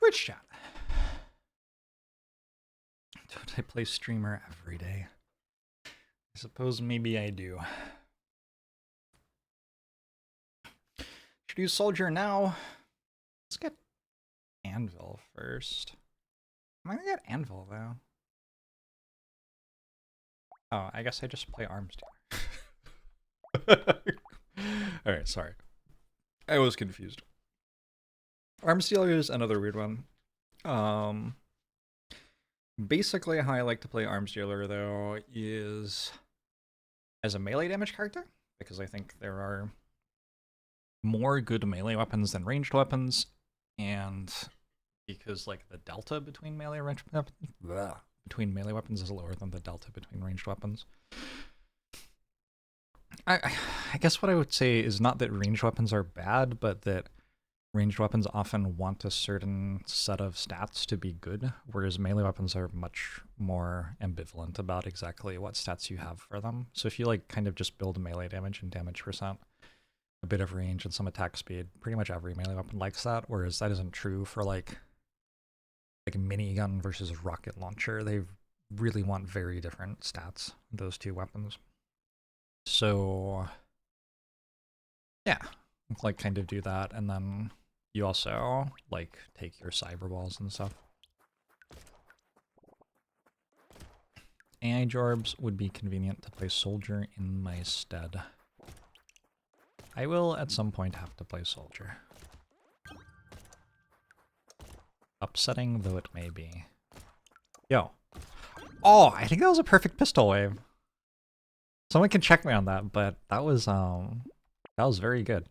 Twitch chat. Don't I play streamer every day? I suppose maybe I do. Should use Soldier now. Let's get Anvil first. Am I gonna get Anvil though? Oh, I guess I just play Arms Dealer. Alright, sorry. I was confused. Arms Dealer is another weird one. Basically how I like to play Arms Dealer though is as a melee damage character, because I think there are more good melee weapons than ranged weapons, and because like the delta between melee and ranged weapons is lower than the delta between ranged weapons. I guess what I would say is not that ranged weapons are bad, but that ranged weapons often want a certain set of stats to be good, whereas melee weapons are much more ambivalent about exactly what stats you have for them. So if you like kind of just build melee damage and damage percent, a bit of range and some attack speed, pretty much every melee weapon likes that, whereas that isn't true for like minigun versus rocket launcher. They really want very different stats, those two weapons. So yeah, like kind of do that, and then you also like take your cyber balls and stuff. ManyJorbs would be convenient to play Soldier in my stead. I will at some point have to play Soldier. Upsetting though it may be. Yo. Oh, I think that was a perfect pistol wave. Someone can check me on that, but that was very good.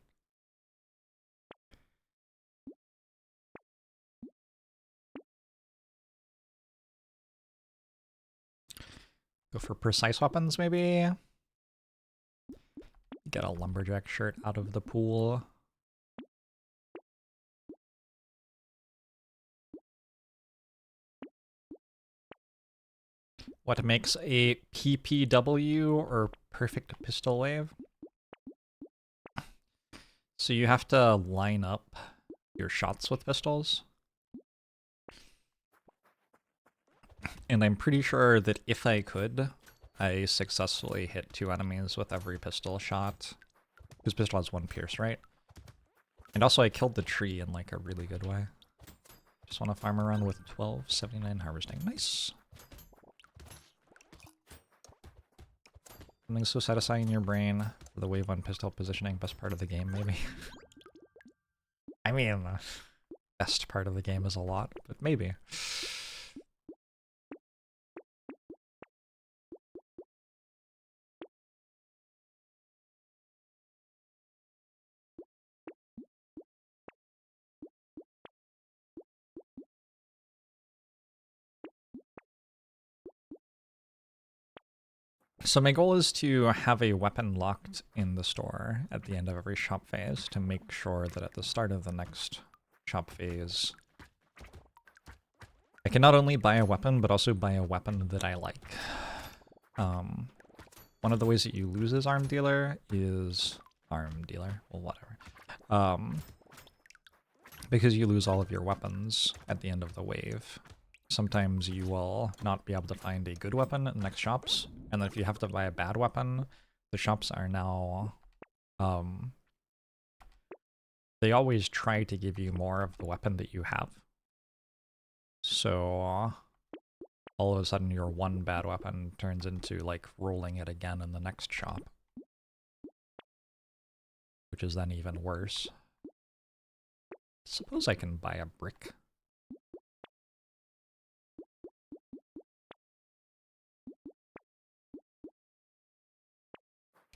Go for precise weapons, maybe? Get a lumberjack shirt out of the pool. What makes a PPW, or perfect pistol wave? So you have to line up your shots with pistols. And I'm pretty sure that if I could, I successfully hit 2 enemies with every pistol shot. Because pistol has 1 pierce, right? And also I killed the tree in like a really good way. Just want to farm around with 1279 harvesting. Nice! Something so satisfying in your brain for the wave 1 pistol positioning, best part of the game, maybe. I mean, best part of the game is a lot, but maybe. So my goal is to have a weapon locked in the store at the end of every shop phase to make sure that at the start of the next shop phase, I can not only buy a weapon, but also buy a weapon that I like. One of the ways that you lose as Arm Dealer is... Arm Dealer? Well, whatever. Because you lose all of your weapons at the end of the wave. Sometimes you will not be able to find a good weapon in the next shops, and then if you have to buy a bad weapon, the shops are now... they always try to give you more of the weapon that you have. So all of a sudden your one bad weapon turns into like rolling it again in the next shop. Which is then even worse. Suppose I can buy a brick.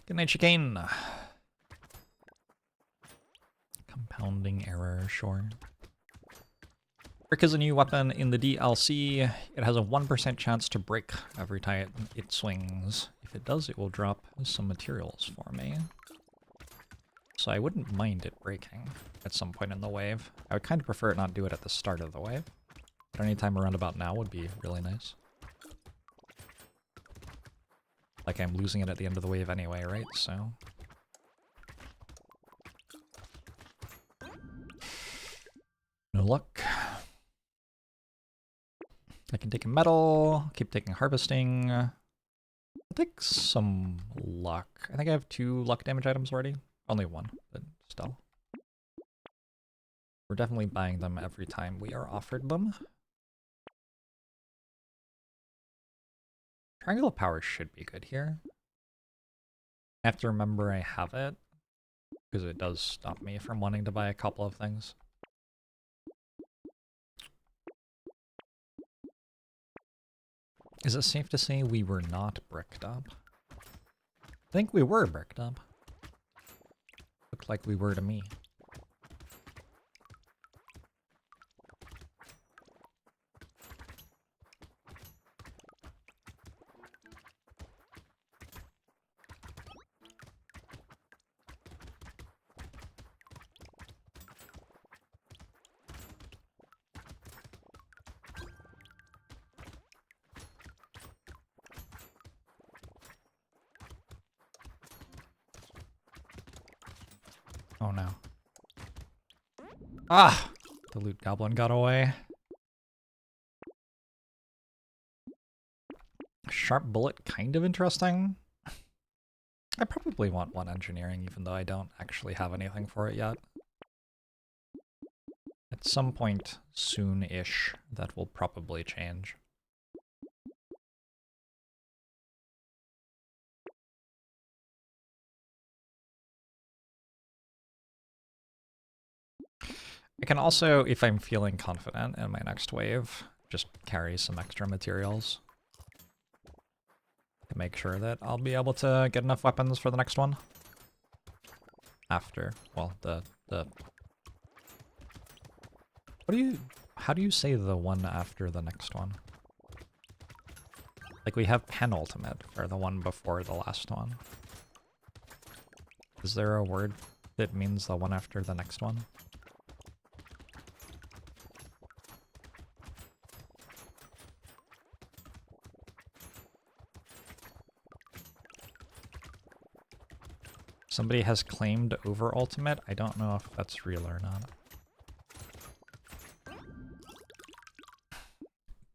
Good night, chicane. Compounding error, sure. Brick is a new weapon in the DLC. It has a 1% chance to break every time it swings. If it does, it will drop some materials for me. So I wouldn't mind it breaking at some point in the wave. I would kind of prefer it not do it at the start of the wave. But any time around about now would be really nice. Like I'm losing it at the end of the wave anyway, right? So... no luck. I can take a metal, keep taking harvesting. I'll take some luck. I think I have 2 luck damage items already. Only 1, but still. We're definitely buying them every time we are offered them. Triangle of Power should be good here. I have to remember I have it, because it does stop me from wanting to buy a couple of things. Is it safe to say we were not bricked up? I think we were bricked up. Looked like we were to me. Oh no. Ah! The loot goblin got away. Sharp bullet, kind of interesting. I probably want 1 engineering, even though I don't actually have anything for it yet. At some point soon-ish, that will probably change. I can also, if I'm feeling confident in my next wave, just carry some extra materials to make sure that I'll be able to get enough weapons for the next one. After, well, how do you say the one after the next one? Like, we have penultimate for the one before the last one. Is there a word that means the one after the next one? Somebody has claimed over ultimate. I don't know if that's real or not.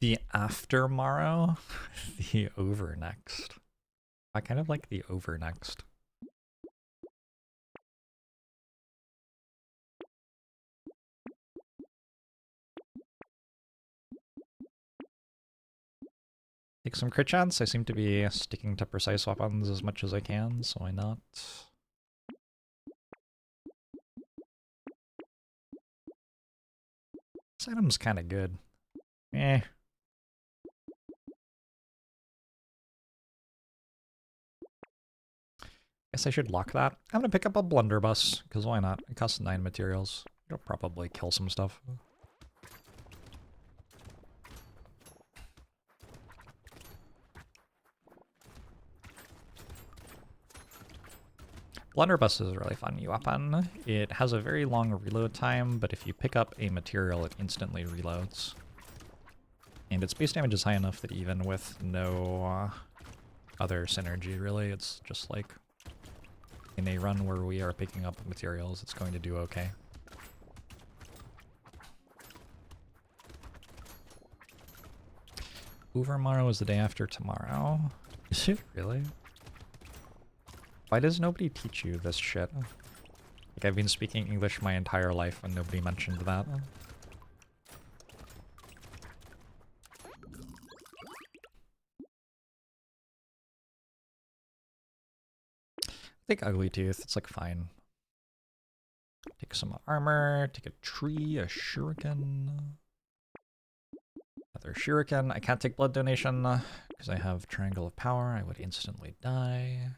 The after morrow? The over next. I kind of like the over next. Take some crit chance. I seem to be sticking to precise weapons as much as I can, so why not? This item's kind of good. Eh. Guess I should lock that. I'm gonna pick up a blunderbuss, because why not? It costs 9 materials. It'll probably kill some stuff. Blunderbuss is a really fun weapon. It has a very long reload time, but if you pick up a material, it instantly reloads. And its base damage is high enough that even with no other synergy, really, it's just like in a run where we are picking up materials, it's going to do okay. Overmorrow is the day after tomorrow. Is it really? Why does nobody teach you this shit? Like, I've been speaking English my entire life and nobody mentioned that. I think Ugly Tooth, it's like fine. Take some armor, take a tree, a shuriken. Another shuriken. I can't take blood donation because I have Triangle of Power. I would instantly die.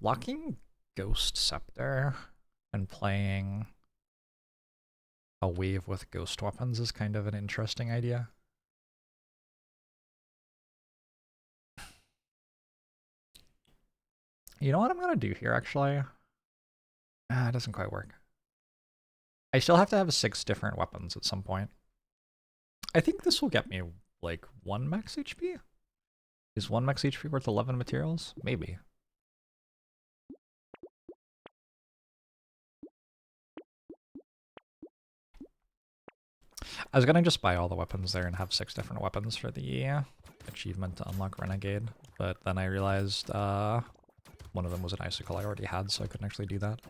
Locking Ghost Scepter and playing a wave with ghost weapons is kind of an interesting idea. You know what I'm gonna do here, actually? It doesn't quite work. I still have to have 6 different weapons at some point. I think this will get me, like, 1 max HP? Is 1 max HP worth 11 materials? Maybe. I was gonna just buy all the weapons there and have 6 different weapons for the achievement to unlock Renegade, but then I realized one of them was an icicle I already had, so I couldn't actually do that.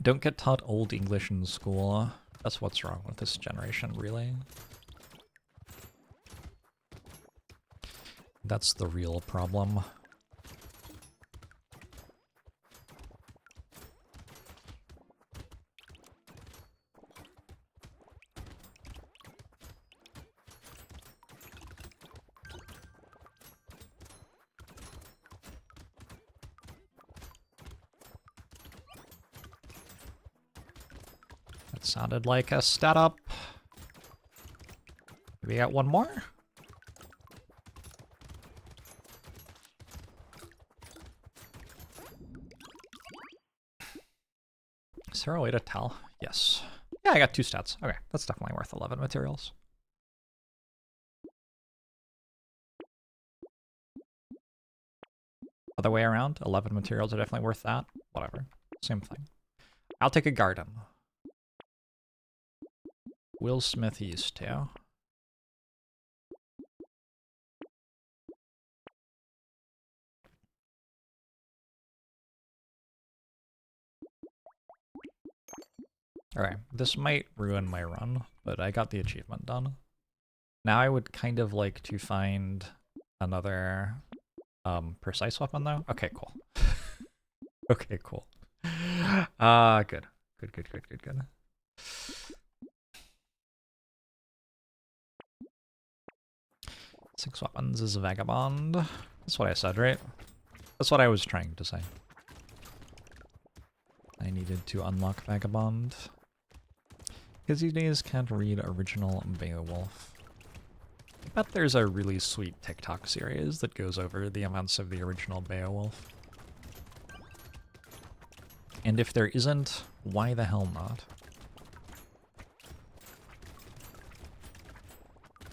Don't get taught Old English in school. That's what's wrong with this generation, really. That's the real problem. That sounded like a stat up. We got one more? Is there a way to tell? Yes. Yeah, I got 2 stats. Okay, that's definitely worth 11 materials. Other way around, 11 materials are definitely worth that. Whatever, same thing. I'll take a garden. Will Smith East too. Alright, this might ruin my run, but I got the achievement done. Now I would kind of like to find another precise weapon though. Okay, cool. Okay, cool. Good. Good. 6 weapons is a Vagabond. That's what I said, right? That's what I was trying to say. I needed to unlock Vagabond. Because these days can't read original Beowulf. I bet there's a really sweet TikTok series that goes over the events of the original Beowulf. And if there isn't, why the hell not?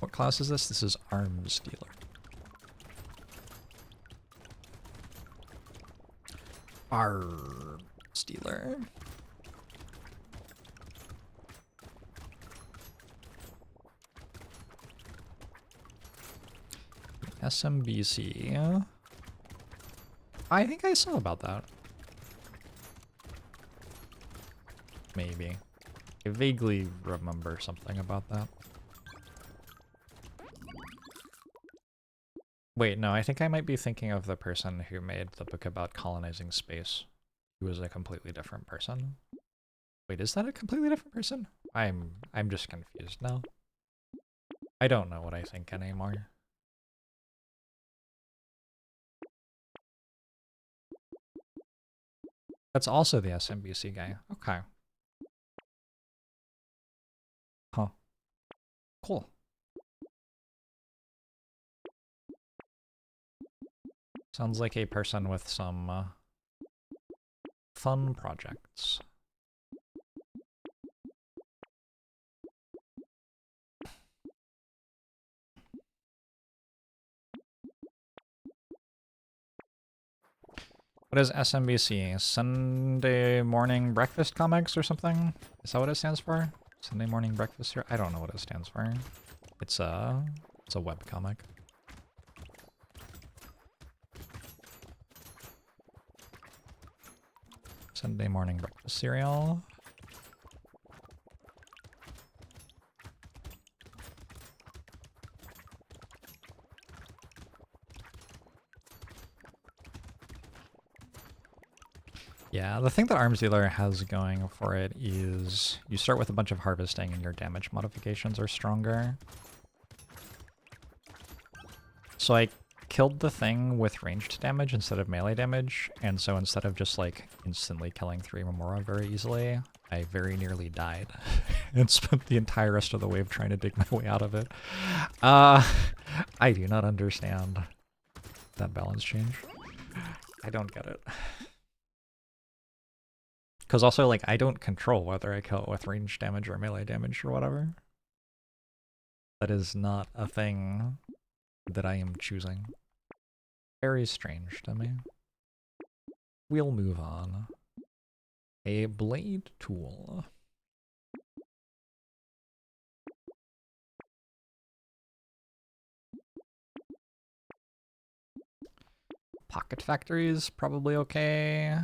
What class is this? This is Arms Dealer. Arms Dealer. SMBC. I think I saw about that. Maybe. I vaguely remember something about that. Wait, no, I think I might be thinking of the person who made the book about colonizing space, who was a completely different person. Wait, is that a completely different person? I'm just confused now. I don't know what I think anymore. That's also the SMBC guy. Okay. Huh. Cool. Sounds like a person with some fun projects. What is SMBC? Sunday morning breakfast comics or something? Is that what it stands for? Sunday morning breakfast here? I don't know what it stands for. It's a webcomic. Sunday morning breakfast cereal. Yeah, the thing that Arms Dealer has going for it is you start with a bunch of harvesting and your damage modifications are stronger. So I killed the thing with ranged damage instead of melee damage, and so instead of just like instantly killing 3 Remora very easily, I very nearly died and spent the entire rest of the wave trying to dig my way out of it. I do not understand that balance change. I don't get it. Because also, like, I don't control whether I kill it with range damage or melee damage or whatever. That is not a thing that I am choosing. Very strange to me. We'll move on. A blade tool. Pocket Factory is probably okay.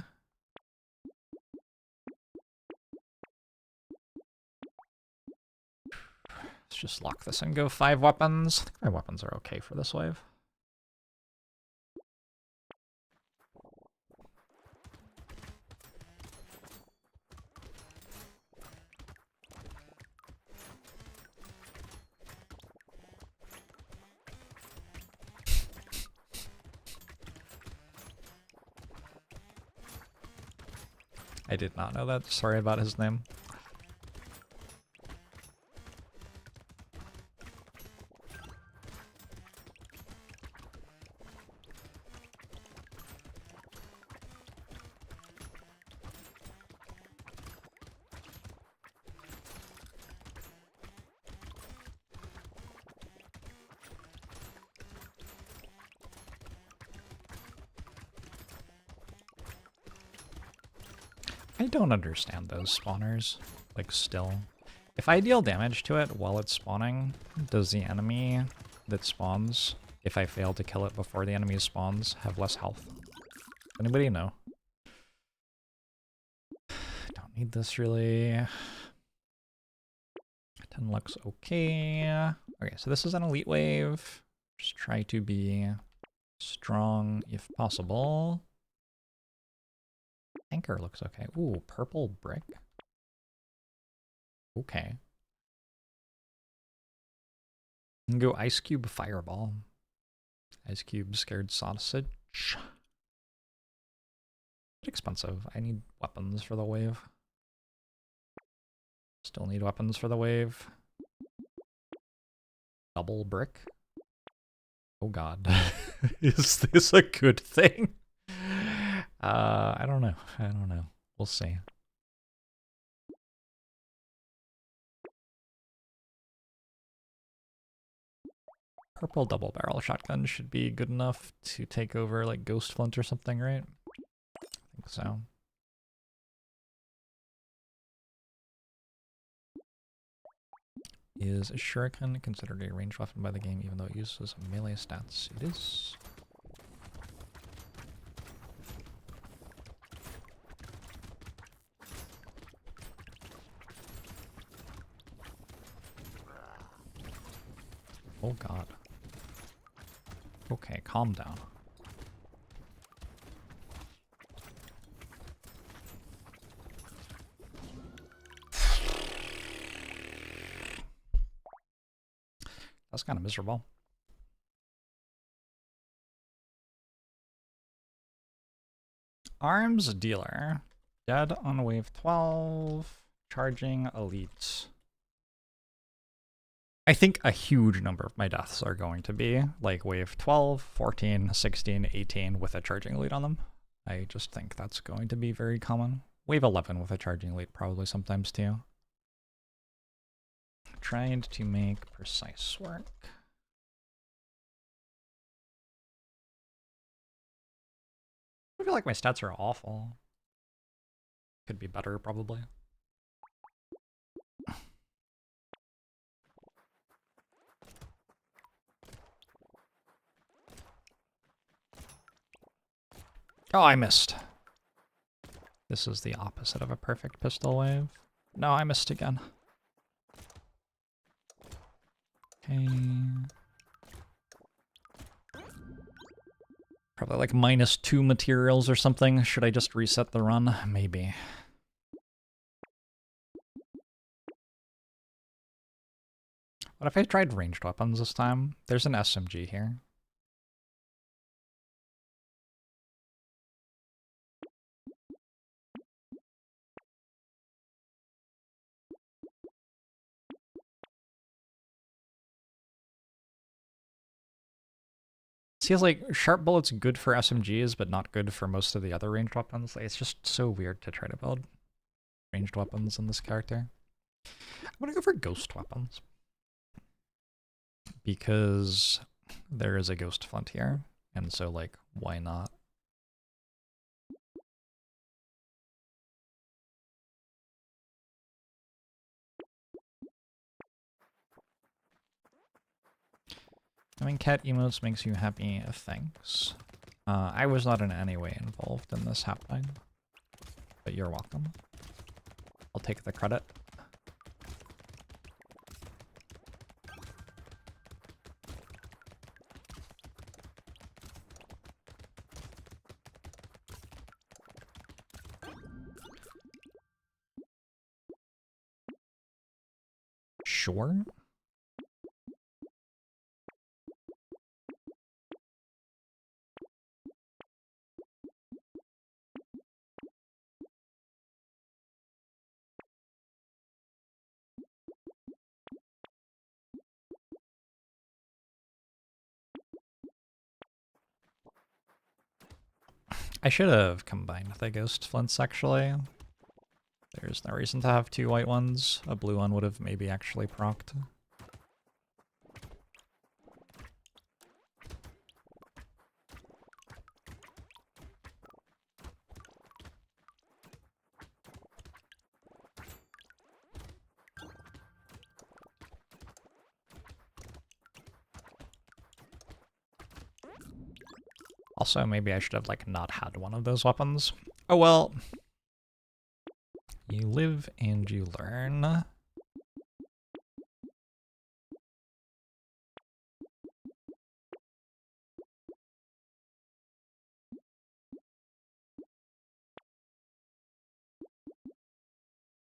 Let's just lock this and go 5 weapons. I think my weapons are okay for this wave. I did not know that. Sorry about his name. I don't understand those spawners, like, still. If I deal damage to it while it's spawning, does the enemy that spawns, if I fail to kill it before the enemy spawns, have less health? Anybody know? Don't need this really. 10 looks okay. Okay, so this is an elite wave. Just try to be strong if possible. Anchor looks okay. Ooh, purple brick. Okay. And go Ice Cube Fireball. Ice Cube Scared Sausage. Bit expensive. I need weapons for the wave. Still need weapons for the wave. Double brick. Oh god. Is this a good thing? I don't know. I don't know. We'll see. Purple double barrel shotgun should be good enough to take over like Ghost Flint or something, right? I think so. Is a shuriken considered a ranged weapon by the game even though it uses melee stats? It is. Oh god. Okay, calm down. That's kind of miserable. Arms Dealer. Dead on wave 12. Charging elite. I think a huge number of my deaths are going to be like wave 12, 14, 16, 18 with a charging elite on them. I just think that's going to be very common. Wave 11 with a charging elite probably sometimes too. Trying to make precise work. I feel like my stats are awful. Could be better probably. Oh, I missed. This is the opposite of a perfect pistol wave. No, I missed again. Okay. Probably like -2 materials or something. Should I just reset the run? Maybe. What if I tried ranged weapons this time? There's an SMG here. Seems like sharp bullets good for SMGs, but not good for most of the other ranged weapons. Like, it's just so weird to try to build ranged weapons in this character. I'm gonna go for ghost weapons. Because there is a ghost flint here, and so, like, why not? Having cat emotes makes you happy, thanks. I was not in any way involved in this happening, but you're welcome. I'll take the credit. Sure. I should have combined the ghost flints, actually. There's no reason to have two white ones. A blue one would have maybe actually procced. Also, maybe I should have, like, not had one of those weapons. Oh well. You live and you learn.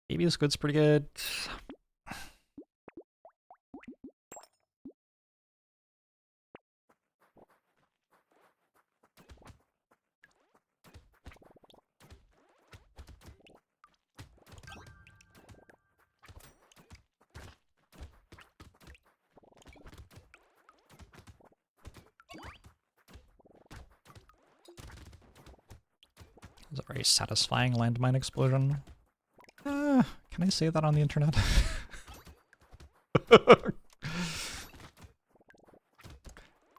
Baby Squid's pretty good. It's a very satisfying landmine explosion. Can I say that on the internet? I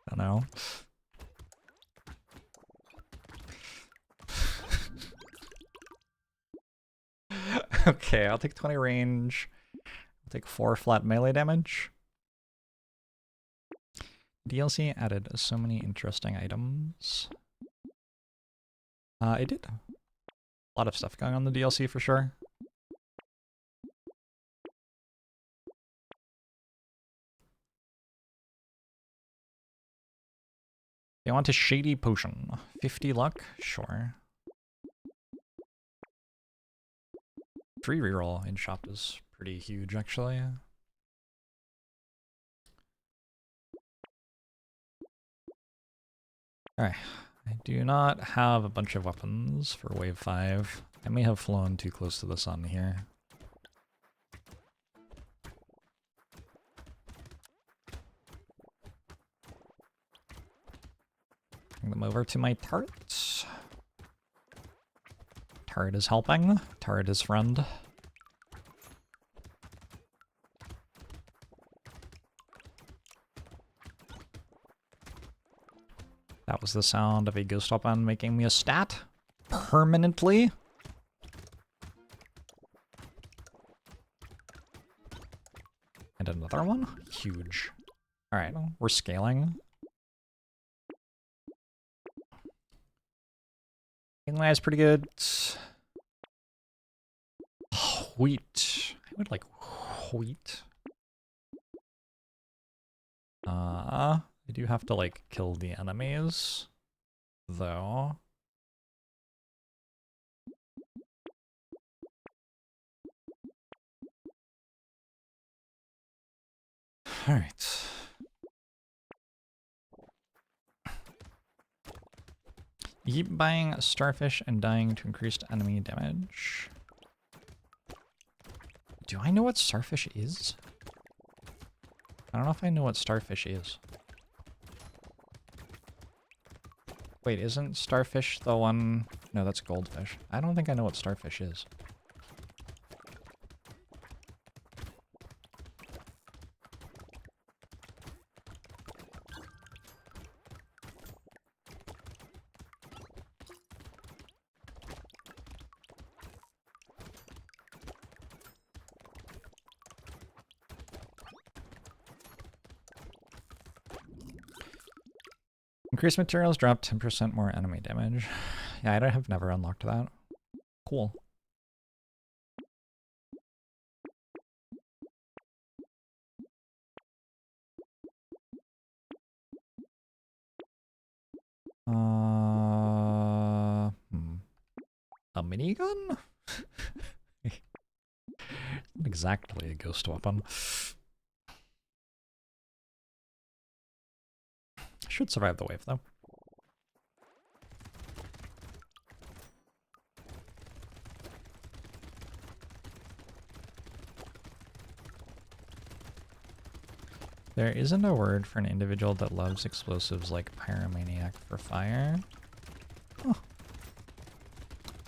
don't know. Okay, I'll take 20 range. I'll take 4 flat melee damage. DLC added so many interesting items. It did. A lot of stuff going on in the DLC for sure. They want a shady potion. 50 luck? Sure. Free reroll in shop is pretty huge, actually. Alright. I do not have a bunch of weapons for wave 5. I may have flown too close to the sun here. Bring them over to my turret. Turret is helping. Turret is friend. That was the sound of a ghost weapon making me a stat. Permanently. And another one? Huge. Alright, we're scaling. Inlay is pretty good. Wheat. I would like wheat. I do have to, like, kill the enemies, though. Alright. You keep buying starfish and dying to increase enemy damage. Do I know what starfish is? I don't know if I know what starfish is. Wait, isn't starfish the one... No, that's goldfish. I don't think I know what starfish is. Increased materials drop 10% more enemy damage. Yeah, I have never unlocked that. Cool. A minigun? Not exactly a ghost weapon. Should survive the wave, though. There isn't a word for an individual that loves explosives like pyromaniac for fire. Oh.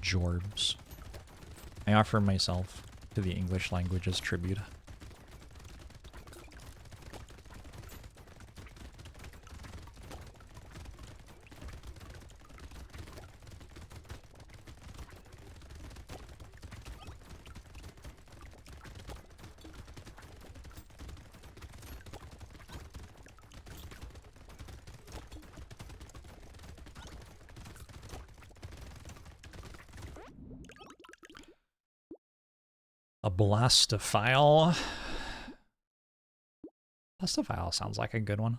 JORBS. I offer myself to the English language as tribute. A blastophile. Blastophile sounds like a good one.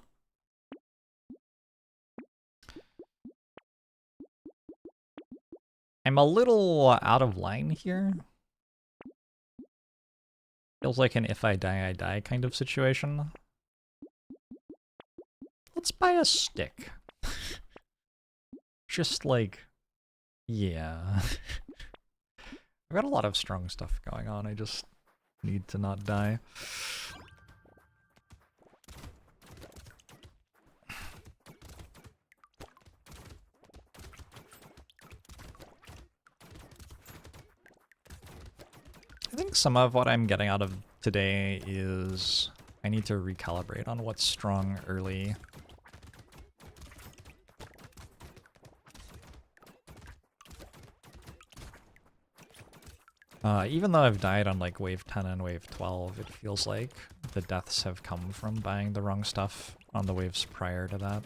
I'm a little out of line here. Feels like an if I die kind of situation. Let's buy a stick. Just like, yeah. I've got a lot of strong stuff going on, I just need to not die. I think some of what I'm getting out of today is I need to recalibrate on what's strong early. Even though I've died on like wave 10 and wave 12, it feels like the deaths have come from buying the wrong stuff on the waves prior to that.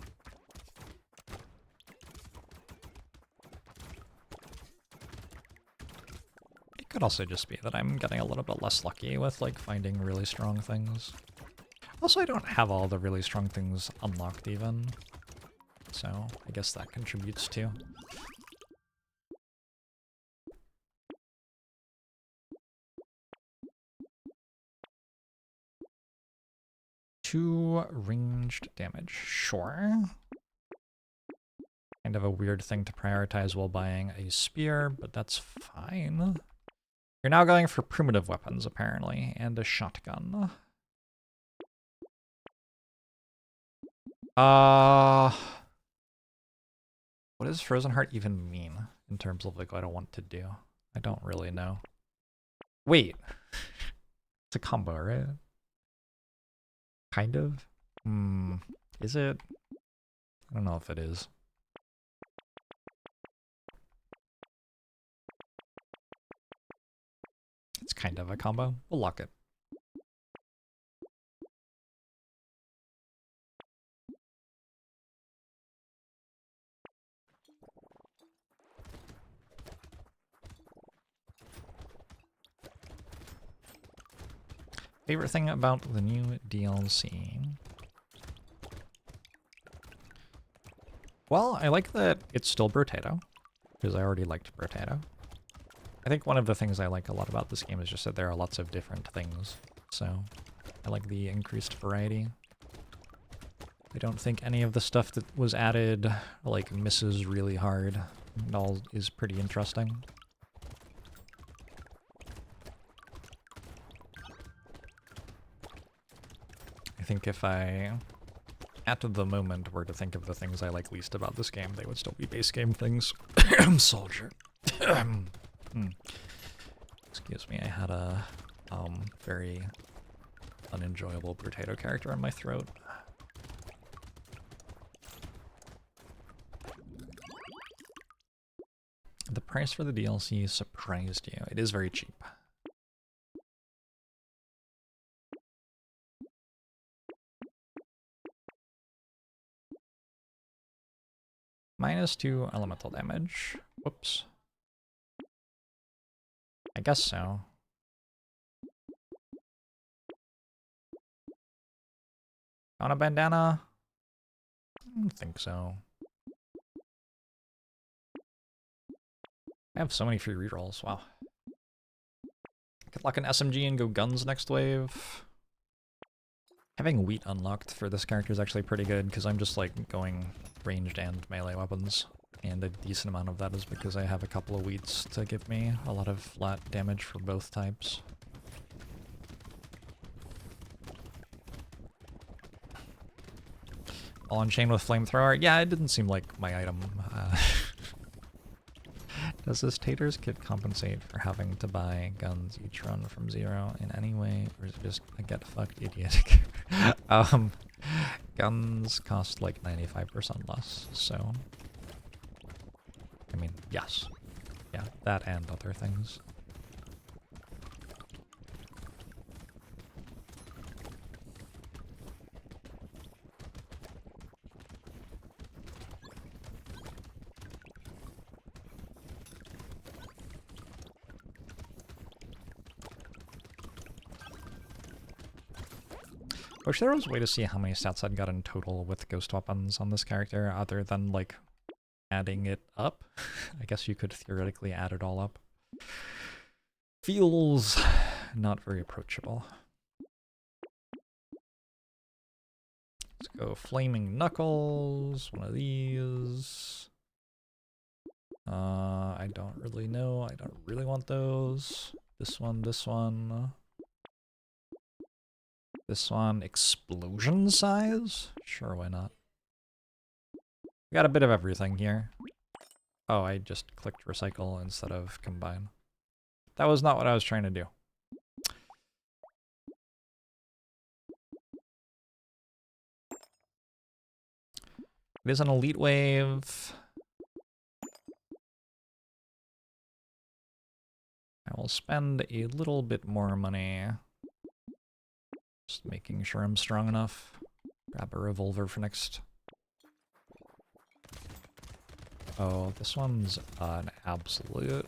It could also just be that I'm getting a little bit less lucky with like finding really strong things. Also, I don't have all the really strong things unlocked even, so I guess that contributes too. Two ranged damage, sure. Kind of a weird thing to prioritize while buying a spear, but that's fine. You're now going for primitive weapons, apparently, and a shotgun. What does Frozen Heart even mean in terms of like what I want to do? I don't really know. Wait. It's a combo, right? Kind of? Is it? I don't know if it is. It's kind of a combo. We'll lock it. Favorite thing about the new DLC? Well, I like that it's still Brotato, because I already liked Brotato. I think one of the things I like a lot about this game is just that there are lots of different things, so I like the increased variety. I don't think any of the stuff that was added, like, misses really hard. It all is pretty interesting. I think if I, at the moment, were to think of the things I like least about this game, they would still be base game things. Soldier. Excuse me, I had a very unenjoyable potato character in my throat. The price for the DLC surprised you. It is very cheap. -2 elemental damage. Whoops. I guess so. On a bandana? I don't think so. I have so many free rerolls, wow. Could lock an SMG and go guns next wave. Having wheat unlocked for this character is actually pretty good, because I'm just like going ranged and melee weapons. And a decent amount of that is because I have a couple of wheats to give me a lot of flat damage for both types. All on chain with flamethrower? Yeah, it didn't seem like my item. Does this Taters kit compensate for having to buy guns each run from 0 in any way, or is it just a get fucked idiot? Guns cost like 95% less, so I mean, yes. Yeah, that and other things. I wish there was a way to see how many stats I'd got in total with ghost weapons on this character, other than, like, adding it up. I guess you could theoretically add it all up. Feels not very approachable. Let's go Flaming Knuckles, one of these. I don't really know. I don't really want those. This one, this one. This one, explosion size? Sure, why not? We got a bit of everything here. Oh, I just clicked recycle instead of combine. That was not what I was trying to do. It is an elite wave. I will spend a little bit more money. Just making sure I'm strong enough. Grab a revolver for next. Oh, this one's an absolute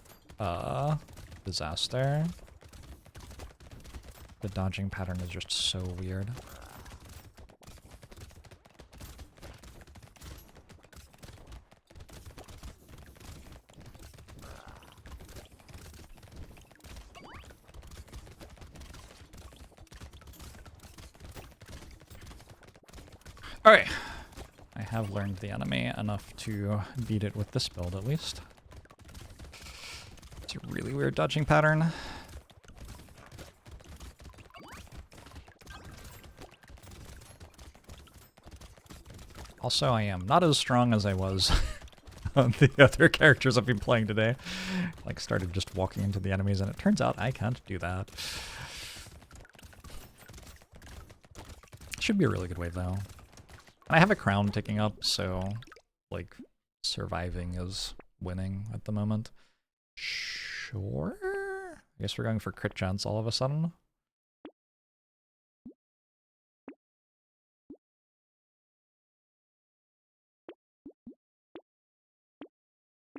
disaster. The dodging pattern is just so weird. Alright. I have learned the enemy enough to beat it with this build, at least. It's a really weird dodging pattern. Also, I am not as strong as I was on the other characters I've been playing today. Like, started just walking into the enemies, and it turns out I can't do that. Should be a really good wave, though. And I have a crown ticking up, so, like, surviving is winning at the moment. Sure? I guess we're going for crit chance all of a sudden.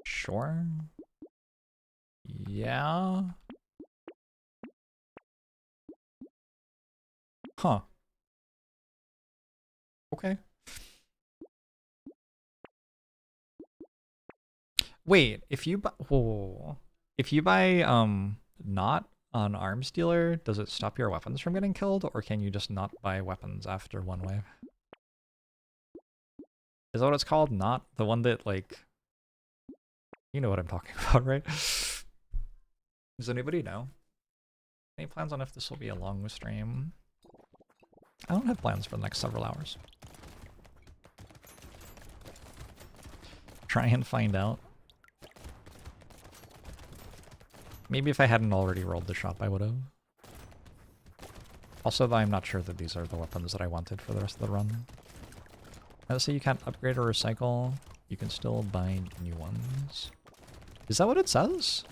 Sure. Yeah. Huh. Okay. Wait, if you buy, whoa. If you buy not on Arms Dealer, does it stop your weapons from getting killed, or can you just not buy weapons after one wave? Is that what it's called? Not the one that, like, you know what I'm talking about, right? Does anybody know? Any plans on if this will be a long stream? I don't have plans for the next several hours. Try and find out. Maybe if I hadn't already rolled the shop, I would have. Also, though, I'm not sure that these are the weapons that I wanted for the rest of the run. Let's say you can't upgrade or recycle. You can still buy new ones. Is that what it says?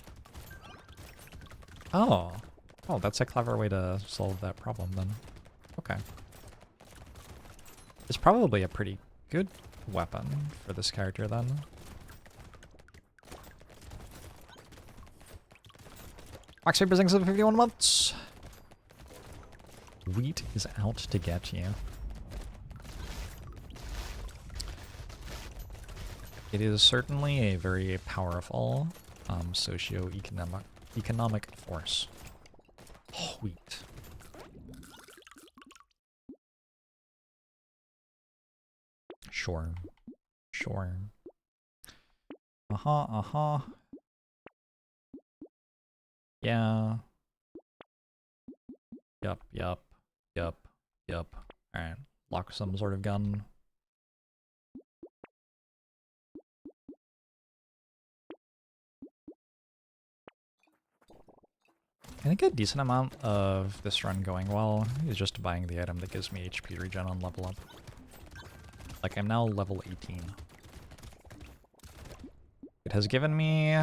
Oh. Oh, that's a clever way to solve that problem, then. Okay. It's probably a pretty good weapon for this character then. Max Paper Zings of 51 months. Wheat is out to get you. It is certainly a very powerful socio-economic force. Wheat. Sure. Sure. Uh-huh, uh-huh. Yeah. Yup, yup, yup, yup. Alright, lock some sort of gun. I think a decent amount of this run going well is just buying the item that gives me HP regen on level up. Like, I'm now level 18. It has given me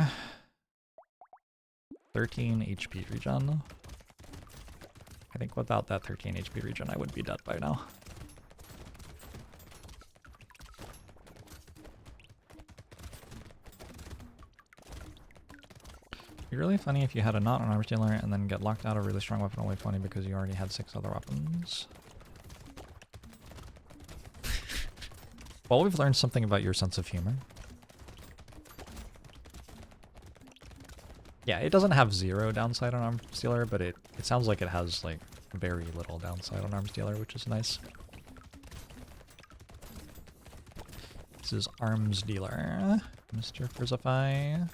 13 HP regen. I think without that 13 HP regen, I would be dead by now. It'd be really funny if you had a not an arms dealer and then get locked out a really strong weapon only 20 because you already had 6 other weapons. Well, we've learned something about your sense of humor. Yeah, it doesn't have 0 downside on Arms Dealer, but it sounds like it has, like, very little downside on Arms Dealer, which is nice. This is Arms Dealer, Mr. Frizzify.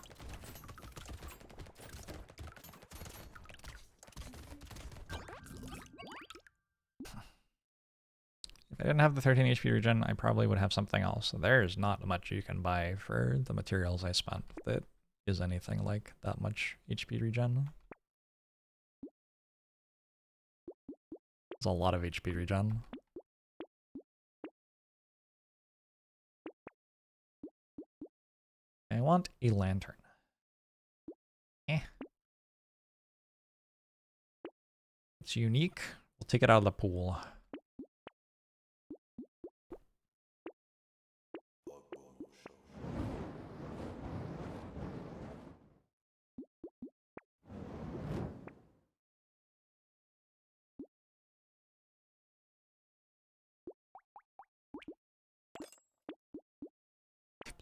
If I didn't have the 13 HP regen, I probably would have something else. So there's not much you can buy for the materials I spent that is anything like that much HP regen. It's a lot of HP regen. I want a lantern. It's unique. We'll take it out of the pool.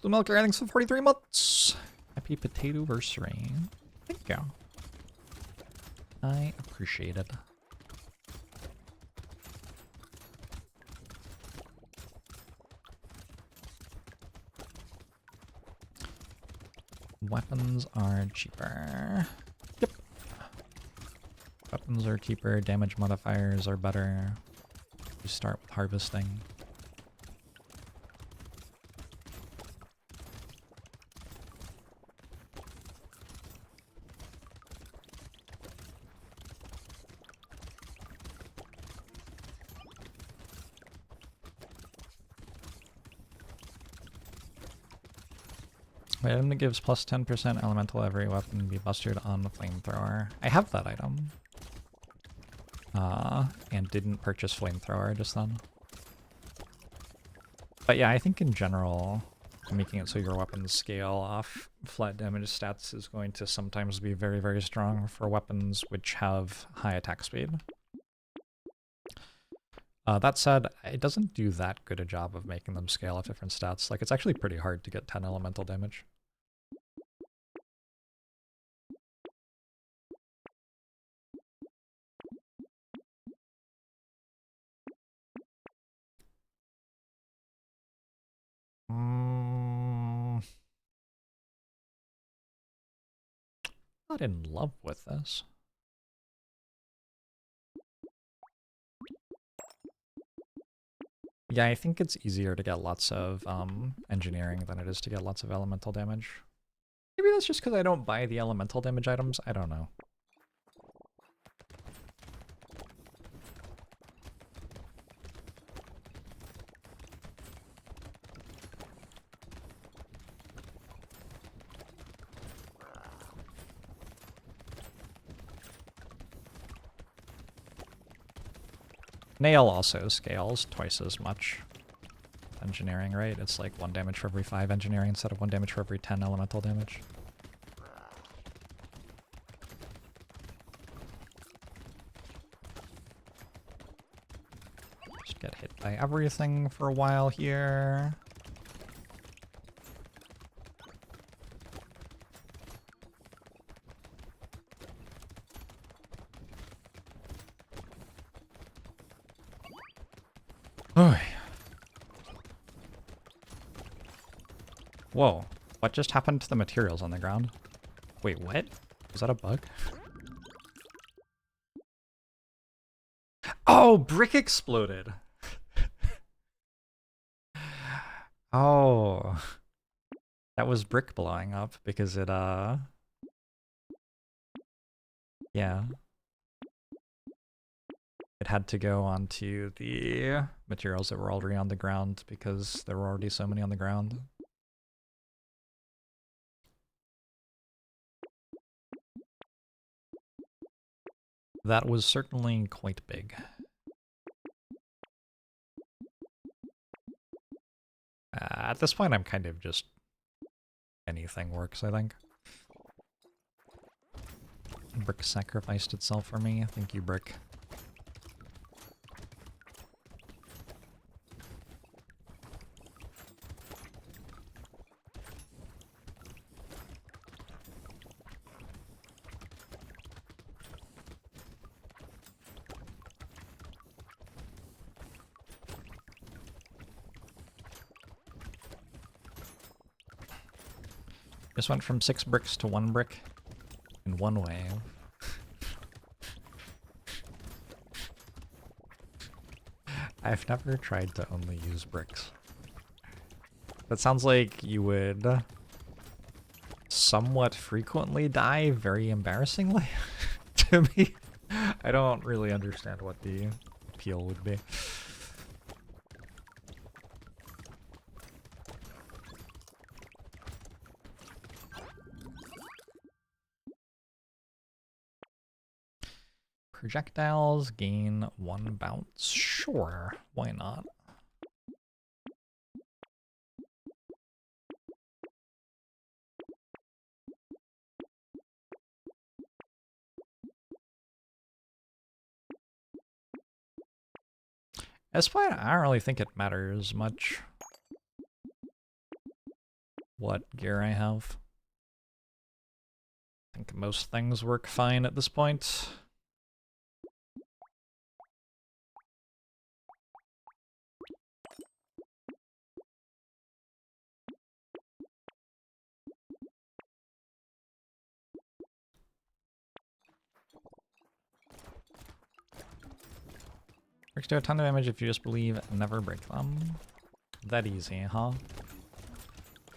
Blue Milk Earnings for 43 months. Happy potato versary. Thank you. I appreciate it. Weapons are cheaper. Yep. Weapons are cheaper, damage modifiers are better. You start with harvesting. Item that gives plus 10% elemental every weapon be bustered on the flamethrower. I have that item. And didn't purchase flamethrower just then. But yeah, I think in general, making it so your weapons scale off flat damage stats is going to sometimes be very, very strong for weapons which have high attack speed. That said, it doesn't do that good a job of making them scale off different stats. Like, it's actually pretty hard to get 10 elemental damage. Not in love with this. Yeah, I think it's easier to get lots of engineering than it is to get lots of elemental damage. Maybe that's just because I don't buy the elemental damage items. I don't know. Nail also scales twice as much, engineering, right? It's like 1 damage for every 5 engineering instead of 1 damage for every 10 elemental damage. Just get hit by everything for a while here. Whoa, what just happened to the materials on the ground? Wait, what? Was that a bug? Oh, brick exploded! Oh. That was brick blowing up because it, yeah. It had to go onto the materials that were already on the ground because there were already so many on the ground. That was certainly quite big. At this point, I'm kind of just... anything works, I think. Brick sacrificed itself for me. Thank you, Brick. Just went from 6 bricks to 1 brick in 1 wave. I've never tried to only use bricks. That sounds like you would somewhat frequently die very embarrassingly to me. I don't really understand what the appeal would be. Projectiles gain 1 bounce. Sure, why not? At this point, I don't really think it matters much what gear I have. I think most things work fine at this point. Bricks do a ton of damage if you just believe, never break them. That easy, huh?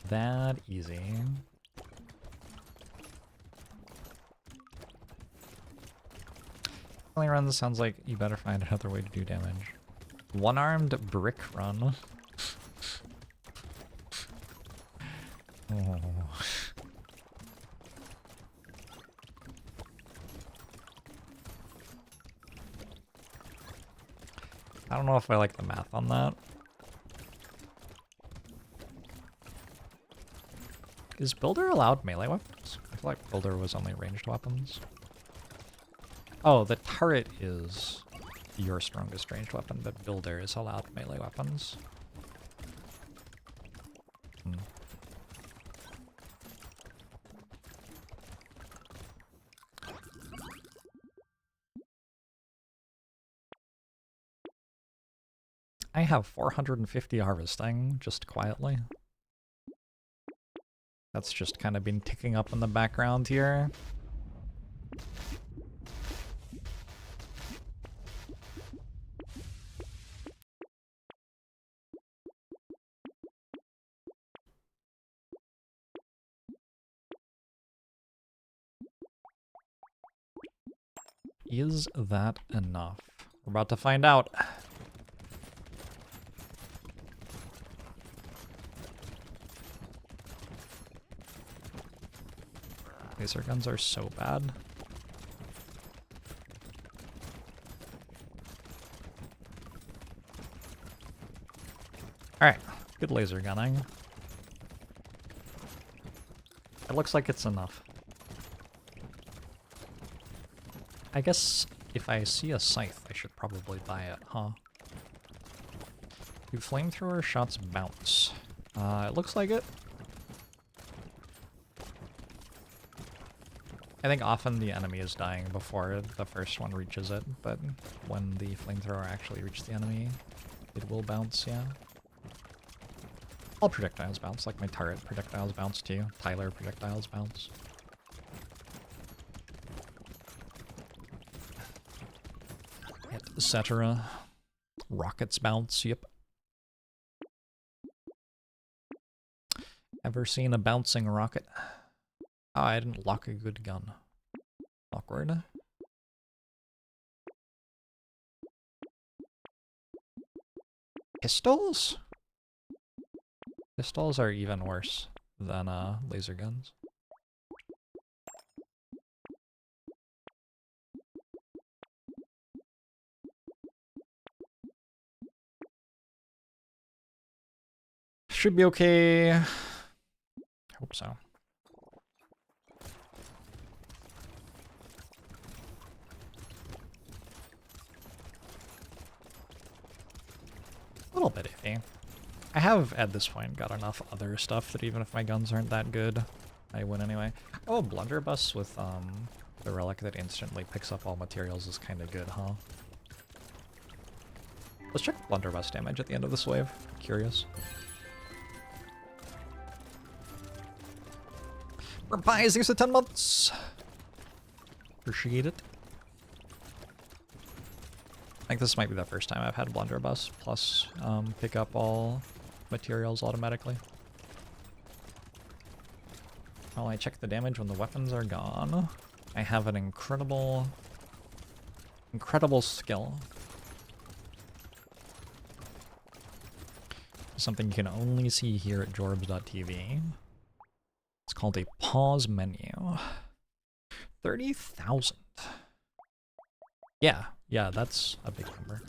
That easy. Only run, this sounds like you better find another way to do damage. One-armed brick run. Oh. I don't know if I like the math on that. Is Builder allowed melee weapons? I feel like Builder was only ranged weapons. Oh, the turret is your strongest ranged weapon, but Builder is allowed melee weapons. Hmm. I have 450 harvesting, just quietly. That's just kind of been ticking up in the background here. Is that enough? We're about to find out. Laser guns are so bad. Alright, laser gunning. It looks like it's enough. I guess if I see a scythe, I should probably buy it, huh? Do flamethrower shots bounce? It looks like it. I think often the enemy is dying before the first one reaches it, but when the flamethrower actually reaches the enemy, it will bounce, yeah. All projectiles bounce, like my turret projectiles bounce too. Tyler projectiles bounce. Etc. Rockets bounce, yep. Ever seen a bouncing rocket? Oh, I didn't lock a good gun. Awkward. Pistols? Pistols are even worse than laser guns. Should be okay. Hope so. A little bit iffy. I have, at this point, got enough other stuff that even if my guns aren't that good, I win anyway. Oh, blunderbuss with the relic that instantly picks up all materials is kind of good, huh? Let's check blunderbuss damage at the end of this wave. Curious. Reprise, thanks for 10 months! Appreciate it. I think this might be the first time I've had blunderbuss plus pick up all materials automatically. Well, I check the damage when the weapons are gone. I have an incredible skill. Something you can only see here at jorbs.tv. It's called a pause menu. 30,000. Yeah, that's a big number.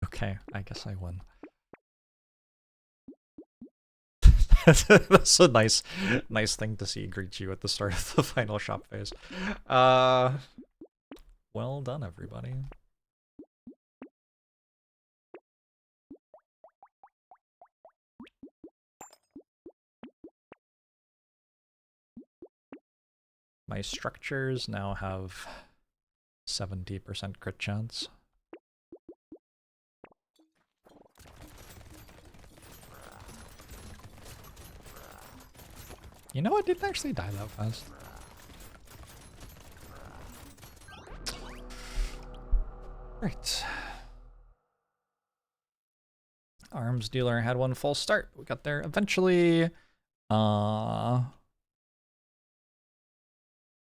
Okay, I guess I win. That's a nice thing to see greet you at the start of the final shop phase. Well done, everybody. My structures now have 70% crit chance. You know, it didn't actually die that fast. Right. Arms dealer had one full start. We got there eventually.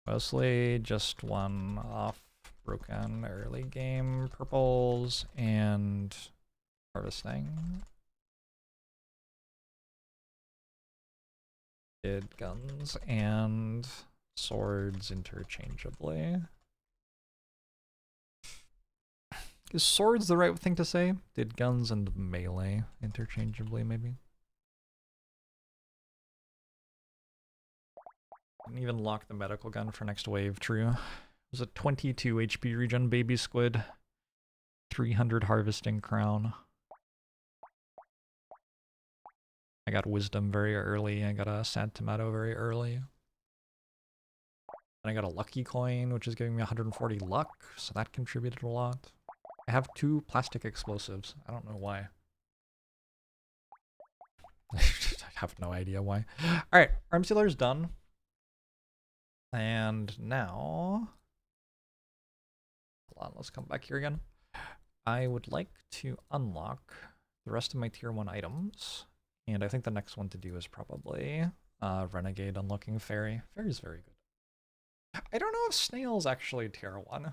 Mostly just one off broken early game purples and harvesting. Did guns and swords interchangeably. Is swords the right thing to say? Did guns and melee interchangeably, maybe? Didn't even lock the medical gun for next wave, true. It was a 22 HP regen baby squid. 300 harvesting crown. I got wisdom very early. I got a sad tomato very early. And I got a lucky coin, which is giving me 140 luck, so that contributed a lot. I have 2 plastic explosives. I don't know why. I have no idea why. Alright, arms dealer's done. And now... Hold on, let's come back here again. I would like to unlock the rest of my tier 1 items. And I think the next one to do is probably Renegade unlocking Fairy. Fairy's very good. I don't know if Snail's actually tier 1.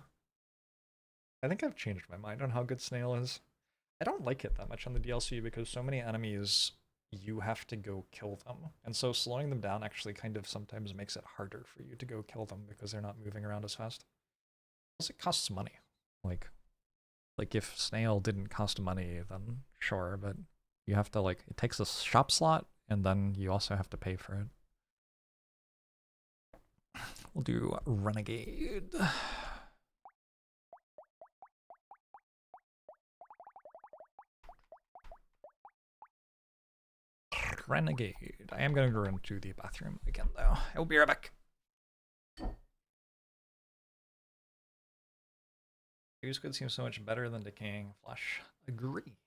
I think I've changed my mind on how good Snail is. I don't like it that much on the DLC because so many enemies you have to go kill them. And so slowing them down actually kind of sometimes makes it harder for you to go kill them because they're not moving around as fast. Plus it costs money. Like if snail didn't cost money, then sure, but you have to like, it takes a shop slot and then you also have to pay for it. We'll do Renegade. Renegade. I am going to go into the bathroom again, though. I will be right back. Use Good seems so much better than Decaying Flesh. Agree.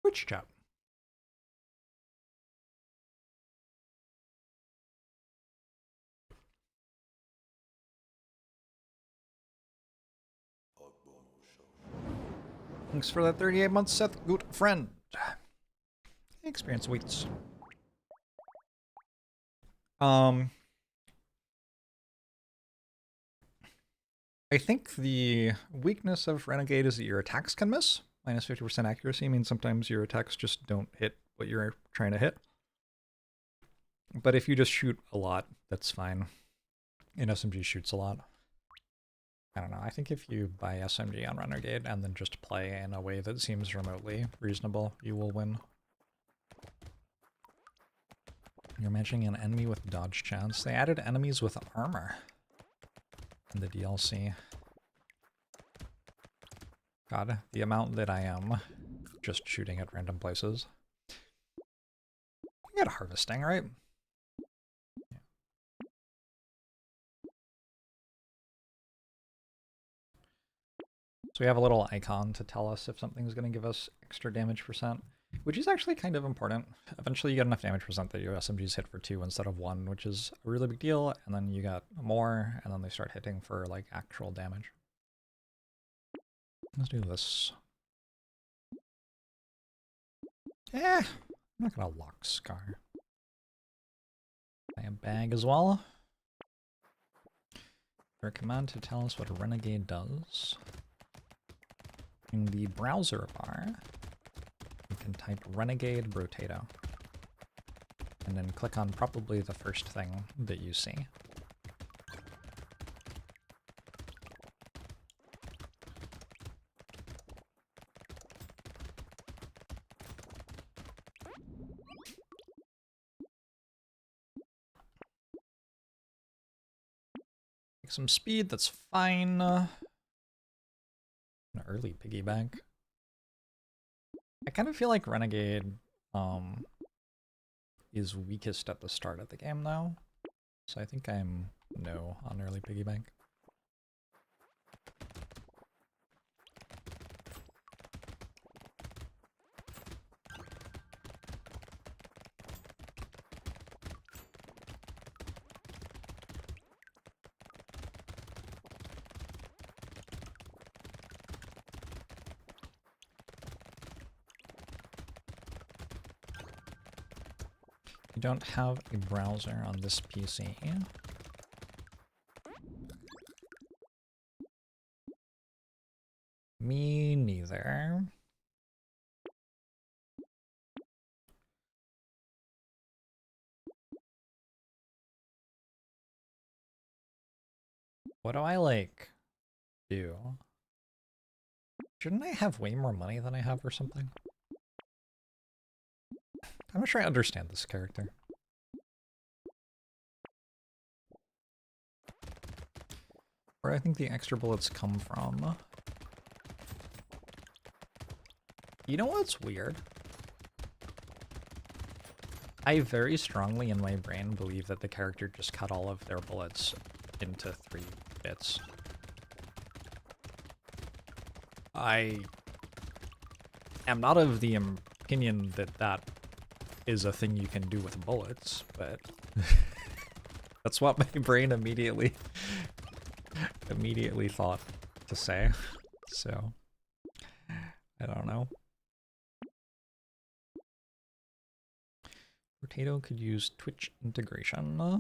Which chat? Thanks for that 38 months, Seth. Good friend. Experience weeks. I think the weakness of Renegade is that your attacks can miss. Minus 50% accuracy means sometimes your attacks just don't hit what you're trying to hit. But if you just shoot a lot, that's fine. And SMG shoots a lot. I don't know, I think if you buy SMG on Renegade and then just play in a way that seems remotely reasonable, you will win. You're matching an enemy with dodge chance. They added enemies with armor in the DLC. God, the amount that I am just shooting at random places. You got harvesting, right? Yeah. So we have a little icon to tell us if something's going to give us extra damage percent, which is actually kind of important. Eventually you get enough damage percent that your SMGs hit for 2 instead of 1, which is a really big deal, and then you got more, and then they start hitting for like actual damage. Let's do this. I'm not gonna lock Scar. I have bag as well. Our command to tell us what a Renegade does. In the browser bar, you can type Renegade Brotato. And then click on probably the first thing that you see. Take some speed, that's fine. An early piggy bank. I kind of feel like Renegade is weakest at the start of the game though. So I think I'm no on early piggy bank. You don't have a browser on this PC. Me neither. What do I like do? Shouldn't I have way more money than I have or something? I'm not sure I understand this character. Where I think the extra bullets come from. You know what's weird? I very strongly in my brain believe that the character just cut all of their bullets into 3 bits. I am not of the opinion that that is a thing you can do with bullets, but that's what my brain immediately thought to say. So I don't know. Brotato could use Twitch integration. I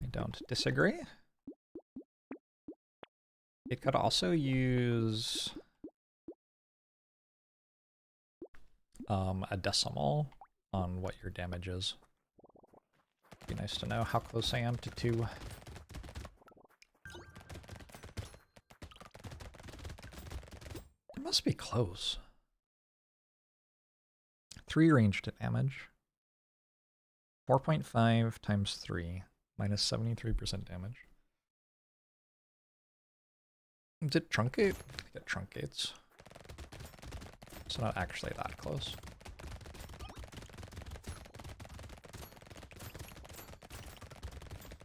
don't disagree. It could also use a decimal on what your damage is. Be nice to know how close I am to 2. It must be close. 3 ranged damage. 4.5 times 3, minus 73% damage. Did it truncate? I think it truncates. So not actually that close.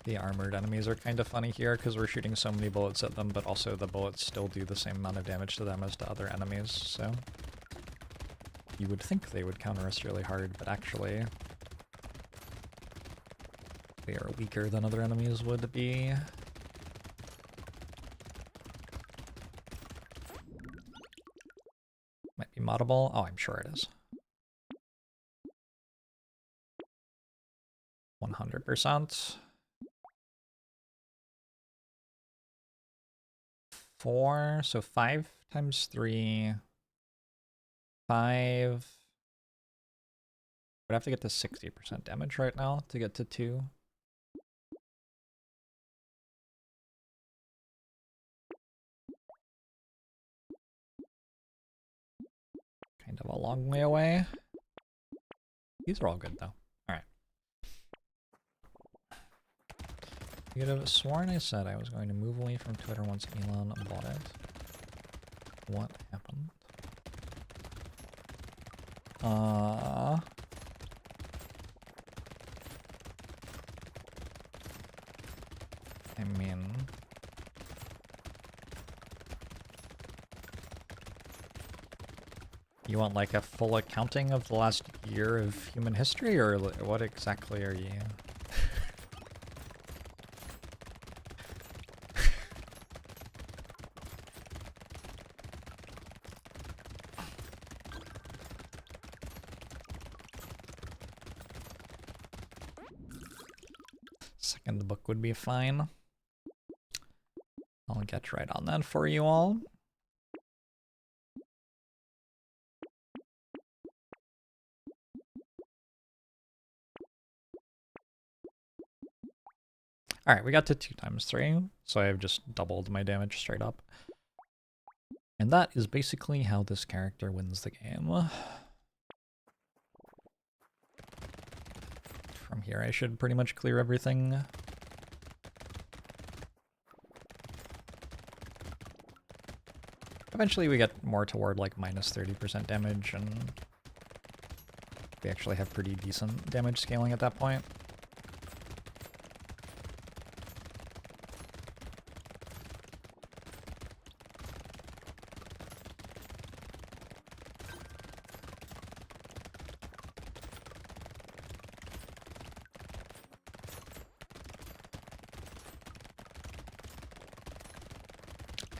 The armored enemies are kind of funny here because we're shooting so many bullets at them, but also the bullets still do the same amount of damage to them as to other enemies, so... You would think they would counter us really hard, but actually... they are weaker than other enemies would be. Might be moddable. Oh, I'm sure it is. 100%. 4, so 5 times 3. 5. Would have to get to 60% damage right now to get to 2. Kind of a long way away. These are all good though. Alright. You could have sworn I said I was going to move away from Twitter once Elon bought it. What happened? I mean... You want like a full accounting of the last year of human history, or what exactly are you? Second book would be fine. I'll get right on that for you all. Alright, we got to 2 times 3, so I've just doubled my damage straight up. And that is basically how this character wins the game. From here I should pretty much clear everything. Eventually we get more toward like minus 30% damage, and we actually have pretty decent damage scaling at that point.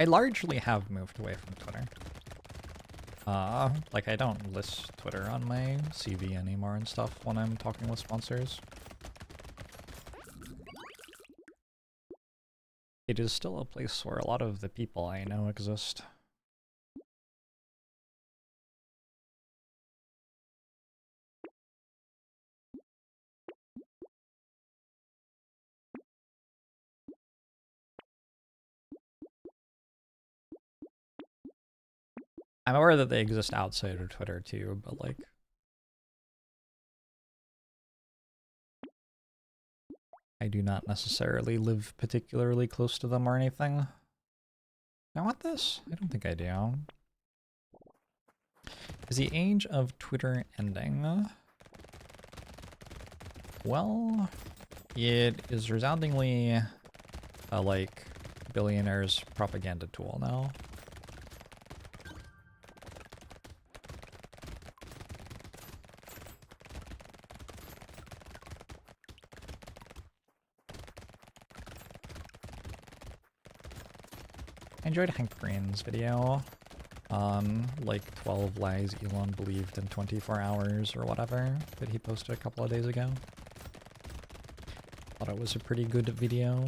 I largely have moved away from Twitter. Like I don't list Twitter on my CV anymore and stuff when I'm talking with sponsors. It is still a place where a lot of the people I know exist. I'm aware that they exist outside of Twitter too, but like, I do not necessarily live particularly close to them or anything. I want this? I don't think I do. Is the age of Twitter ending? Well, it is resoundingly a, like, billionaire's propaganda tool now. I enjoyed Hank Green's video on like 12 lies Elon believed in 24 hours or whatever that he posted a couple of days ago. Thought it was a pretty good video.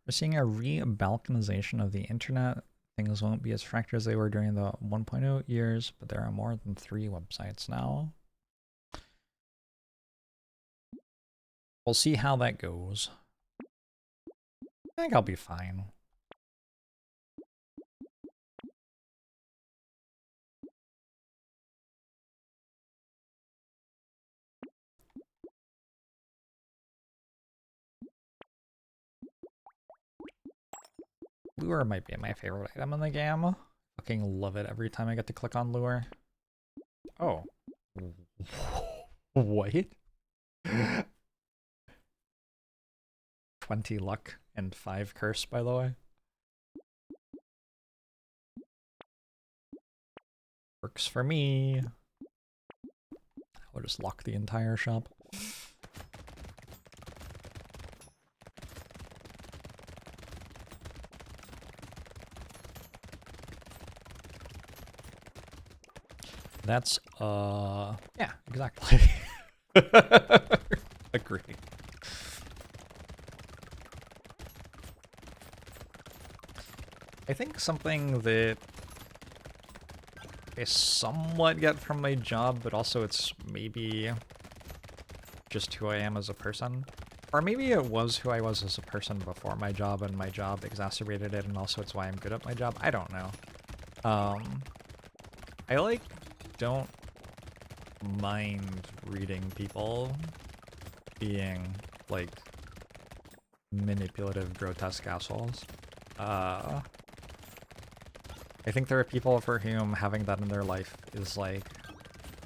We're seeing a re-balkanization of the internet. Things won't be as fractured as they were during the 1.0 years, but there are more than 3 websites now. We'll see how that goes. I think I'll be fine. Lure might be my favorite item in the game. Fucking love it every time I get to click on lure. Oh. What? 20 luck and 5 curse, by the way. Works for me. We'll just lock the entire shop. That's, yeah, exactly. Agree. I think something that I somewhat get from my job, but also it's maybe just who I am as a person. Or maybe it was who I was as a person before my job, and my job exacerbated it, and also it's why I'm good at my job. I don't know. I, like, don't mind reading people being, like, manipulative, grotesque assholes. I think there are people for whom having that in their life is like,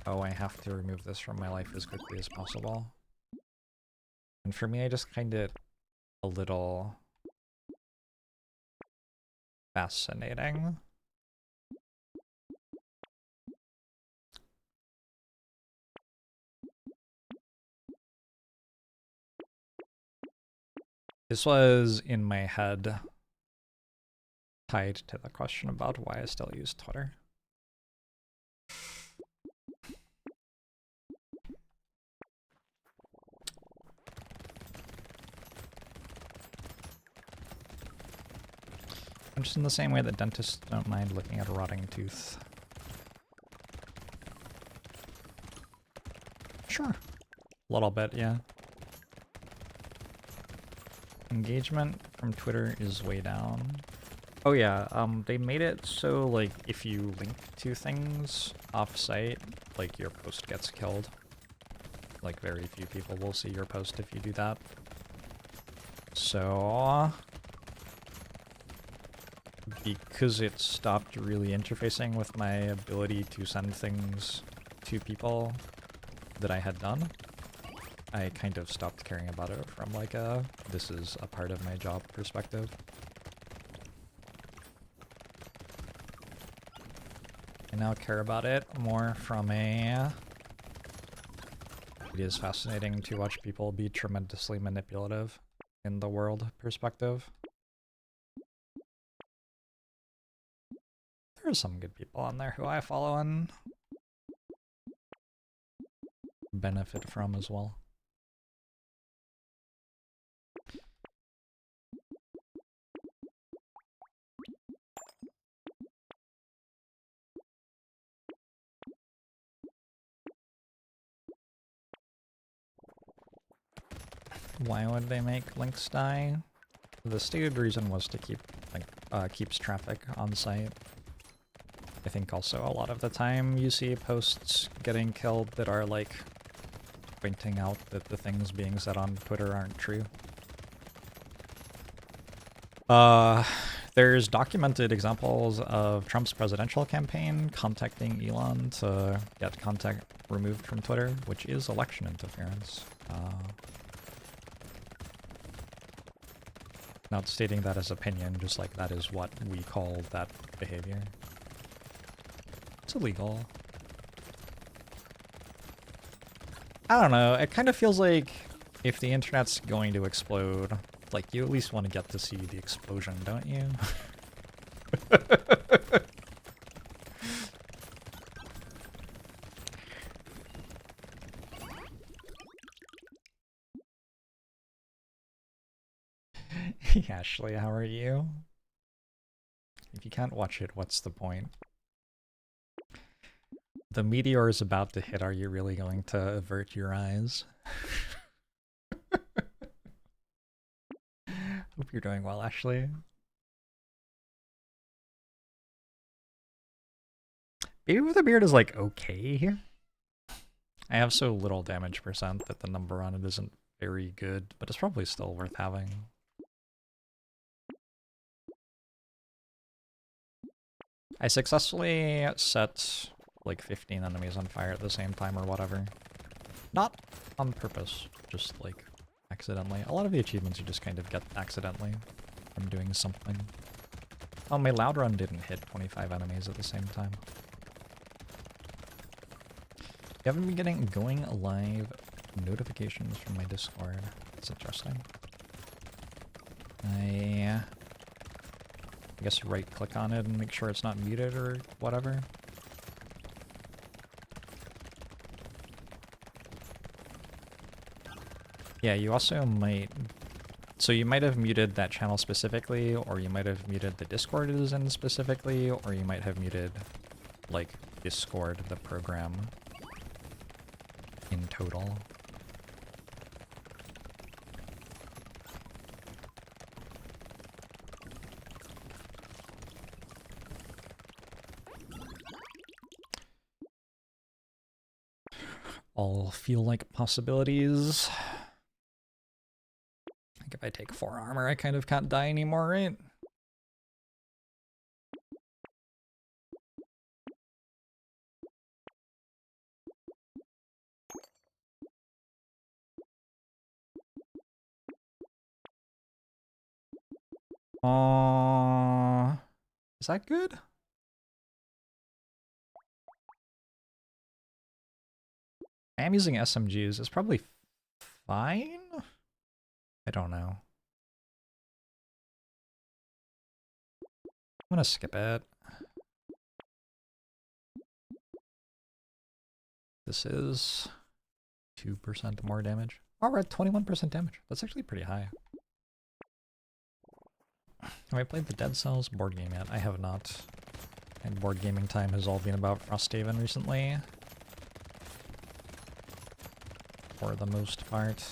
oh, I have to remove this from my life as quickly as possible. And for me, I just find it a little fascinating. This was in my head tied to the question about why I still use Twitter. I'm just in the same way that dentists don't mind looking at a rotting tooth. Sure. A little bit, yeah. Engagement from Twitter is way down. Oh yeah, they made it so, like, if you link to things off-site, like, your post gets killed. Like, very few people will see your post if you do that. So, because it stopped really interfacing with my ability to send things to people that I had done, I kind of stopped caring about it from like a, this is a part of my job perspective. I now care about it more from a, it is fascinating to watch people be tremendously manipulative in the world perspective. There are some good people on there who I follow and benefit from as well. Why would they make links die? The stated reason was to keep, like, keeps traffic on site. I think also a lot of the time you see posts getting killed that are, like, pointing out that the things being said on Twitter aren't true. There's documented examples of Trump's presidential campaign contacting Elon to get content removed from Twitter, which is election interference. Not stating that as opinion, just like that is what we call that behavior. It's illegal. I don't know, it kind of feels like if the internet's going to explode, like, you at least want to get to see the explosion, don't you? Ashley, how are you? If you can't watch it, what's the point? The meteor is about to hit, are you really going to avert your eyes? Hope you're doing well, Ashley. Baby with a beard is like okay here. I have so little damage percent that the number on it isn't very good, but it's probably still worth having. I successfully set like 15 enemies on fire at the same time or whatever. Not on purpose, just like accidentally. A lot of the achievements you just kind of get accidentally from doing something. Oh, my loud run didn't hit 25 enemies at the same time. You haven't been getting going live notifications from my Discord. That's interesting. I guess right click on it and make sure it's not muted or whatever. Yeah, you also might... So you might have muted that channel specifically, or you might have muted the Discord it is in specifically, or you might have muted, like, Discord, the program, in total. All feel like possibilities. I think if I take 4 armor, I kind of can't die anymore, right? Is that good? I am using SMGs. It's probably fine? I don't know. I'm gonna skip it. This is 2% more damage. Oh, we're at 21% damage. That's actually pretty high. Have I played the Dead Cells board game yet? I have not. And board gaming time has all been about Frosthaven recently. For the most part.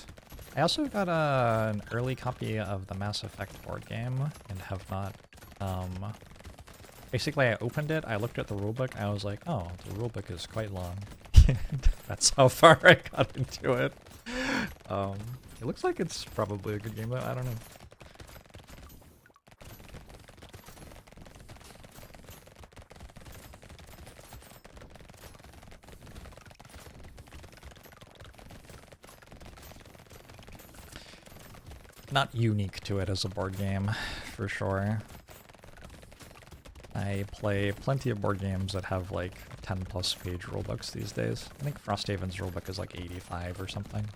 I also got an early copy of the Mass Effect board game and have not, basically I opened it, I looked at the rulebook, I was like, oh, the rulebook is quite long. That's how far I got into it. It looks like it's probably a good game, but I don't know. Not unique to it as a board game, for sure. I play plenty of board games that have like 10+ page rulebooks these days. I think Frosthaven's rulebook is like 85 or something.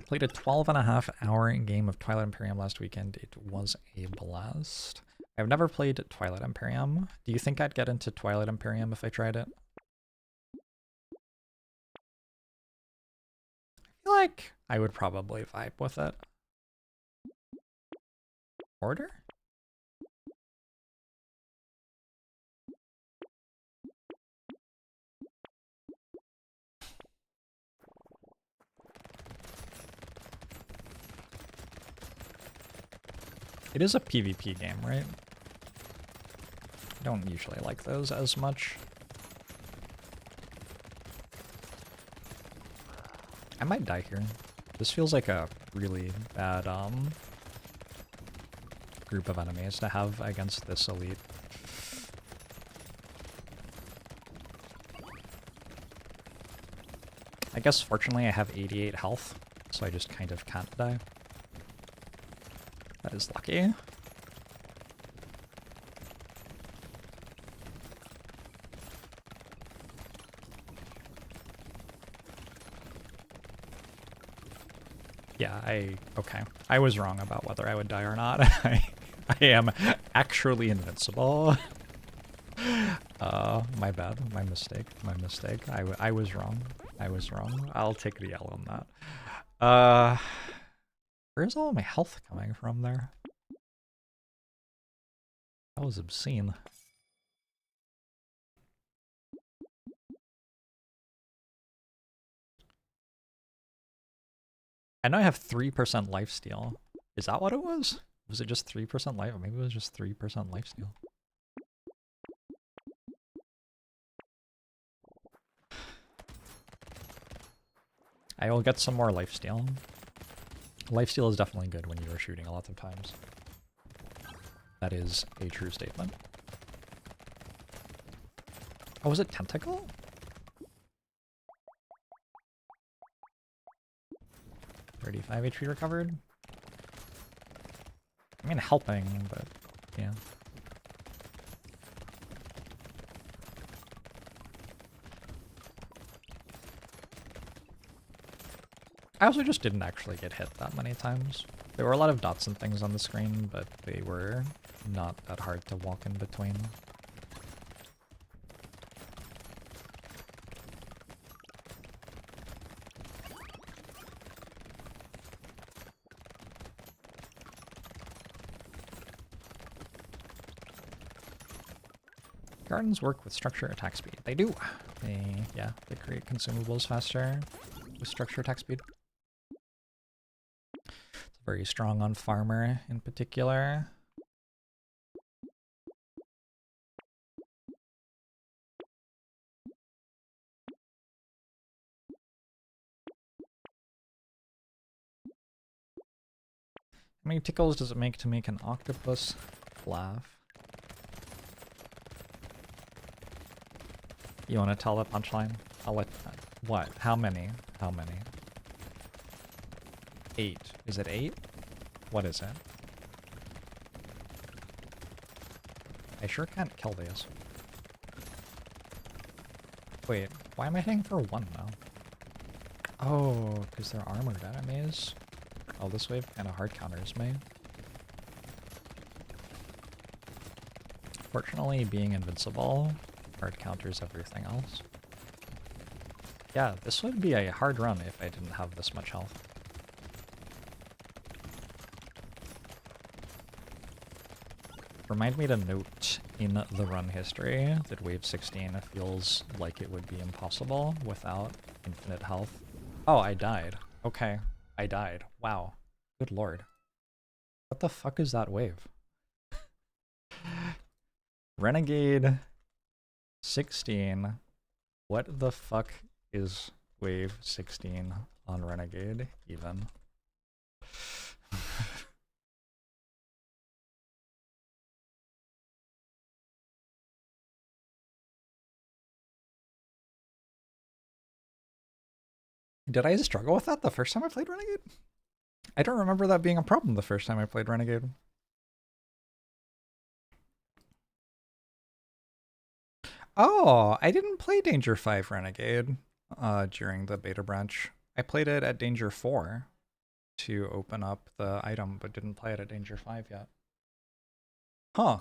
Played a 12.5-hour game of Twilight Imperium last weekend. It was a blast. I've never played Twilight Imperium. Do you think I'd get into Twilight Imperium if I tried it? I feel like I would probably vibe with it. Order? It is a PvP game, right? I don't usually like those as much. I might die here. This feels like a really bad group of enemies to have against this elite. I guess fortunately I have 88 health, so I just kind of can't die. That is lucky. Yeah, okay. I was wrong about whether I would die or not. I am actually invincible. My bad, my mistake. I was wrong. I'll take the L on that. Where's all my health coming from there? That was obscene. I know I have 3% lifesteal. Is that what it was? Was it just 3% life? Or maybe it was just 3% lifesteal. I will get some more lifesteal. Lifesteal is definitely good when you are shooting a lot of times. That is a true statement. Oh, was it Tentacle? 35 HP recovered. I mean, helping, but yeah. I also just didn't actually get hit that many times. There were a lot of dots and things on the screen, but they were not that hard to walk in between. Gardens work with structure attack speed. They do. Yeah, they create consumables faster with structure attack speed. It's very strong on farmer in particular. How many tickles does it make to make an octopus laugh? You want to tell the punchline? I'll let... What? How many? How many? 8. Is it 8? What is it? I sure can't kill these. Wait, why am I hitting for 1 now? Oh, because they're armored enemies. Oh, this wave kind of hard counters me. Fortunately, being invincible hard counters everything else. Yeah, this would be a hard run if I didn't have this much health. Remind me to note in the run history that wave 16 feels like it would be impossible without infinite health. Oh, I died. Okay, I died. Wow. Good lord. What the fuck is that wave? Renegade 16. What the fuck is wave 16 on Renegade even? Did I struggle with that the first time I played Renegade? I don't remember that being a problem the first time I played Renegade. Oh, I didn't play Danger 5 Renegade during the beta branch. I played it at Danger 4 to open up the item, but didn't play it at Danger 5 yet. Huh.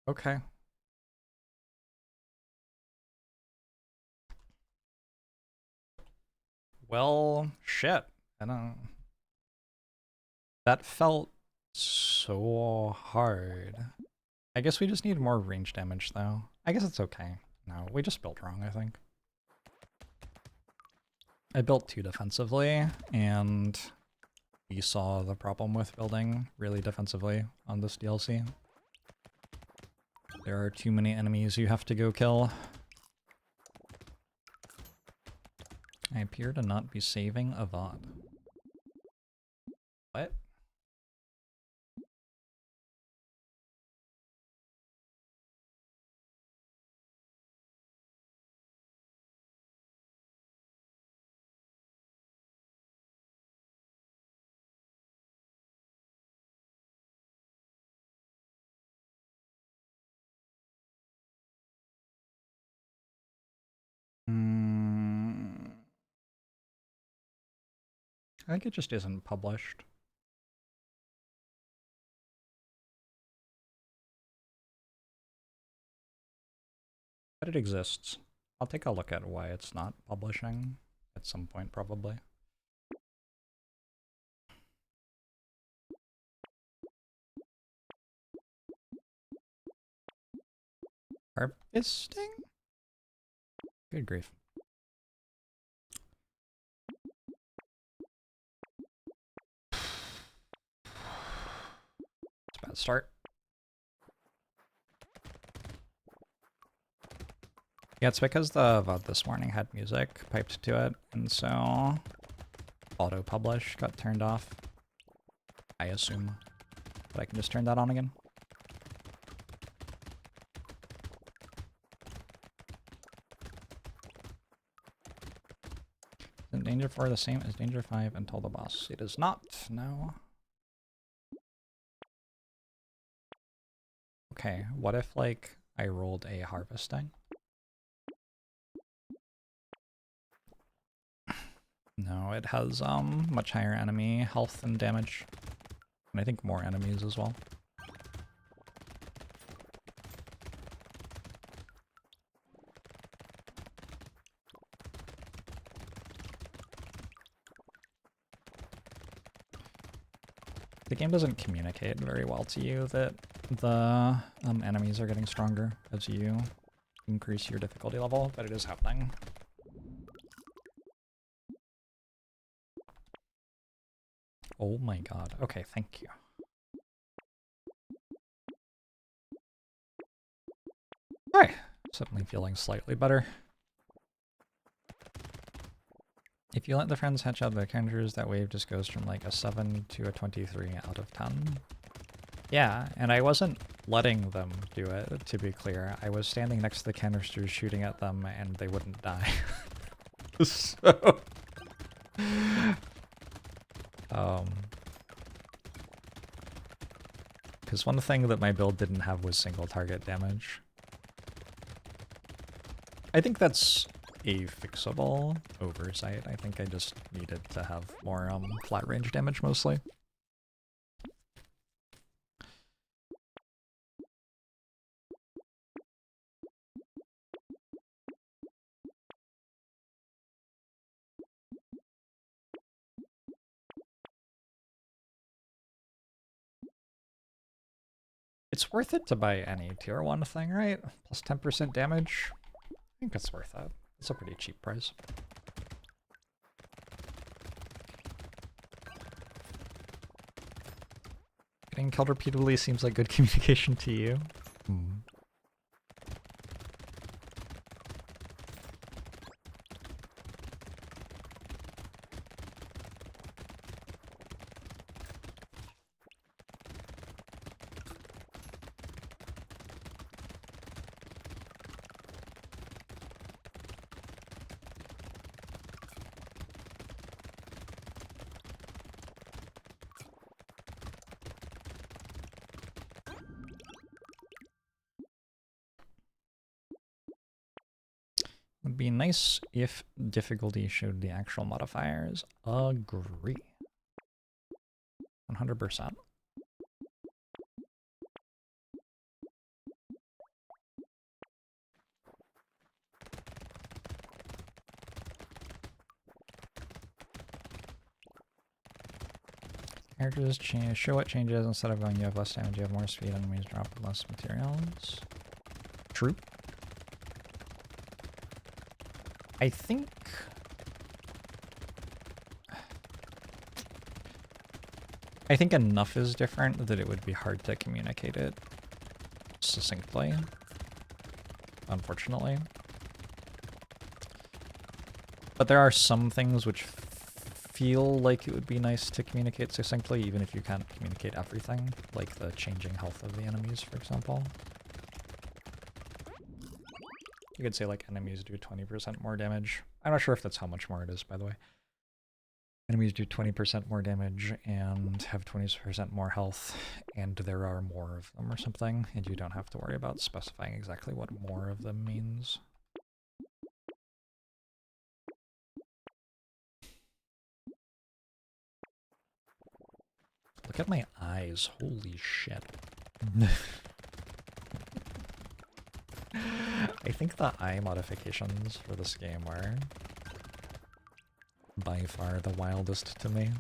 Okay. Well, shit. I don't... That felt so hard. I guess we just need more range damage, though. I guess it's okay. No, we just built wrong, I think. I built too defensively, and we saw the problem with building really defensively on this DLC. There are too many enemies you have to go kill. I appear to not be saving Avad. What? I think it just isn't published. But it exists. I'll take a look at why it's not publishing at some point, probably. Harvesting? Good grief. It's a bad start. Yeah, it's because the VOD this morning had music piped to it, and so auto-publish got turned off. I assume. But I can just turn that on again. Isn't Danger 4 the same as Danger 5 until the boss? It is not, no. Okay, what if, like, I rolled a harvesting? No, it has much higher enemy health and damage. And I think more enemies as well. The game doesn't communicate very well to you that the enemies are getting stronger as you increase your difficulty level, but it is happening. Oh my god. Okay, thank you. Alright, suddenly feeling slightly better. If you let the friends hatch out their counters, that wave just goes from like a 7 to a 23 out of 10. Yeah, and I wasn't letting them do it, to be clear. I was standing next to the canisters shooting at them and they wouldn't die. So... because one thing that my build didn't have was single target damage. I think that's a fixable oversight. I think I just needed to have more flat range damage mostly. It's worth it to buy any tier 1 thing, right? Plus 10% damage. I think it's worth it. It's a pretty cheap price. Getting killed repeatedly seems like good communication to you. Would be nice if difficulty showed the actual modifiers. Agree. 100%. Characters change, show what changes. Instead of going you have less damage, you have more speed, enemies drop less materials. True. I think enough is different that it would be hard to communicate it succinctly, unfortunately. But there are some things which feel like it would be nice to communicate succinctly, even if you can't communicate everything, like the changing health of the enemies, for example. You could say, like, enemies do 20% more damage. I'm not sure if that's how much more it is, by the way. Enemies do 20% more damage and have 20% more health, and there are more of them or something, and you don't have to worry about specifying exactly what more of them means. Look at my eyes, holy shit. I think the eye modifications for this game are by far the wildest to me.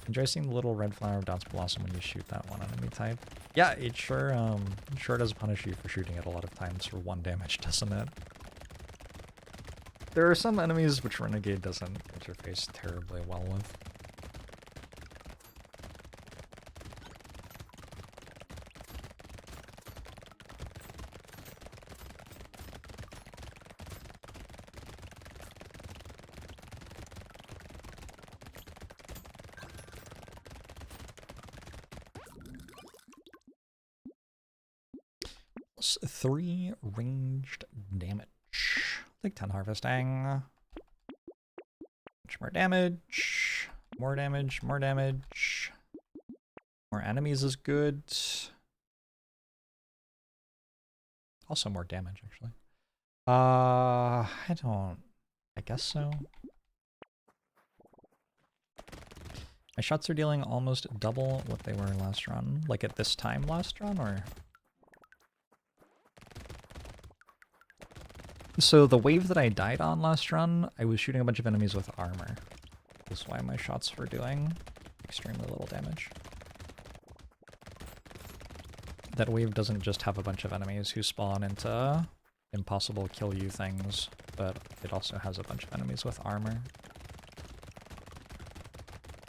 Enjoy seeing the little red flower dots blossom when you shoot that one enemy type. Yeah, it sure does punish you for shooting it a lot of times for 1 damage, doesn't it? There are some enemies which Renegade doesn't interface terribly well with. Plus 3 ranged damage. Like 10 harvesting. Much more damage. More damage. More damage. More enemies is good. Also more damage, actually. I guess so. My shots are dealing almost double what they were last run. Like at this time last run, or? So the wave that I died on last run, I was shooting a bunch of enemies with armor. That's why my shots were doing extremely little damage. That wave doesn't just have a bunch of enemies who spawn into impossible kill you things, but it also has a bunch of enemies with armor.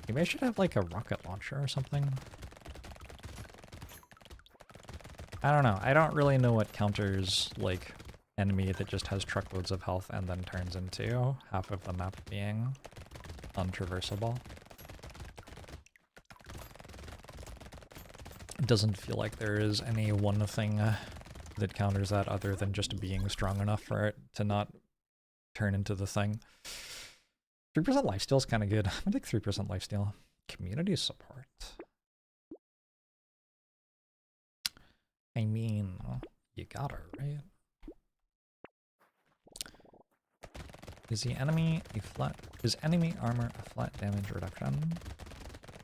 Maybe I should have like a rocket launcher or something. I don't know. I don't really know what counters like enemy that just has truckloads of health and then turns into half of the map being untraversable. It doesn't feel like there is any one thing that counters that other than just being strong enough for it to not turn into the thing. 3% lifesteal is kind of good. I'm gonna take 3% lifesteal. Community support. I mean, you gotta, right? Is enemy armor a flat damage reduction?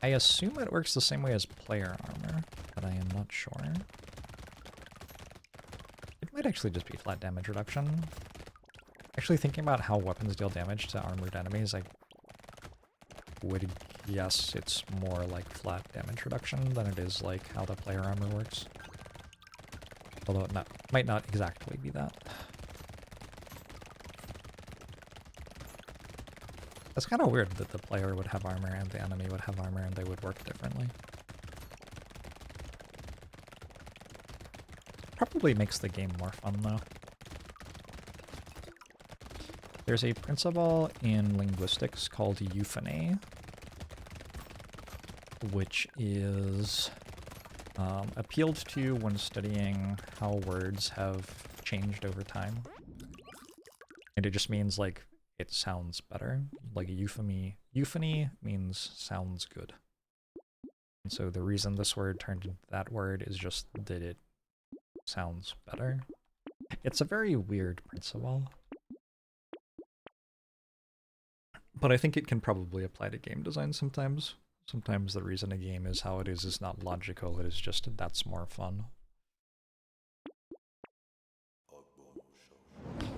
I assume it works the same way as player armor, but I am not sure. It might actually just be flat damage reduction. Actually, thinking about how weapons deal damage to armored enemies, I would yes, it's more like flat damage reduction than it is like how the player armor works. Although it might not exactly be that. It's kind of weird that the player would have armor and the enemy would have armor and they would work differently. Probably makes the game more fun though. There's a principle in linguistics called euphony, which is appealed to when studying how words have changed over time. And it just means like it sounds better. Like euphony means sounds good. And so the reason this word turned into that word is just that it sounds better. It's a very weird principle. But I think it can probably apply to game design sometimes. Sometimes the reason a game is how it is not logical, it is just that's more fun.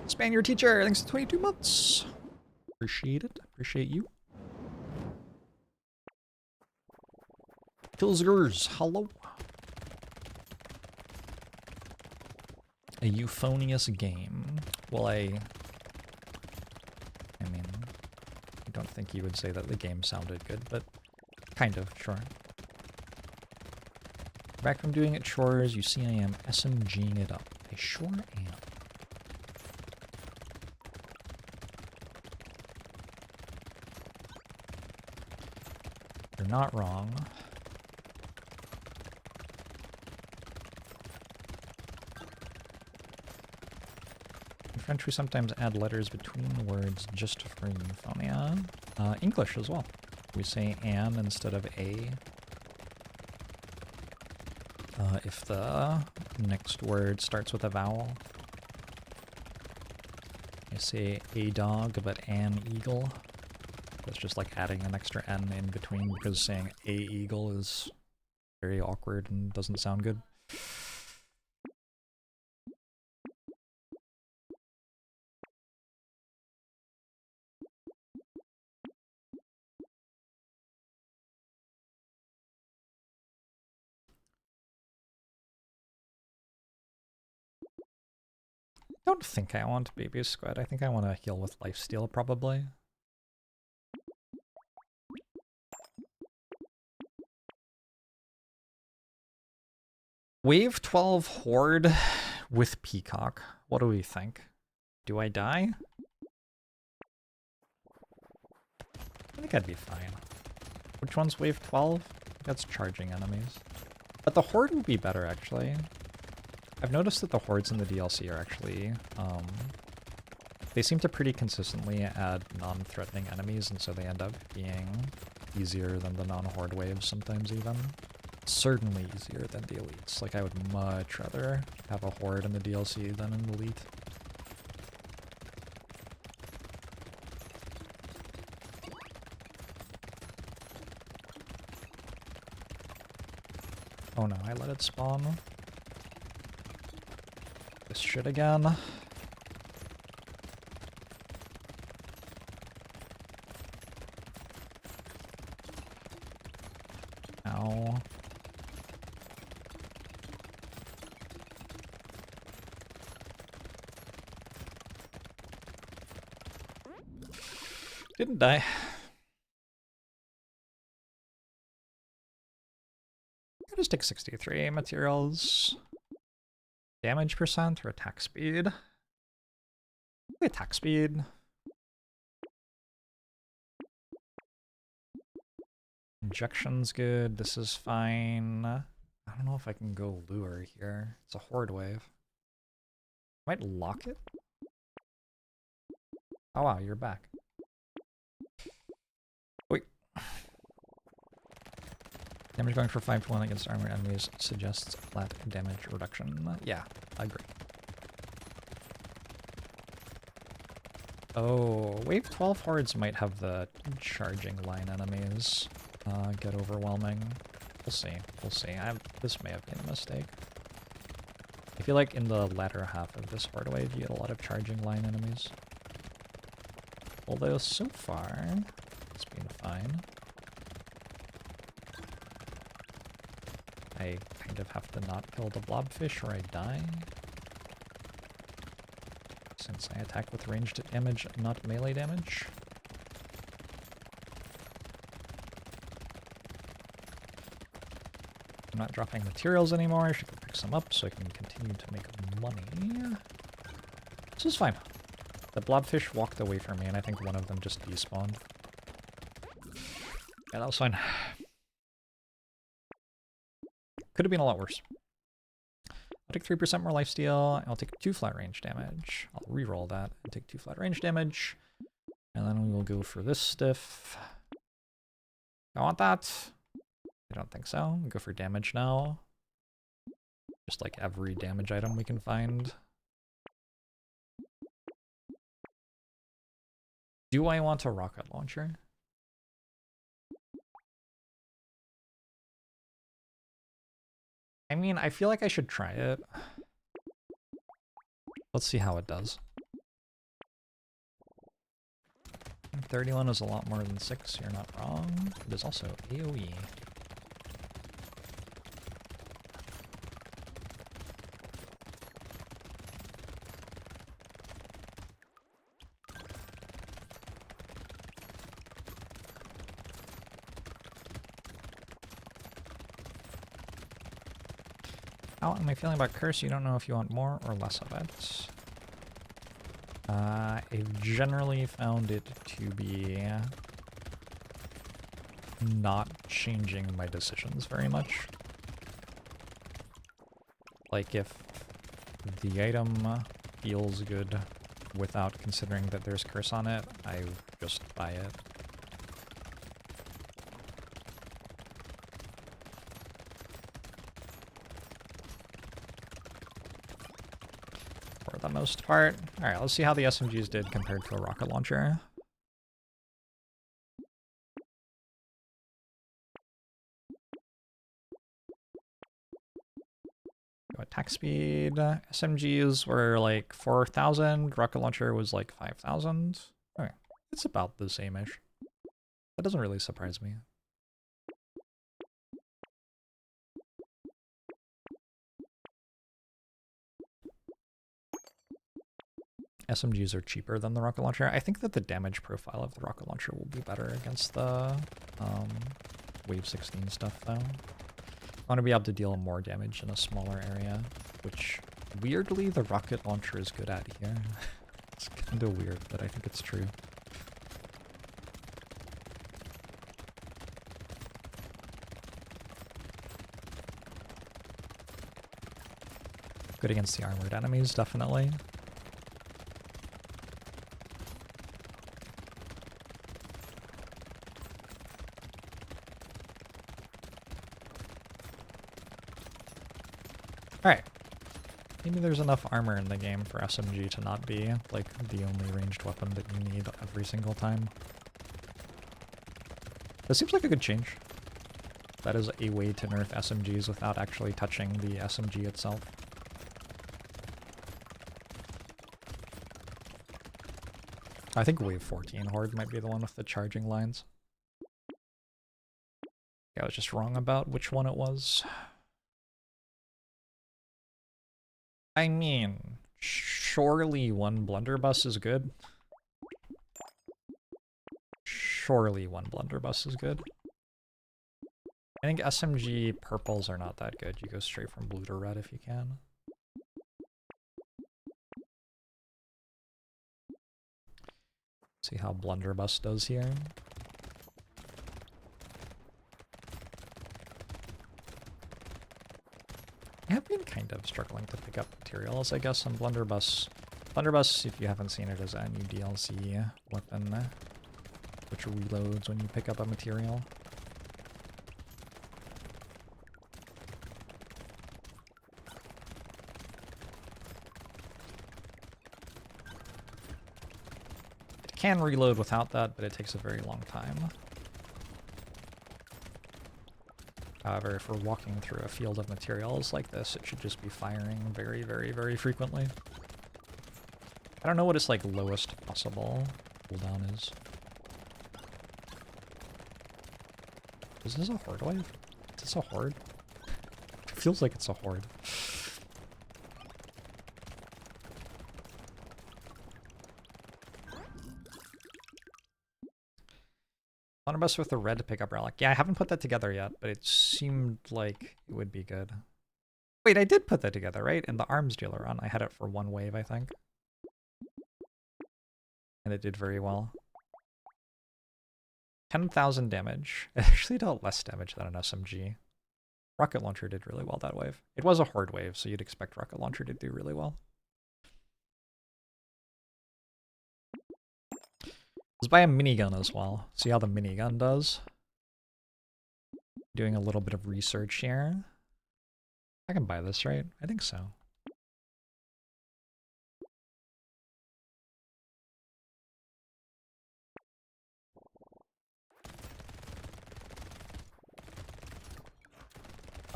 Spaniard teacher, thanks for 22 months. Appreciate it. Appreciate you. Pilsgers, hello. A euphonious game. Well, I mean, I don't think you would say that the game sounded good, but kind of, sure. Back from doing it chores, you see I am SMGing it up. I sure am. You're not wrong. In French, we sometimes add letters between words just for euphonia. English as well. We say an instead of a. If the next word starts with a vowel. I say a dog, but an eagle. That's just like adding an extra N in between because saying a eagle is very awkward and doesn't sound good. I don't think I want Baby Squid. I think I want to heal with Lifesteal, probably. Wave 12 Horde with Peacock. What do we think? Do I die? I think I'd be fine. Which one's Wave 12? That's charging enemies. But the Horde would be better, actually. I've noticed that the hordes in the DLC are actually, they seem to pretty consistently add non-threatening enemies, and so they end up being easier than the non-horde waves sometimes even. Certainly easier than the elites. Like, I would much rather have a horde in the DLC than an elite. Oh no, I let it spawn. This shit again. Ow. Didn't die. I'll just take 63 materials. Damage percent or attack speed? Attack speed. Injection's good. This is fine. I don't know if I can go lure here. It's a horde wave. Might lock it? Oh wow, you're back. Wait. Damage going for 5 to 1 against armor enemies suggests flat damage reduction. Yeah, I agree. Oh, wave 12 hordes might have the charging line enemies get overwhelming. We'll see. We'll see. This may have been a mistake. I feel like in the latter half of this horde wave, you get a lot of charging line enemies. Although so far, it's been fine. I kind of have to not kill the blobfish or I die. Since I attack with ranged damage, not melee damage. I'm not dropping materials anymore. I should go pick some up so I can continue to make money. This is fine. The blobfish walked away from me and I think one of them just despawned. Yeah, that was fine. Could have been a lot worse. I'll take 3% more lifesteal. I'll take 2 flat range damage. I'll reroll that and take 2 flat range damage. And then we will go for this stiff. I want that. I don't think so. We'll go for damage now. Just like every damage item we can find. Do I want a rocket launcher? I mean, I feel like I should try it. Let's see how it does. 31 is a lot more than 6, you're not wrong. It is also AoE. How am I feeling about Curse? You don't know if you want more or less of it. I've generally found it to be not changing my decisions very much. Like if the item feels good without considering that there's Curse on it, I just buy it. For the most part. Alright, let's see how the SMGs did compared to a rocket launcher. Go attack speed. SMGs were like 4,000. Rocket launcher was like 5,000. Alright, it's about the same-ish. That doesn't really surprise me. SMGs are cheaper than the rocket launcher. I think that the damage profile of the rocket launcher will be better against the Wave 16 stuff, though. I want to be able to deal more damage in a smaller area, which, weirdly, the rocket launcher is good at here. It's kind of weird, but I think it's true. Good against the armored enemies, definitely. Alright. Maybe there's enough armor in the game for SMG to not be, like, the only ranged weapon that you need every single time. That seems like a good change. That is a way to nerf SMGs without actually touching the SMG itself. I think Wave 14 Horde might be the one with the charging lines. Yeah, I was just wrong about which one it was. I mean, surely one blunderbuss is good. Surely one blunderbuss is good. I think SMG purples are not that good. You go straight from blue to red if you can. See how blunderbuss does here. I have been kind of struggling to pick up materials, I guess, on Blunderbuss. Blunderbuss, if you haven't seen it, is a new DLC weapon, which reloads when you pick up a material. It can reload without that, but it takes a very long time. However, if we're walking through a field of materials like this, it should just be firing very, very, very frequently. I don't know what its like lowest possible cooldown is. Is this a horde wave? Is this a horde? feels like it's a horde. Blunderbuss with the red pickup relic. Yeah, I haven't put that together yet, but it seemed like it would be good. Wait, I did put that together, right? In the Arms Dealer run. I had it for one wave, I think. And it did very well. 10,000 damage. It actually dealt less damage than an SMG. Rocket Launcher did really well that wave. It was a horde wave, so you'd expect Rocket Launcher to do really well. Let's buy a minigun as well. See how the minigun does. Doing a little bit of research here. I can buy this, right? I think so.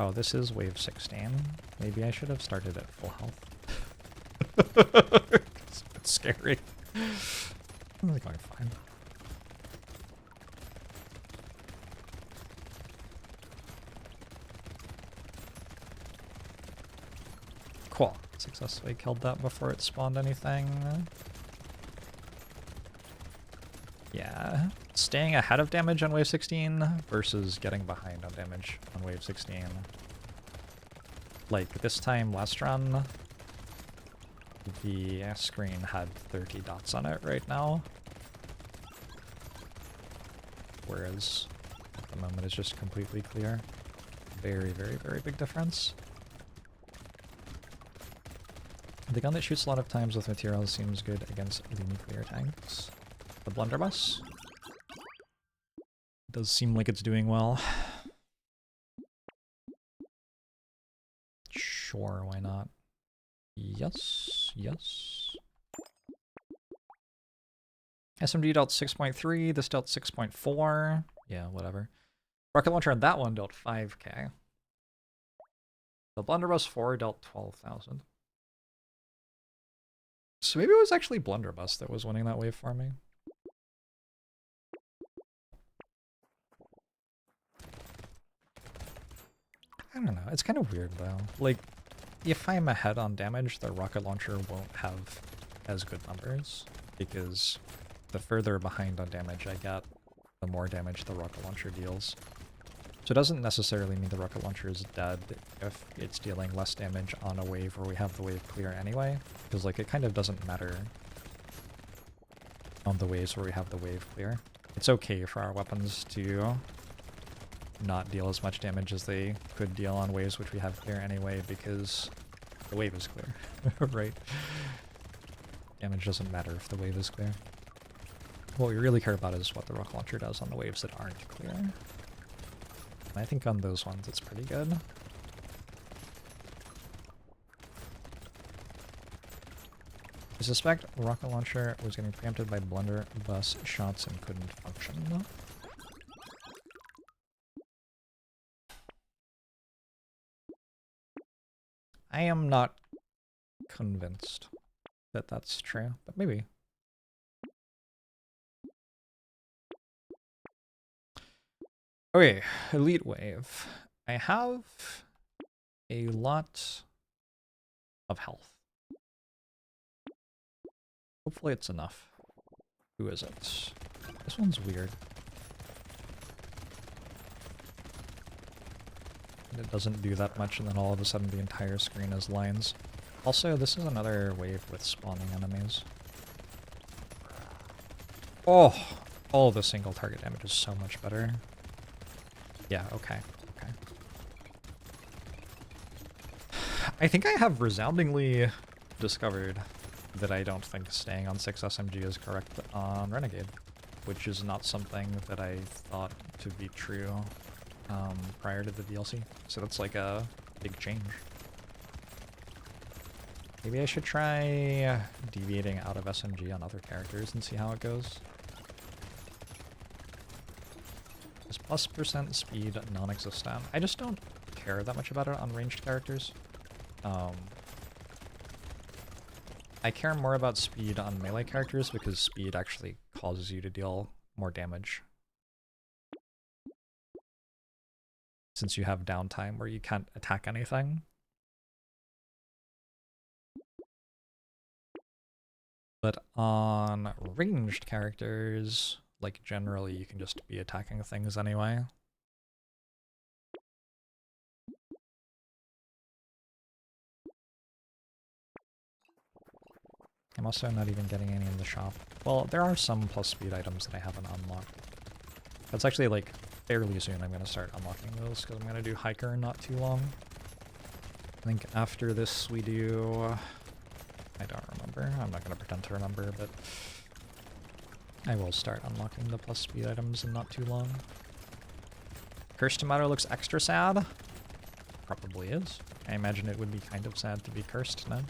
Oh, this is wave 16. Maybe I should have started at full health. It's a bit scary. It's going fine. Cool. Successfully killed that before it spawned anything. Yeah. Staying ahead of damage on wave 16 versus getting behind on damage on wave 16. Like this time last run, the screen had 30 dots on it right now. Whereas at the moment it's just completely clear. Very, very, very big difference. The gun that shoots a lot of times with materials seems good against the nuclear tanks. The blunderbuss does seem like it's doing well. Sure, why not? Yes, yes. SMG dealt 6.3, this dealt 6.4. Yeah, whatever. Rocket launcher on that one dealt 5k. The blunderbuss 4 dealt 12,000. So maybe it was actually blunderbuss that was winning that wave for me. I don't know, it's kind of weird though. Like, if I'm ahead on damage, the rocket launcher won't have as good numbers, because the further behind on damage I get, the more damage the rocket launcher deals. So it doesn't necessarily mean the rocket launcher is dead if it's dealing less damage on a wave where we have the wave clear anyway, because like it kind of doesn't matter on the waves where we have the wave clear. It's okay for our weapons to not deal as much damage as they could deal on waves which we have clear anyway, because the wave is clear, right? Damage doesn't matter if the wave is clear. What we really care about is what the rocket launcher does on the waves that aren't clear. I think on those ones it's pretty good. I suspect rocket launcher was getting preempted by blunderbuss shots and couldn't function. I am not convinced that that's true, but maybe. Okay, Elite Wave. I have a lot of health. Hopefully it's enough. Who is it? This one's weird. And it doesn't do that much, and then all of a sudden the entire screen is lines. Also, this is another wave with spawning enemies. Oh! All the single target damage is so much better. Yeah, okay, okay. I think I have resoundingly discovered that I don't think staying on 6 SMG is correct on Renegade, which is not something that I thought to be true prior to the DLC. So that's like a big change. Maybe I should try deviating out of SMG on other characters and see how it goes. Is +% speed non-existent? I just don't care that much about it on ranged characters. I care more about speed on melee characters because speed actually causes you to deal more damage. since you have downtime where you can't attack anything. But on ranged characters, like generally you can just be attacking things anyway. I'm also not even getting any in the shop. Well, there are some plus speed items that I haven't unlocked. That's actually like fairly soon I'm going to start unlocking those because I'm going to do hiker in not too long. I think after this we do... I don't remember. I'm not going to pretend to remember, but I will start unlocking the plus speed items in not too long. Cursed Tomato looks extra sad. Probably is. I imagine it would be kind of sad to be cursed now.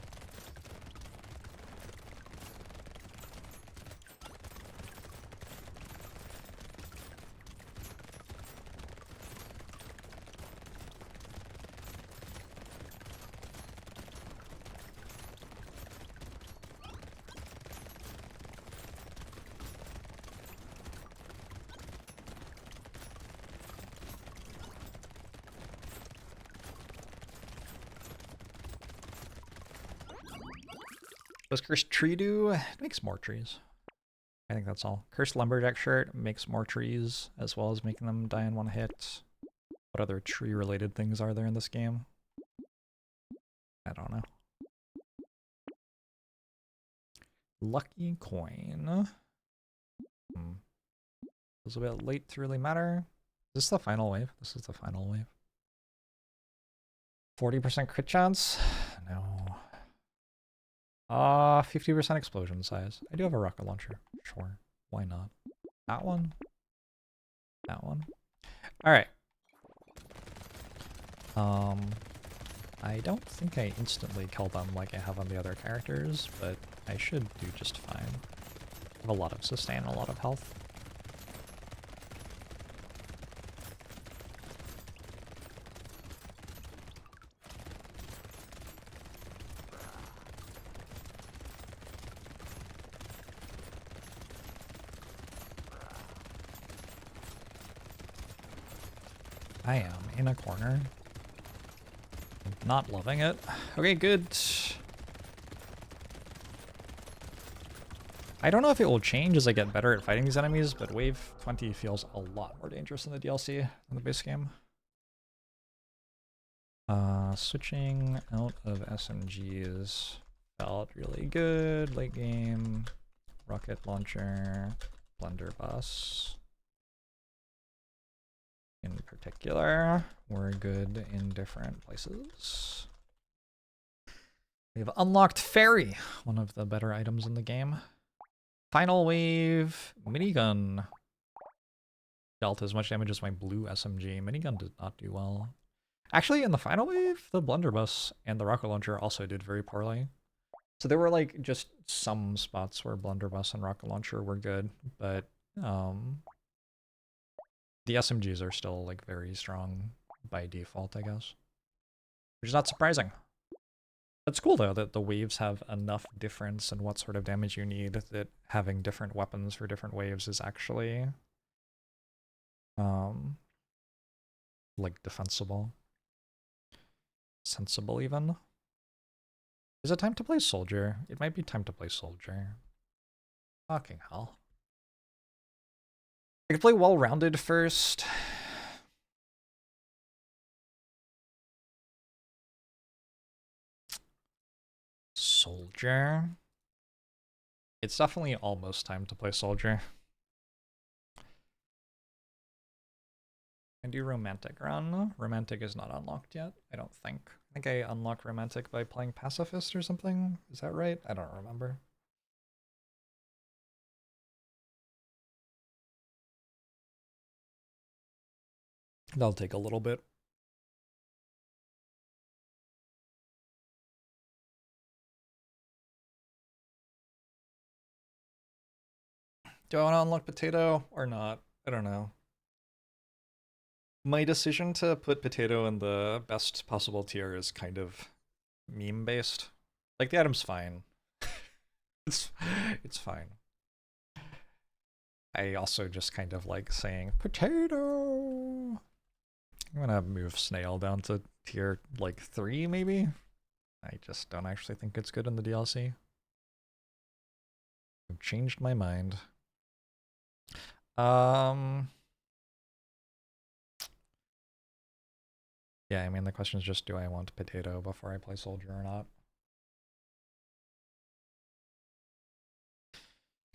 Does Cursed Tree do? It makes more trees. I think that's all. Cursed Lumberjack shirt makes more trees, as well as making them die in one hit. What other tree-related things are there in this game? I don't know. Lucky coin. Feels a bit late to really matter. Is this the final wave? This is the final wave. 40% crit chance? No. 50% explosion size. I do have a rocket launcher. Sure. Why not? That one. That one. Alright. I don't think I instantly kill them like I have on the other characters, but I should do just fine. I have a lot of sustain, a lot of health. I am in a corner. Not loving it. Okay, good. I don't know if it will change as I get better at fighting these enemies, but Wave 20 feels a lot more dangerous in the DLC than the base game. Switching out of SMGs felt really good. Late game. Rocket launcher. Blunderbuss. In particular, we're good in different places. We have unlocked Fairy, one of the better items in the game. Final wave, minigun. Dealt as much damage as my blue SMG. Minigun did not do well. Actually, in the final wave, the blunderbuss and the rocket launcher also did very poorly. So there were like just some spots where blunderbuss and rocket launcher were good, but the SMGs are still like very strong by default, I guess. Which is not surprising. It's cool though that the waves have enough difference in what sort of damage you need that having different weapons for different waves is actually like defensible. Sensible even. Is it time to play Soldier? It might be time to play Soldier. Fucking hell. I could play Well-Rounded first. Soldier. It's definitely almost time to play Soldier. I do Romantic run. Romantic is not unlocked yet, I don't think. I think I unlock Romantic by playing Pacifist or something. Is that right? I don't remember. That'll take a little bit. Do I want to unlock Potato or not? I don't know. My decision to put Potato in the best possible tier is kind of meme-based. Like, the item's fine. It's fine. I also just kind of like saying, Potato! I'm gonna move Snail down to tier like 3 maybe. I just don't actually think it's good in the DLC. I've changed my mind. Yeah, I mean the question is just, do I want Potato before I play Soldier or not?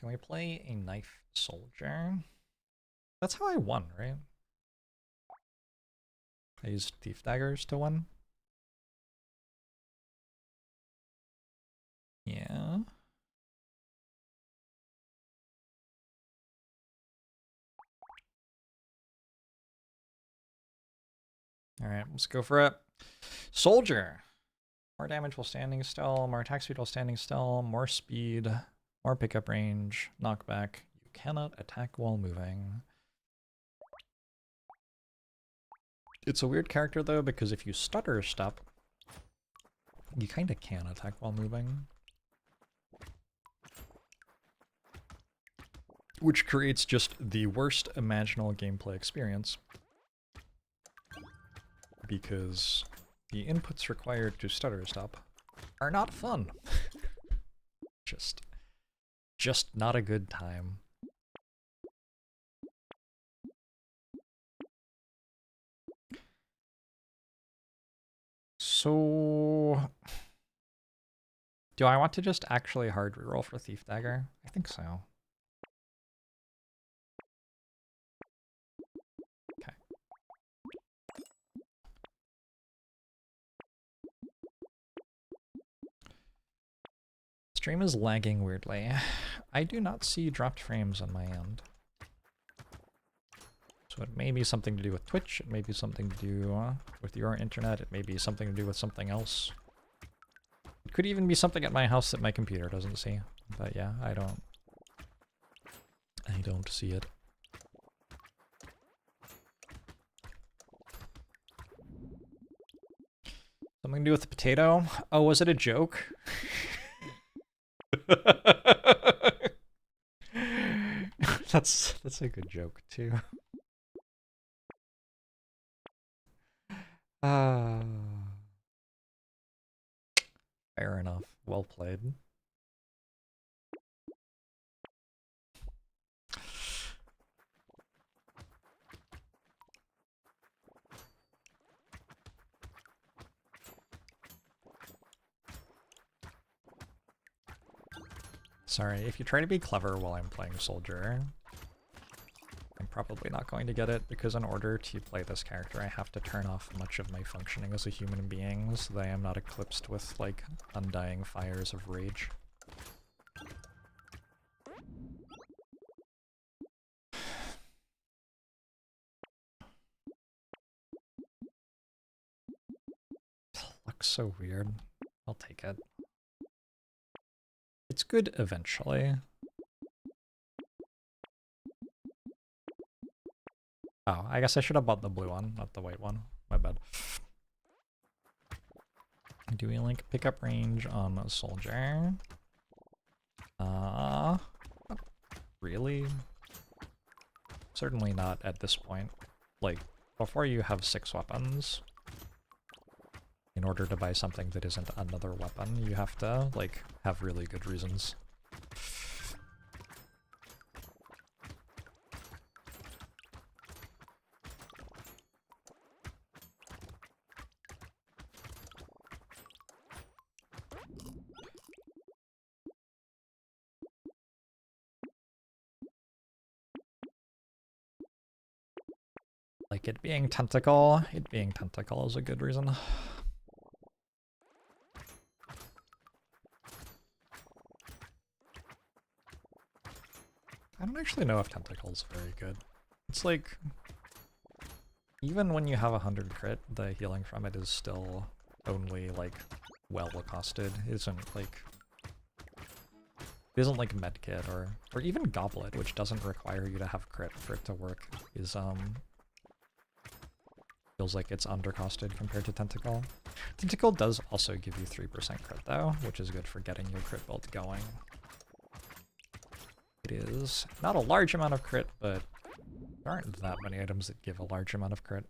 Can we play a Knife Soldier? That's how I won, right? I used Thief Daggers to win. Yeah. Alright, let's go for it. Soldier! More damage while standing still, more attack speed while standing still, more speed, more pickup range, knockback. You cannot attack while moving. It's a weird character though, because if you stutter step, you kinda can attack while moving. Which creates just the worst imaginable gameplay experience. Because the inputs required to stutter stop are not fun. just not a good time. So do I want to just actually hard reroll for Thief Dagger? I think so. Okay. Stream is lagging weirdly. I do not see dropped frames on my end. So it may be something to do with Twitch, it may be something to do with your internet, it may be something to do with something else. It could even be something at my house that my computer doesn't see. But yeah, I don't see it. Something to do with the potato? Oh, was it a joke? That's a good joke too. Fair enough. Well played. Sorry, if you try to be clever while I'm playing Soldier, I'm probably not going to get it, because in order to play this character, I have to turn off much of my functioning as a human being so that I am not eclipsed with, like, undying fires of rage. Looks so weird. I'll take it. It's good eventually. Oh, I guess I should have bought the blue one, not the white one. My bad. Do we like pickup range on a Soldier? Really? Certainly not at this point. Like, before you have 6 weapons, in order to buy something that isn't another weapon, you have to, like, have really good reasons. Like, it being tentacle is a good reason. I don't actually know if tentacle is very good. It's like, even when you have 100 crit, the healing from it is still only, like, well accosted. It isn't like medkit or even goblet, which doesn't require you to have crit for it to work, is feels like it's undercosted compared to tentacle. Tentacle does also give you 3% crit though, which is good for getting your crit build going. It is not a large amount of crit, but there aren't that many items that give a large amount of crit.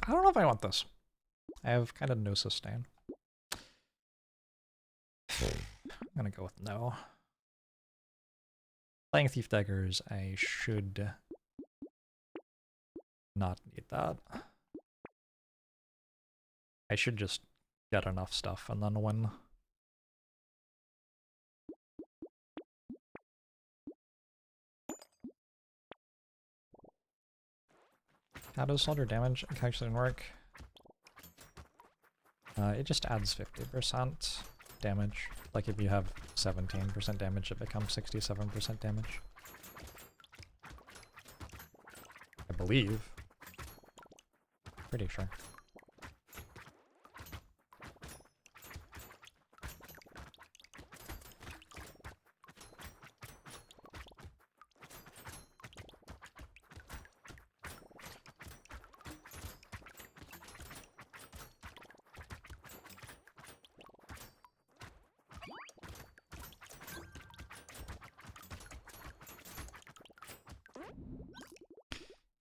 I don't know if I want this. I have kind of no sustain. I'm gonna go with no. Playing Thief Daggers, I should not need that. I should just get enough stuff and then win. How does Soldier damage calculation work? It just adds 50% damage. Like if you have 17% damage, it becomes 67% damage. I believe. Pretty sure.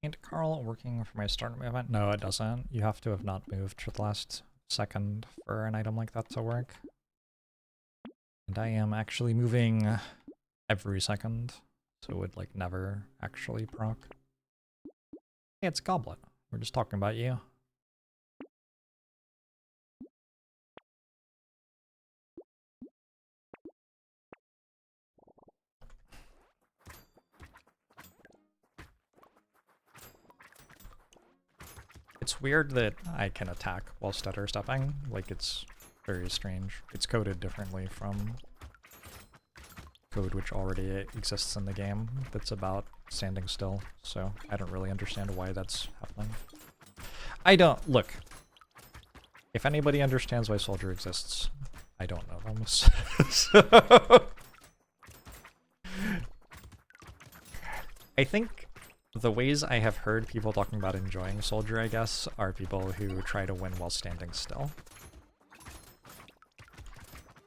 Ain't Carl working for my start movement? No, it doesn't. You have to have not moved for the last second for an item like that to work. And I am actually moving every second, so it would like never actually proc. Hey, it's Goblet. We're just talking about you. It's weird that I can attack while stutter stepping. Like, it's very strange. It's coded differently from code which already exists in the game that's about standing still, so I don't really understand why that's happening. I don't... Look. If anybody understands why Soldier exists, I don't know them. So I think the ways I have heard people talking about enjoying Soldier, I guess, are people who try to win while standing still.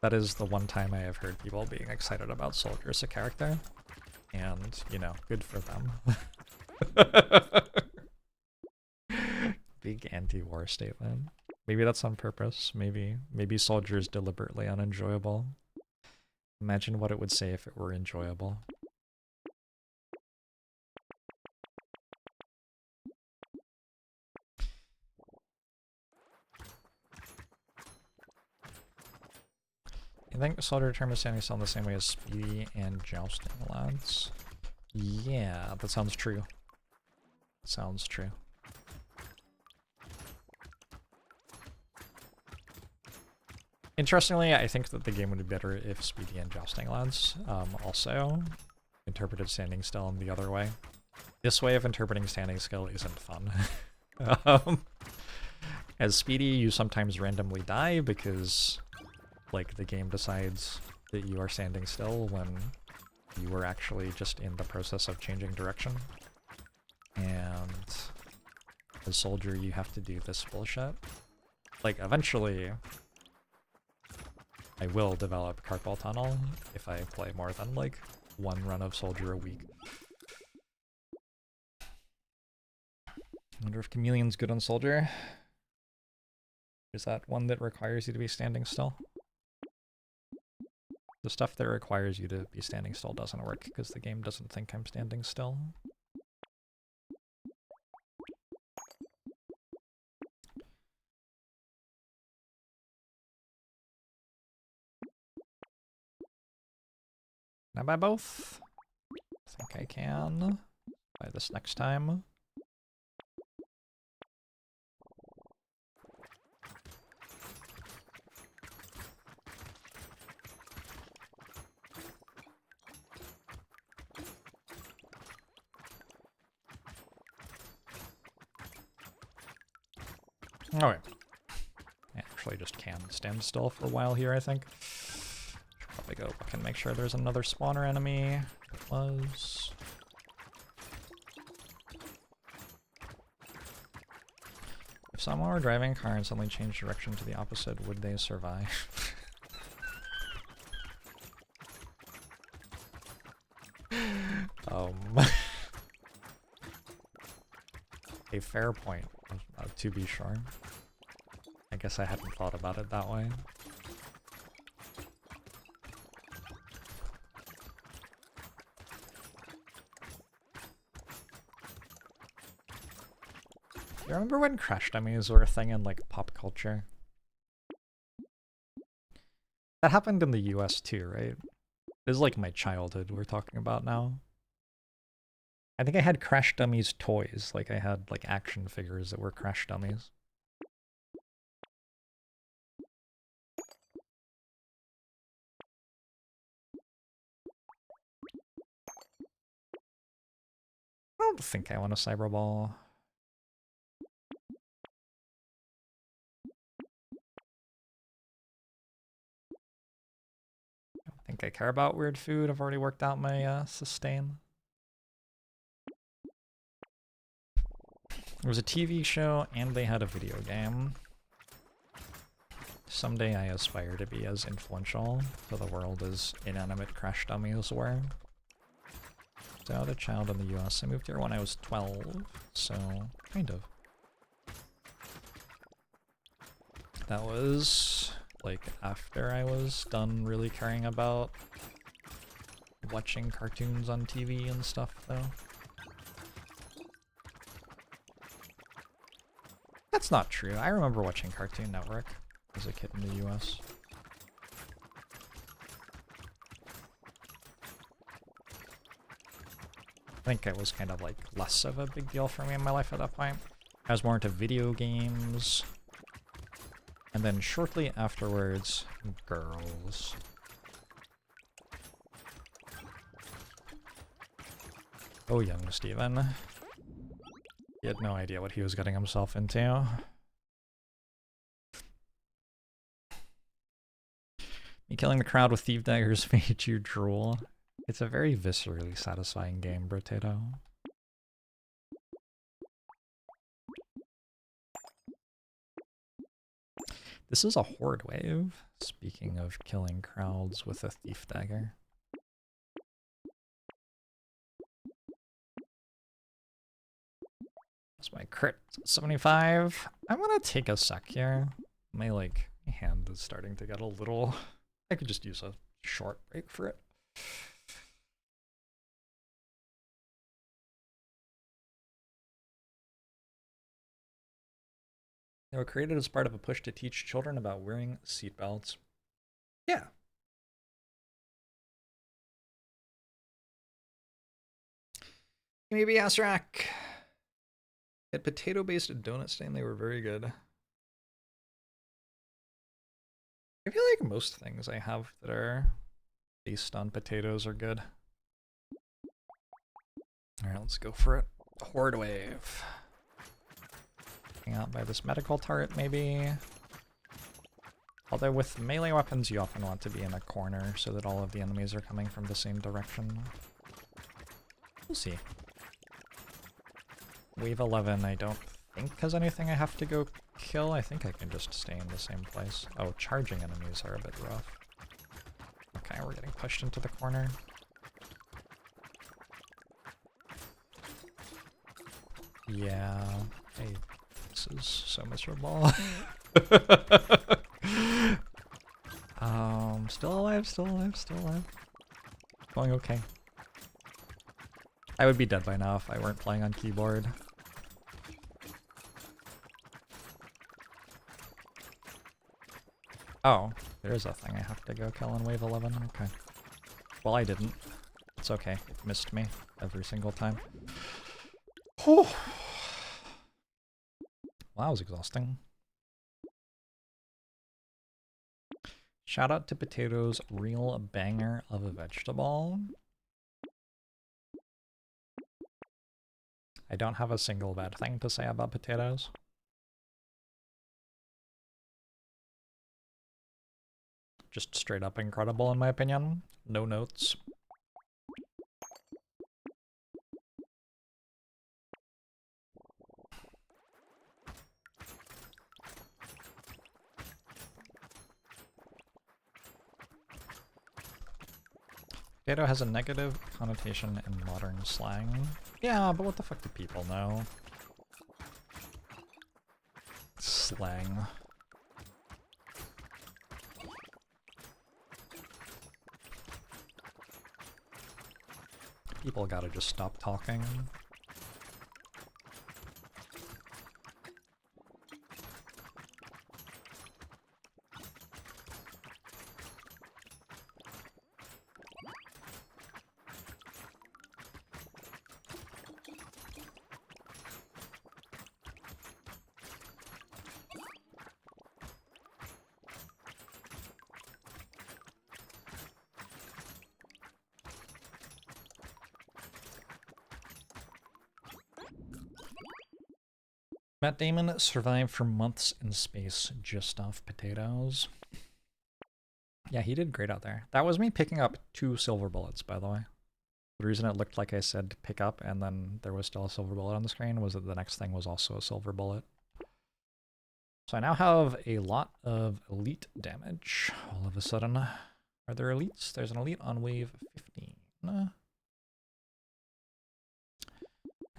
That is the one time I have heard people being excited about Soldier as a character. And, you know, good for them. Big anti-war statement. Maybe that's on purpose. Maybe Soldier is deliberately unenjoyable. Imagine what it would say if it were enjoyable. I think Soldier term is standing still in the same way as Speedy and Jousting Lads. Yeah, that sounds true. Sounds true. Interestingly, I think that the game would be better if Speedy and Jousting Lads also interpreted standing still in the other way. This way of interpreting standing still isn't fun. As Speedy, you sometimes randomly die because, like, the game decides that you are standing still when you were actually just in the process of changing direction. And as Soldier, you have to do this bullshit. Like, eventually, I will develop Carpal Tunnel if I play more than, like, one run of Soldier a week. I wonder if Chameleon's good on Soldier. Is that one that requires you to be standing still? The stuff that requires you to be standing still doesn't work because the game doesn't think I'm standing still. Can I buy both? I think I can. Buy this next time. Alright. I actually just can stand still for a while here, I think. Should probably go look and make sure there's another spawner enemy. It was. If someone were driving a car and suddenly changed direction to the opposite, would they survive? A fair point. to be sure. I guess I hadn't thought about it that way. You remember when crash dummies were a thing in like pop culture? That happened in the US too, right? This is like my childhood we're talking about now. I think I had crash dummies toys, like I had like action figures that were crash dummies. I don't think I want a cyberball. I don't think I care about weird food. I've already worked out my sustain. There was a TV show and they had a video game. Someday I aspire to be as influential to the world as inanimate crash dummies were. So the child in the US. I moved here when I was 12, so kind of. That was like after I was done really caring about watching cartoons on TV and stuff though. That's not true. I remember watching Cartoon Network as a kid in the US. I think it was kind of like less of a big deal for me in my life at that point. I was more into video games. And then shortly afterwards, girls. Oh, young Steven. He had no idea what he was getting himself into. Me killing the crowd with thief daggers made you drool. It's a very viscerally satisfying game, Brotato. This is a horde wave, speaking of killing crowds with a thief dagger. That's my crit 75. I'm gonna take a sec here. My hand is starting to get a little... I could just use a short break for it. They were created as part of a push to teach children about wearing seatbelts. Yeah. Maybe Asrak. At potato-based donut stand, they were very good. I feel like most things I have that are based on potatoes are good. Alright, let's go for it. Horde wave. Out by this medical turret, maybe. Although with melee weapons, you often want to be in a corner so that all of the enemies are coming from the same direction. We'll see. Wave 11, I don't think has anything I have to go kill. I think I can just stay in the same place. Oh, charging enemies are a bit rough. Okay, we're getting pushed into the corner. Yeah, this is so miserable. Still alive, still alive, still alive. Going okay. I would be dead by now if I weren't playing on keyboard. Oh, there's a thing I have to go kill in wave 11. Okay. Well, I didn't. It's okay. It missed me every single time. Whew. Well, that was exhausting. Shout out to potatoes, real banger of a vegetable. I don't have a single bad thing to say about potatoes. Just straight up incredible in my opinion. No notes. Potato has a negative connotation in modern slang. Yeah, but what the fuck do people know? slang. People gotta just stop talking. Matt Damon survived for months in space just off potatoes. Yeah, he did great out there. That was me picking up 2 silver bullets, by the way. The reason it looked like I said pick up and then there was still a silver bullet on the screen was that the next thing was also a silver bullet. So I now have a lot of elite damage all of a sudden. Are there elites? There's an elite on wave 15.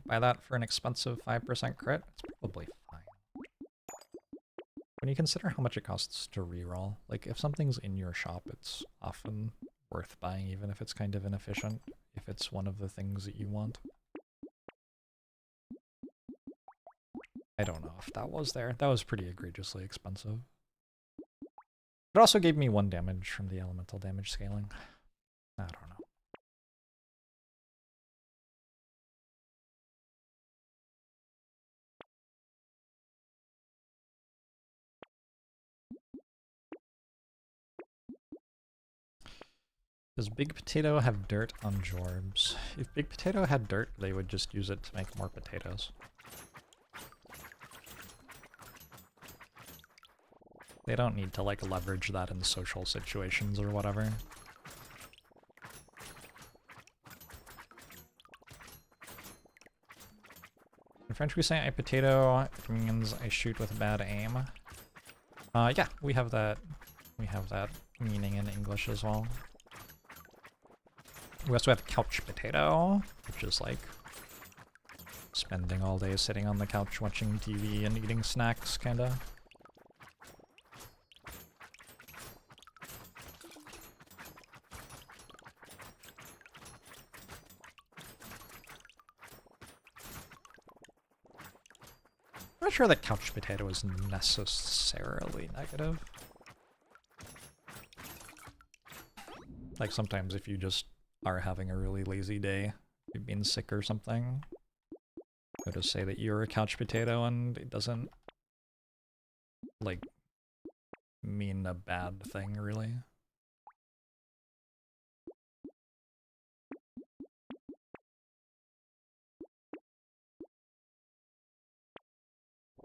Buy that for an expensive 5% crit? It's probably fine. When you consider how much it costs to reroll, like if something's in your shop, it's often worth buying even if it's kind of inefficient, if it's one of the things that you want. I don't know if that was there. That was pretty egregiously expensive. It also gave me 1 damage from the elemental damage scaling. I don't know. Does Big Potato have dirt on Jorbs? If Big Potato had dirt, they would just use it to make more potatoes. They don't need to, like, leverage that in social situations or whatever. In French we say I potato, it means I shoot with bad aim. Yeah, we have that meaning in English as well. We also have couch potato, which is like spending all day sitting on the couch watching TV and eating snacks, kinda. I'm not sure that couch potato is necessarily negative. Like sometimes if you just are having a really lazy day, you've been sick or something, go to say that you're a couch potato and it doesn't, like, mean a bad thing, really.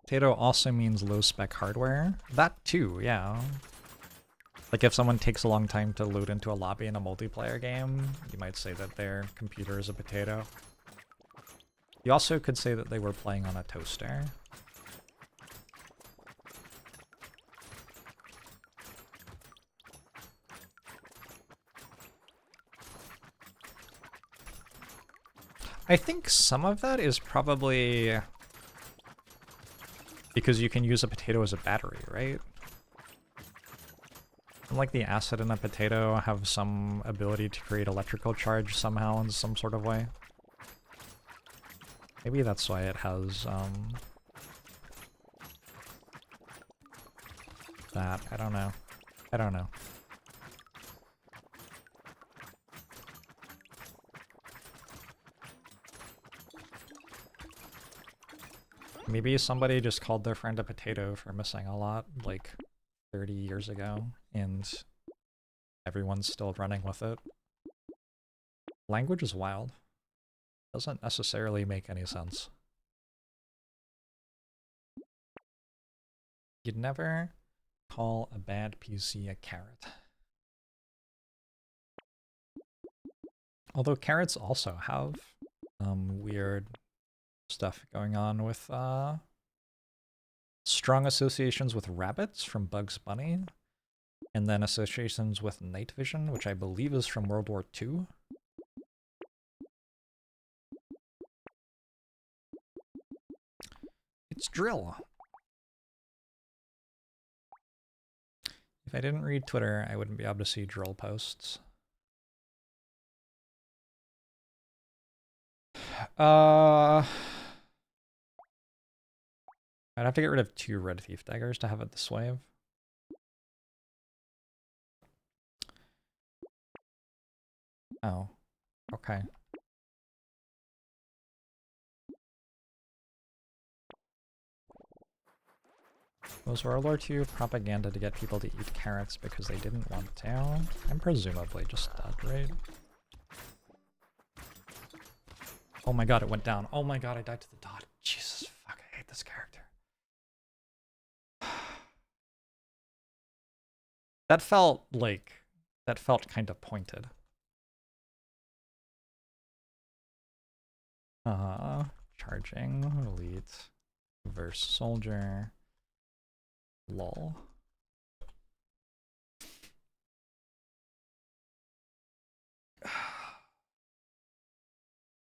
Potato also means low-spec hardware. That too, yeah. Like if someone takes a long time to load into a lobby in a multiplayer game, you might say that their computer is a potato. You also could say that they were playing on a toaster. I think some of that is probably because you can use a potato as a battery, right? Like the acid in a potato have some ability to create electrical charge somehow in some sort of way. Maybe that's why it has that. I don't know. I don't know. Maybe somebody just called their friend a potato for missing a lot, like 30 years ago, and everyone's still running with it. Language is wild. Doesn't necessarily make any sense. You'd never call a bad PC a carrot. Although carrots also have weird stuff going on with strong associations with rabbits from Bugs Bunny, and then associations with night vision, which I believe is from World War II. It's drill. If I didn't read Twitter, I wouldn't be able to see drill posts. I'd have to get rid of 2 red thief daggers to have it this wave. Oh, okay. Was World War II propaganda to get people to eat carrots because they didn't want to? I'm presumably just dead, right? Oh my god, it went down. Oh my god, I died to the dot. Jesus, fuck, I hate this character. That felt kind of pointed. Charging, elite, verse soldier, lol.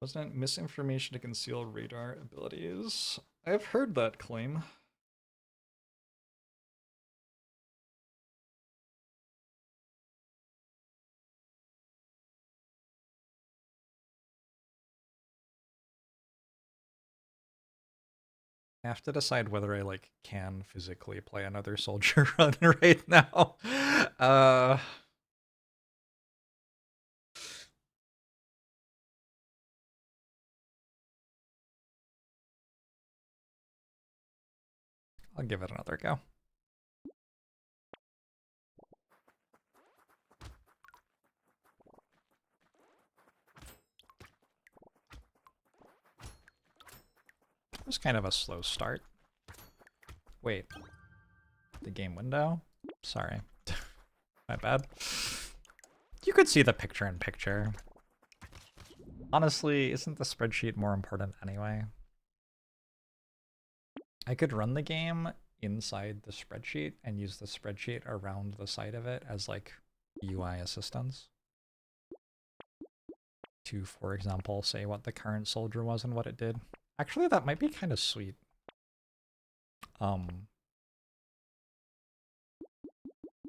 Wasn't misinformation to conceal radar abilities? I've heard that claim. I have to decide whether I like can physically play another soldier run right now. I'll give it another go. It was kind of a slow start. Wait. The game window? Sorry. My bad. You could see the picture-in-picture. Honestly, isn't the spreadsheet more important anyway? I could run the game inside the spreadsheet and use the spreadsheet around the side of it as like UI assistance. To, for example, say what the current soldier was and what it did. Actually, that might be kind of sweet. What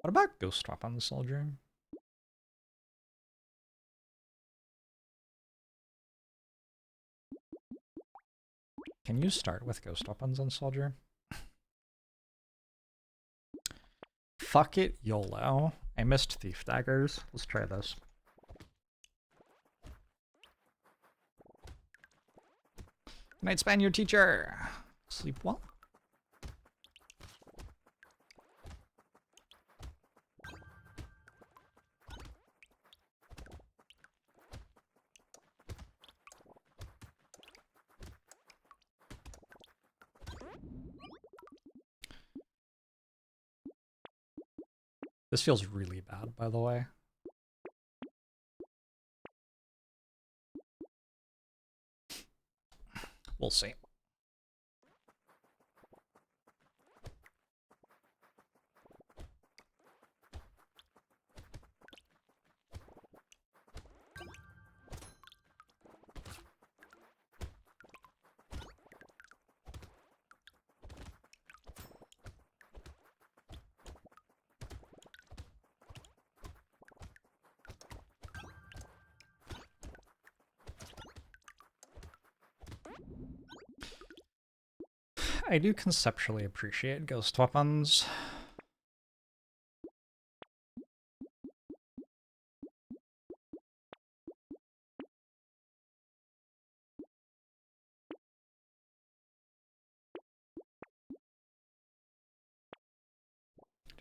about Ghost Weapon Soldier? Can you start with Ghost Weapons and Soldier? Fuck it, YOLO. I missed Thief Daggers. Let's try this. Good night, Spaniard teacher. Sleep well. This feels really bad, by the way. We'll see. I do conceptually appreciate ghost weapons.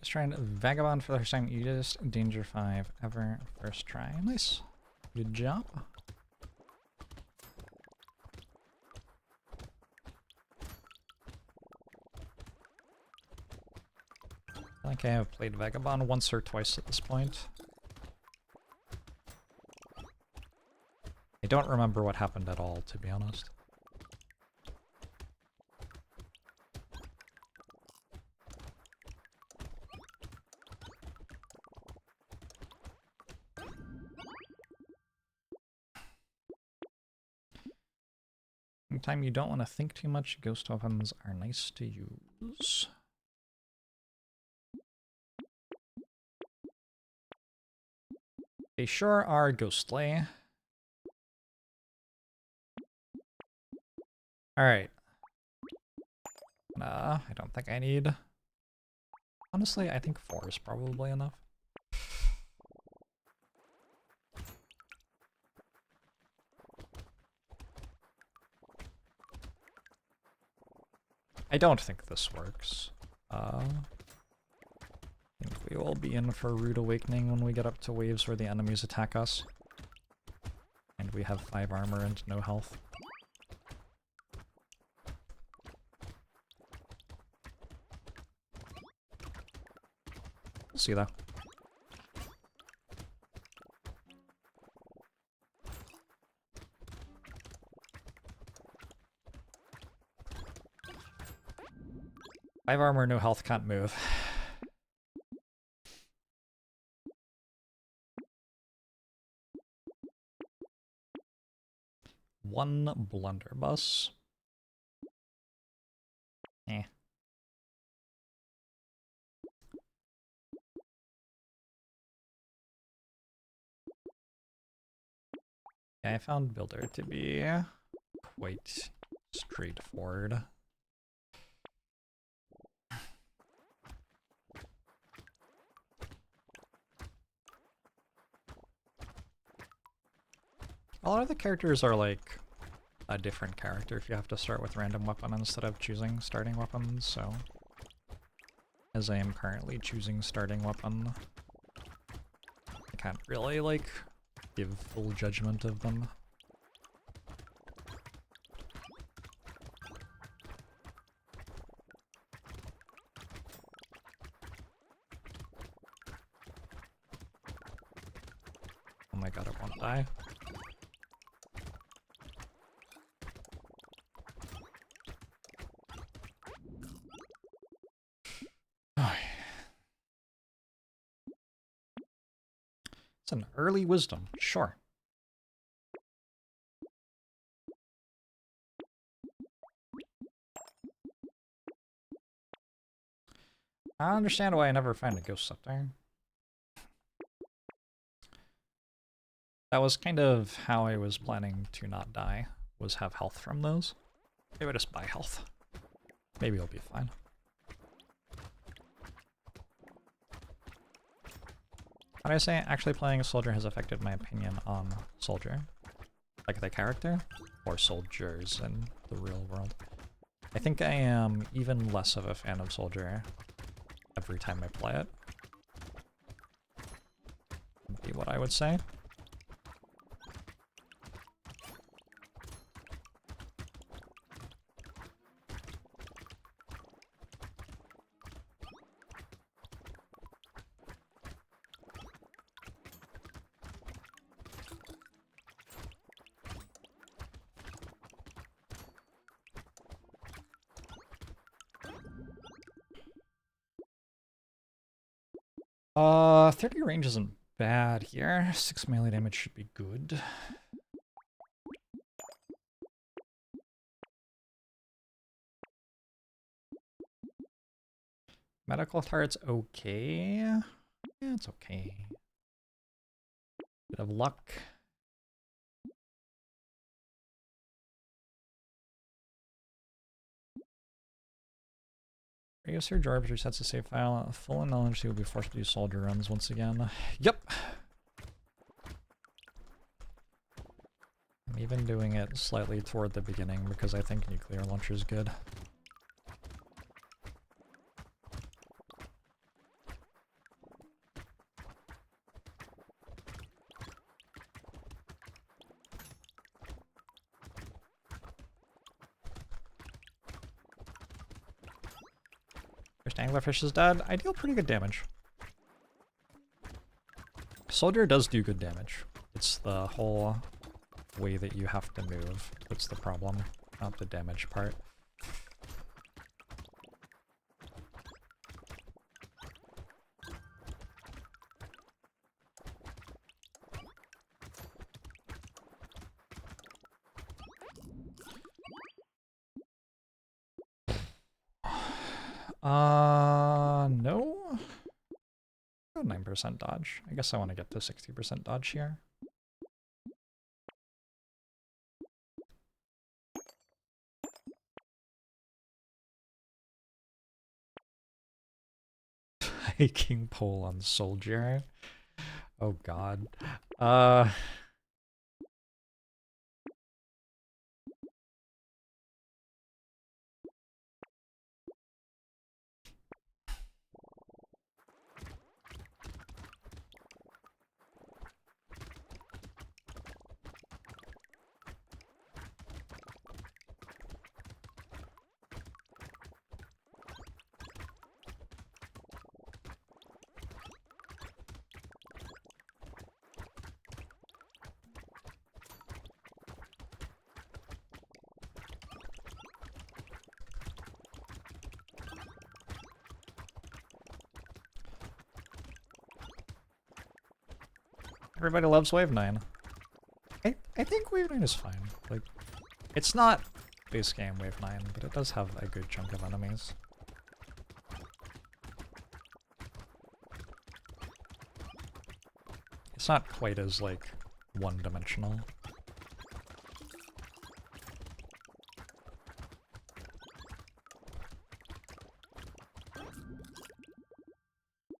Just trying to Vagabond for the first time. Easiest Danger 5 ever. First try. Nice. Good job. I think I have played Vagabond once or twice at this point. I don't remember what happened at all, to be honest. Anytime you don't want to think too much, ghost weapons are nice to use. They sure are ghostly. Alright. I don't think I need... Honestly, I think 4 is probably enough. I don't think this works. I think we will be in for a rude awakening when we get up to waves where the enemies attack us. And we have 5 armor and no health. We'll see though. Five armor, no health, can't move. One blunderbuss. Eh. Yeah, I found Builder to be quite straightforward. A lot of the characters are like a different character if you have to start with random weapon instead of choosing starting weapons, so as I am currently choosing starting weapon, I can't really like give full judgment of them. Oh my god, it won't die. It's an early wisdom, sure. I understand why I never find a ghost up there. That was kind of how I was planning to not die, was have health from those. Maybe I just buy health. Maybe it'll be fine. How do I say actually playing a soldier has affected my opinion on soldier? Like the character? Or soldiers in the real world? I think I am even less of a fan of soldier every time I play it. Would be what I would say. Uh, 30 range isn't bad here. 6 melee damage should be good. Medical turret's okay. Yeah, it's okay. Bit of luck. Radios here, JORBS resets the save file. Full in knowledge, he will be forced to do soldier runs once again. Yep! I'm even doing it slightly toward the beginning because I think nuclear launcher is good. First anglerfish is dead. I deal pretty good damage. Soldier does do good damage. It's the whole way that you have to move that's the problem, not the damage part. No. Oh, 9% dodge. I guess I want to get to 60% dodge here. Hiking pole on Soldier. Oh god. Everybody loves Wave 9. I think Wave 9 is fine. Like, it's not base game Wave 9, but it does have a good chunk of enemies. It's not quite as, like, one-dimensional.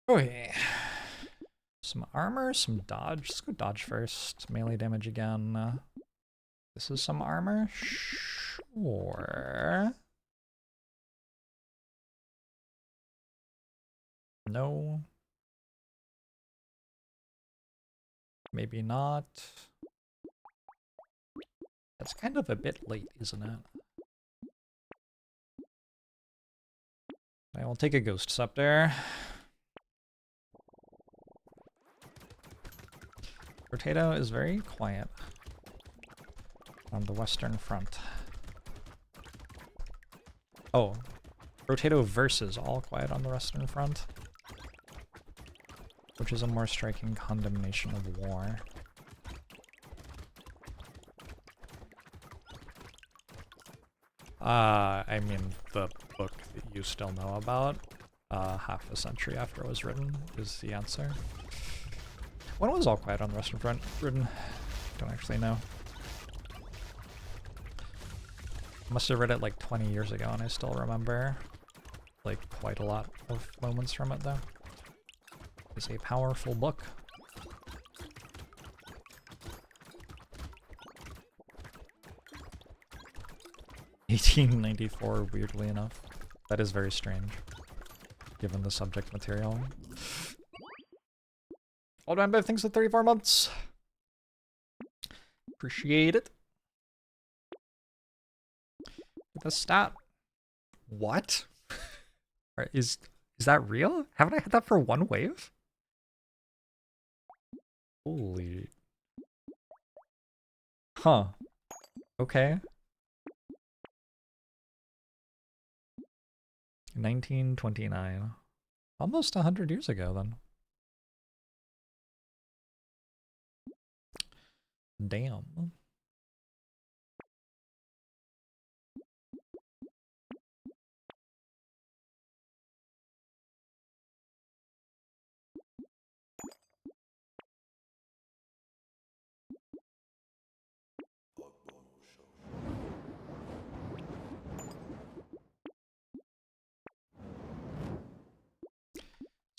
Okay. Some armor, some dodge. Let's go dodge first. Melee damage again. This is some armor? Sure. No. Maybe not. That's kind of a bit late, isn't it? I will take a Ghost Scepter. Brotato is very quiet on the western front. Oh, Brotato versus all quiet on the western front, which is a more striking condemnation of war. I mean, the book that you still know about, half a century after it was written, is the answer. When was All Quiet on the Western Front written? Don't actually know. Must have read it like 20 years ago and I still remember like quite a lot of moments from it though. It's a powerful book. (1894), weirdly enough. That is very strange, given the subject material. Old Man Biv thanks for 34 months. Appreciate it. The stat. What? Is that real? Haven't I had that for one wave? Holy. Huh. Okay. 1929. Almost 100 years ago then. Damn.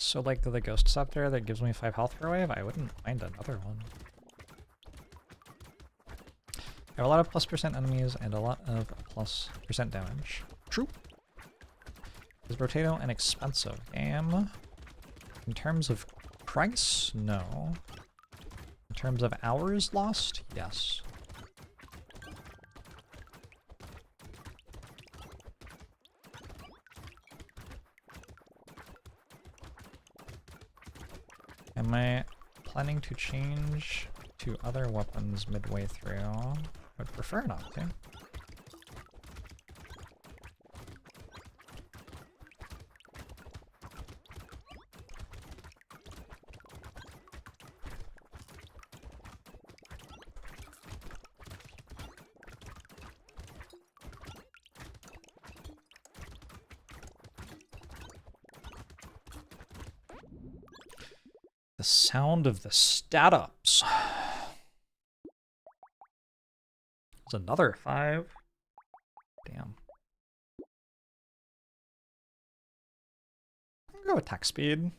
So like the Ghost Scepter that gives me 5 health per wave, I wouldn't mind another one. I have a lot of +% enemies and a lot of +% damage. True. Is Brotato an expensive game? In terms of price, no. In terms of hours lost, yes. Am I planning to change to other weapons midway through? I would prefer not to. The sound of the stat ups. It's another 5. Damn. I'm gonna go attack speed.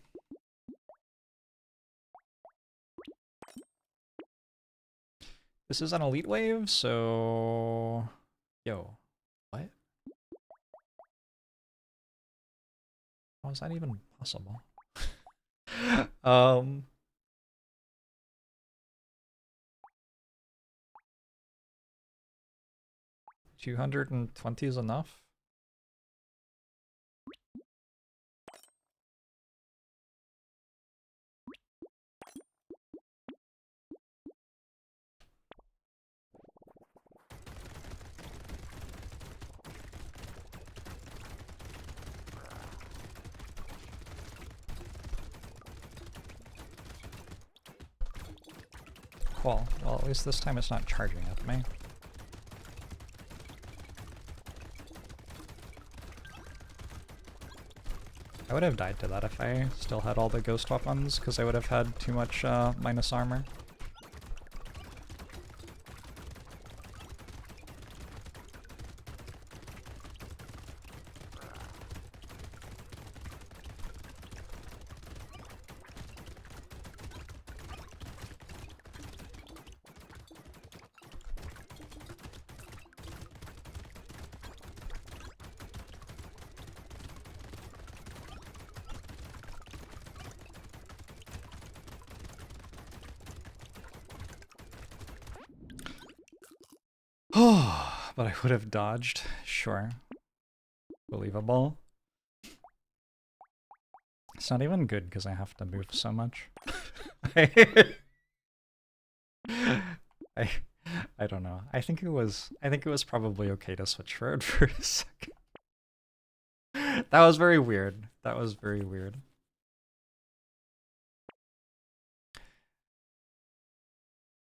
This is an elite wave, so... Yo. What? How is that even possible? 220 is enough? Cool. Well, at least this time it's not charging at me. I would have died to that if I still had all the ghost weapons, because I would have had too much minus armor. Oh, but I would have dodged. Sure. Believable. It's not even good because I have to move so much. I don't know. I think it was probably okay to switch forward for a second. That was very weird. That was very weird.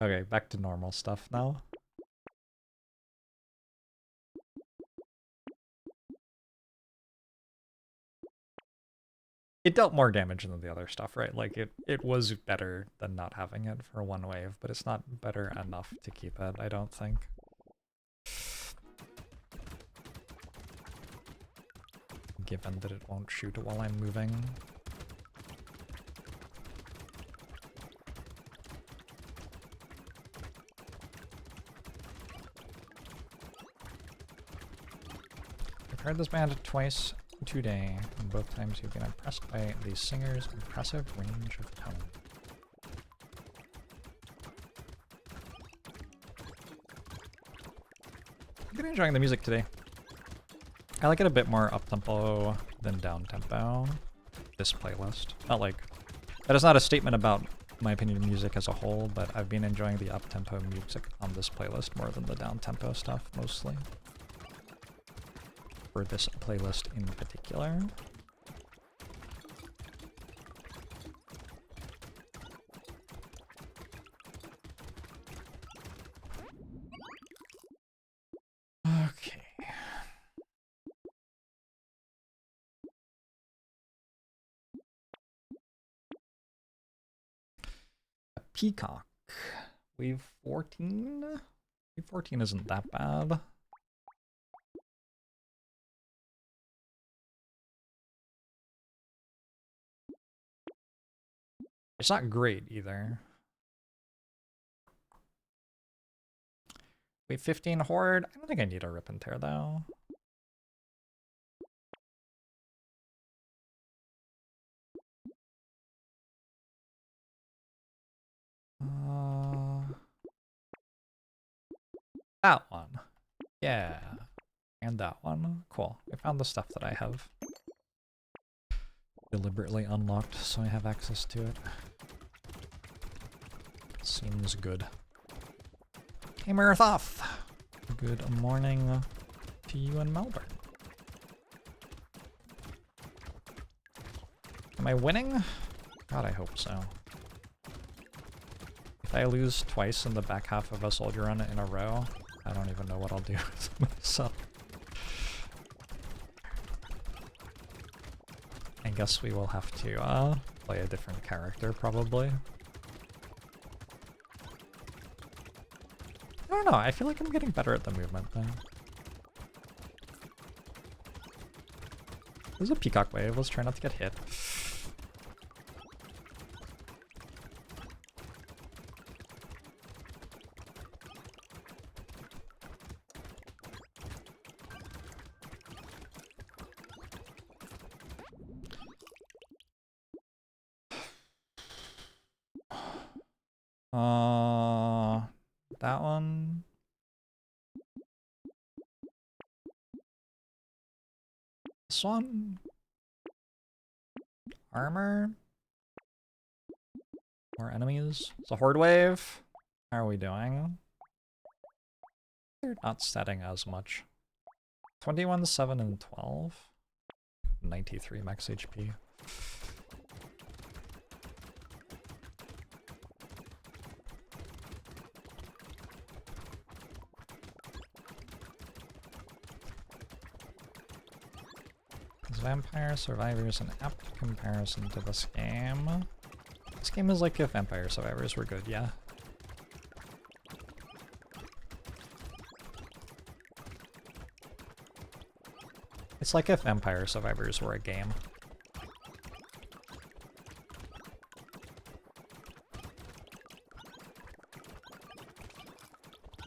Okay, back to normal stuff now. It dealt more damage than the other stuff, right? Like, it was better than not having it for one wave, but it's not better enough to keep it, I don't think. Given that it won't shoot while I'm moving. I've heard this band twice today, and both times you've been impressed by the singer's impressive range of tone. I'm really enjoying the music today. I like it a bit more up-tempo than down-tempo, this playlist. Not like... That is not a statement about my opinion of music as a whole, but I've been enjoying the up-tempo music on this playlist more than the down-tempo stuff, mostly. For this playlist in particular. Okay. A peacock. Wave 14? Wave 14 isn't that bad. It's not great either. Wait, 15 Horde? I don't think I need a Rip and Tear though. That one. Yeah. And that one. Cool. I found the stuff that I have deliberately unlocked so I have access to it. Seems good. Hey Marathoth! Good morning to you in Melbourne. Am I winning? God, I hope so. If I lose twice in the back half of a soldier run in a row, I don't even know what I'll do with myself. I guess we will have to play a different character, probably. I don't know, I feel like I'm getting better at the movement, though. There's a peacock wave, let's try not to get hit. That one. This one. Armor. More enemies. It's a horde wave. How are we doing? They're not setting as much. 21, 7, and 12. 93 max HP. Vampire Survivors an apt comparison to this game. This game is like if Vampire Survivors were good, yeah. It's like if Vampire Survivors were a game.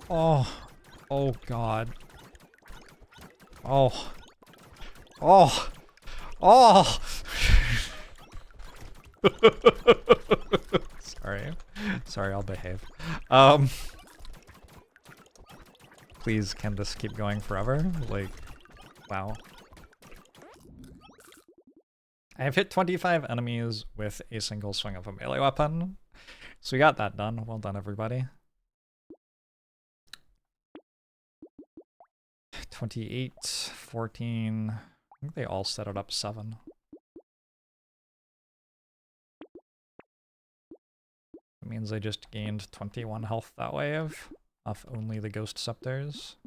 Oh. Oh god. Oh. Oh! Oh! Sorry. Sorry, I'll behave. Please, can this keep going forever? Like, wow. I have hit 25 enemies with a single swing of a melee weapon. So we got that done. Well done, everybody. 28, 14... I think they all set it up 7. It means I just gained 21 health that wave, off only the Ghost Scepters.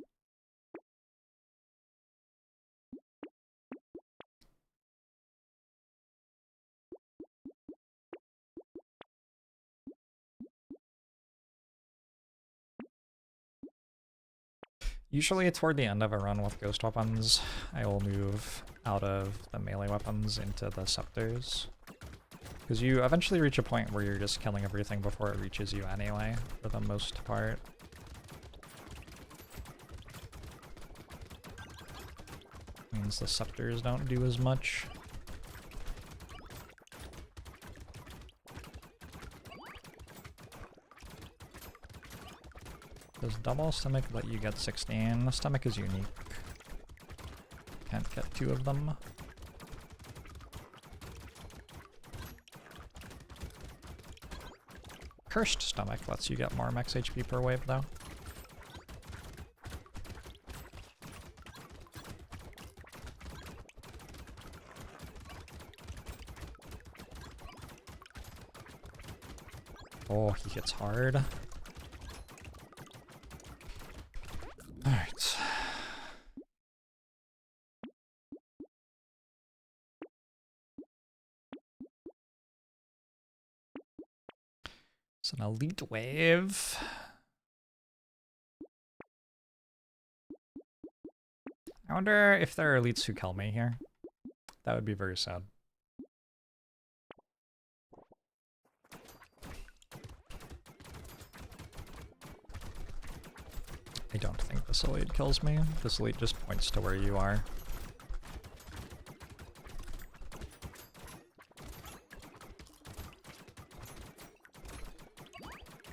Usually toward the end of a run with ghost weapons, I will move out of the melee weapons into the scepters. Because you eventually reach a point where you're just killing everything before it reaches you anyway, for the most part. Means the scepters don't do as much. Does double stomach let you get 16? The stomach is unique. Can't get 2 of them. Cursed stomach lets you get more max HP per wave though. Oh, he hits hard. Alright. It's an elite wave. I wonder if there are elites who kill me here. That would be very sad. I don't think this elite kills me. This elite just points to where you are.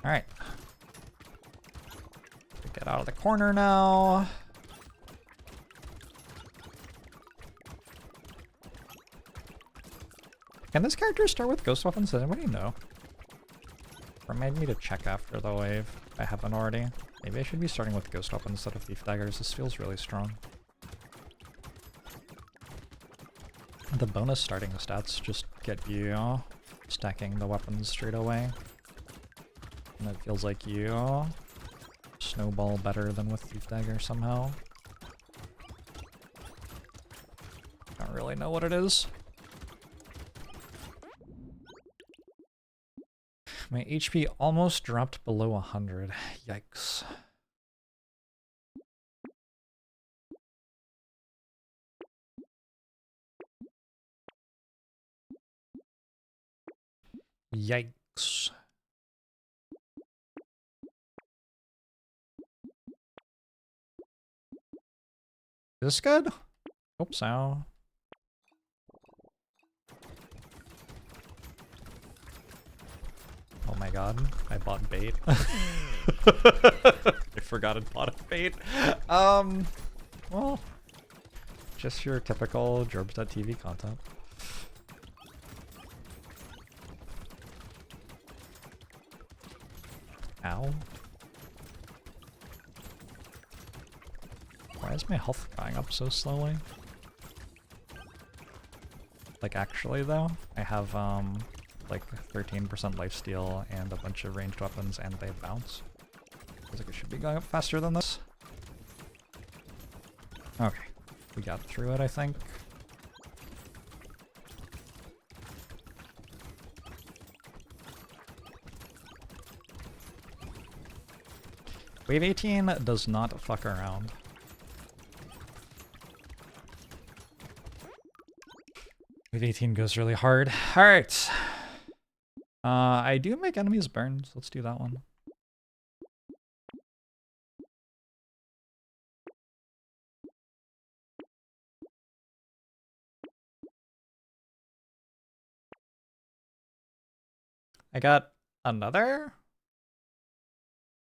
Alright. Get out of the corner now. Can this character start with ghost weapons? Does anybody know? Remind me to check after the wave if I haven't already. Maybe I should be starting with ghost weapons instead of thief daggers. This feels really strong. The bonus starting stats just get you stacking the weapons straight away. And it feels like you snowball better than with thief dagger somehow. Don't really know what it is. My HP almost dropped below 100. Yikes. Yikes. Is this good? Hope so. Oh my god, I bought bait. I forgot I bought a bait. Well, just your typical JORBS.tv content. Ow. Why is my health going up so slowly? Like actually though, I have like 13% lifesteal and a bunch of ranged weapons and they bounce. Feels like it should be going up faster than this. Okay, we got through it I think. Wave 18 does not fuck around. Wave 18 goes really hard. Alright. I do make enemies burn, so let's do that one. I got another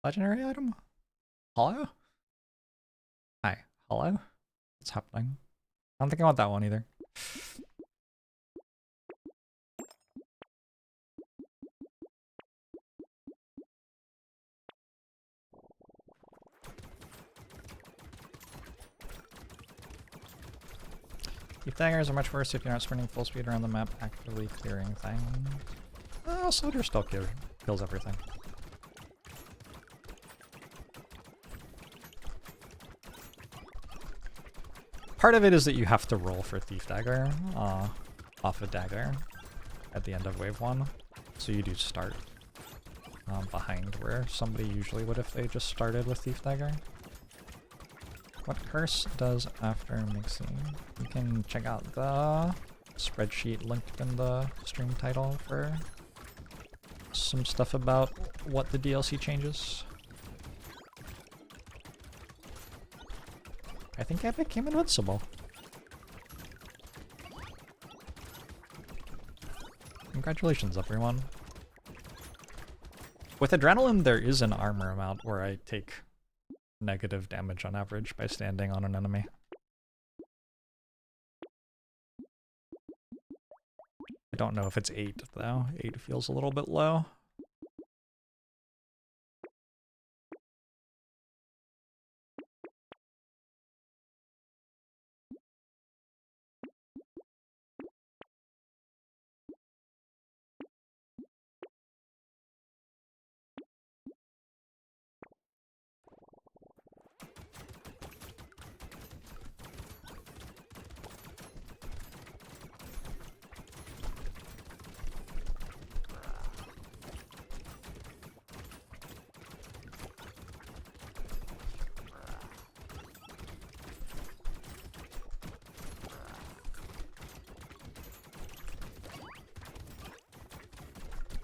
legendary item? Hollow? Hi, hollow? What's happening? I don't think I want that one either. Thief daggers are much worse if you're not sprinting full speed around the map, actively clearing things. Soldier still kills everything. Part of it is that you have to roll for Thief Dagger off a dagger at the end of wave 1. So you do start behind where somebody usually would if they just started with Thief Dagger. What Curse does after mixing. You can check out the spreadsheet linked in the stream title for some stuff about what the DLC changes. I think I became invincible. Congratulations, everyone. With Adrenaline, there is an armor amount where I take negative damage on average by standing on an enemy. I don't know if it's 8, though. 8 feels a little bit low.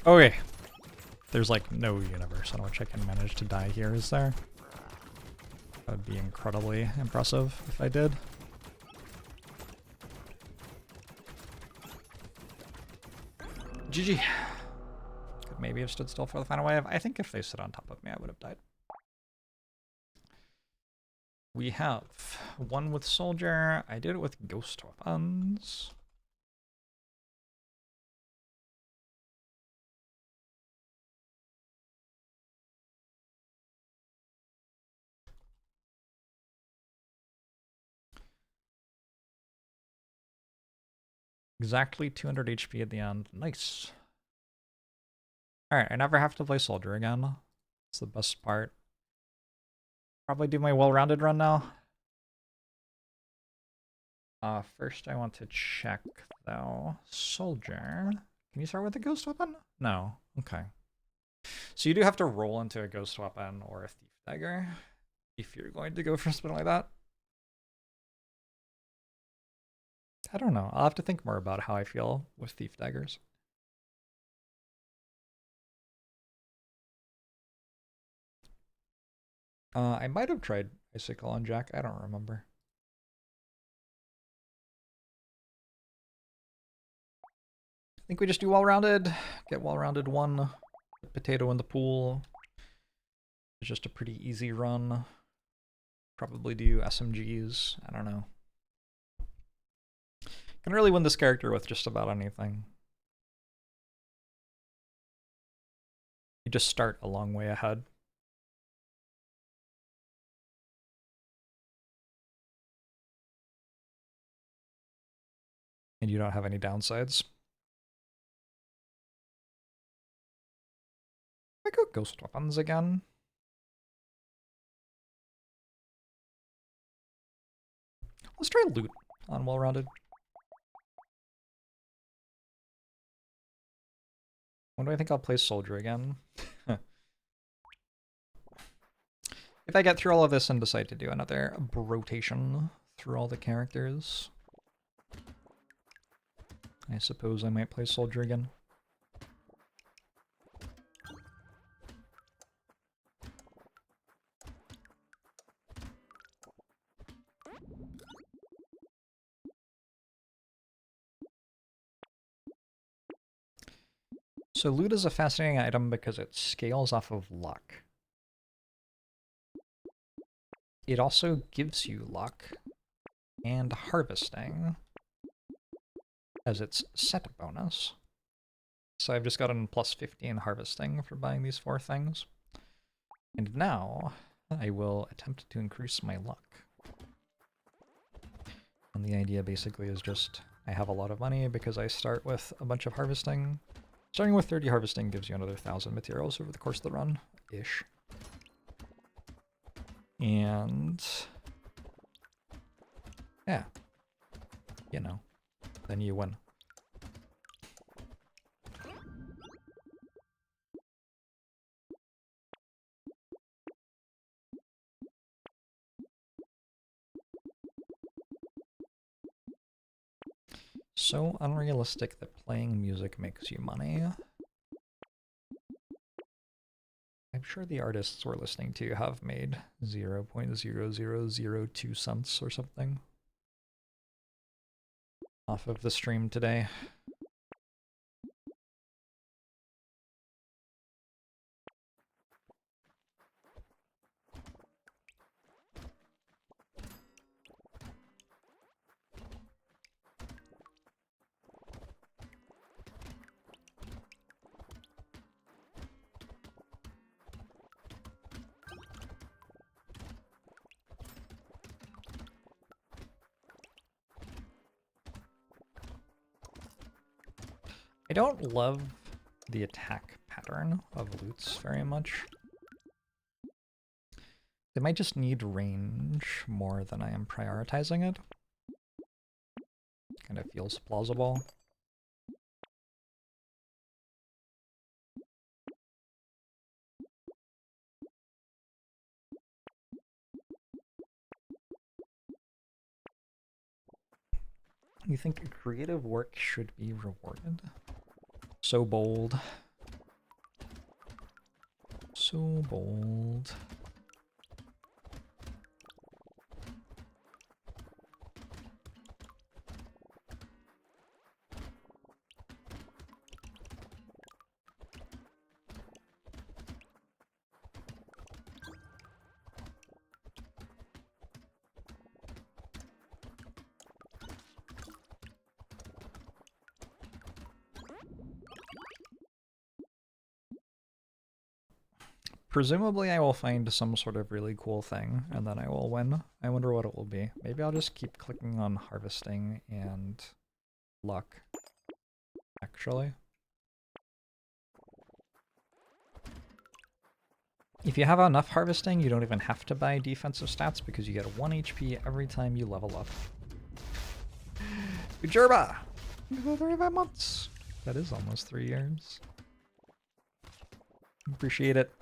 Okay. There's like no universe in which I can manage to die here, is there? That would be incredibly impressive if I did. GG. Could maybe have stood still for the final wave. I think if they stood on top of me, I would have died. We have one with Soldier. I did it with Ghost Weapons. Exactly 200 HP at the end. Nice. Alright, I never have to play Soldier again. It's the best part. Probably do my well-rounded run now. First I want to check, though. Soldier. Can you start with the ghost weapon? No. Okay. So you do have to roll into a ghost weapon or a thief dagger if you're going to go for something like that. I don't know. I'll have to think more about how I feel with thief daggers. I might have tried Icicle on Jack. I don't remember. I think we just do well-rounded. Get well-rounded 1. Potato in the pool. It's just a pretty easy run. Probably do SMGs. I don't know. Can really win this character with just about anything. You just start a long way ahead. And you don't have any downsides. I go ghost weapons again. Let's try loot on well-rounded. When do I think I'll play Soldier again? If I get through all of this and decide to do another rotation through all the characters, I suppose I might play Soldier again. So loot is a fascinating item because it scales off of luck. It also gives you luck and harvesting as its set bonus. So I've just gotten plus 15 harvesting for buying these 4 things. And now I will attempt to increase my luck. And the idea basically is just I have a lot of money because I start with a bunch of harvesting. Starting with 30 harvesting gives you another 1,000 materials over the course of the run-ish. And yeah, you know, then you win. So unrealistic that playing music makes you money. I'm sure the artists we're listening to have made 0.0002 cents or something off of the stream today. I don't love the attack pattern of loots very much. They might just need range more than I am prioritizing it. Kind of feels plausible. You think creative work should be rewarded? So bold. So bold. Presumably I will find some sort of really cool thing, and then I will win. I wonder what it will be. Maybe I'll just keep clicking on harvesting and luck, actually. If you have enough harvesting, you don't even have to buy defensive stats because you get 1 HP every time you level up. Jerba! 35 months! That is almost 3 years. Appreciate it.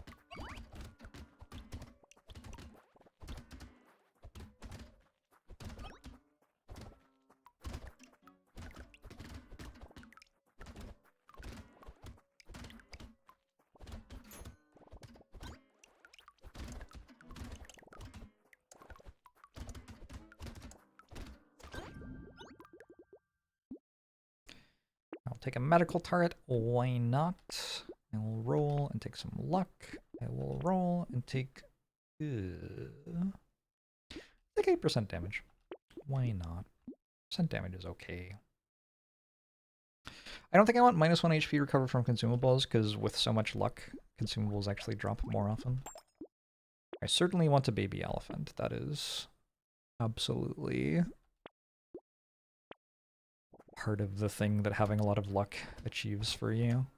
I'll take a medical turret. Why not? I will roll and take some luck. I will roll and take 8% damage. Why not? Percent damage is okay. I don't think I want -1 HP recovered from consumables, because with so much luck, consumables actually drop more often. I certainly want a baby elephant. That is absolutely part of the thing that having a lot of luck achieves for you.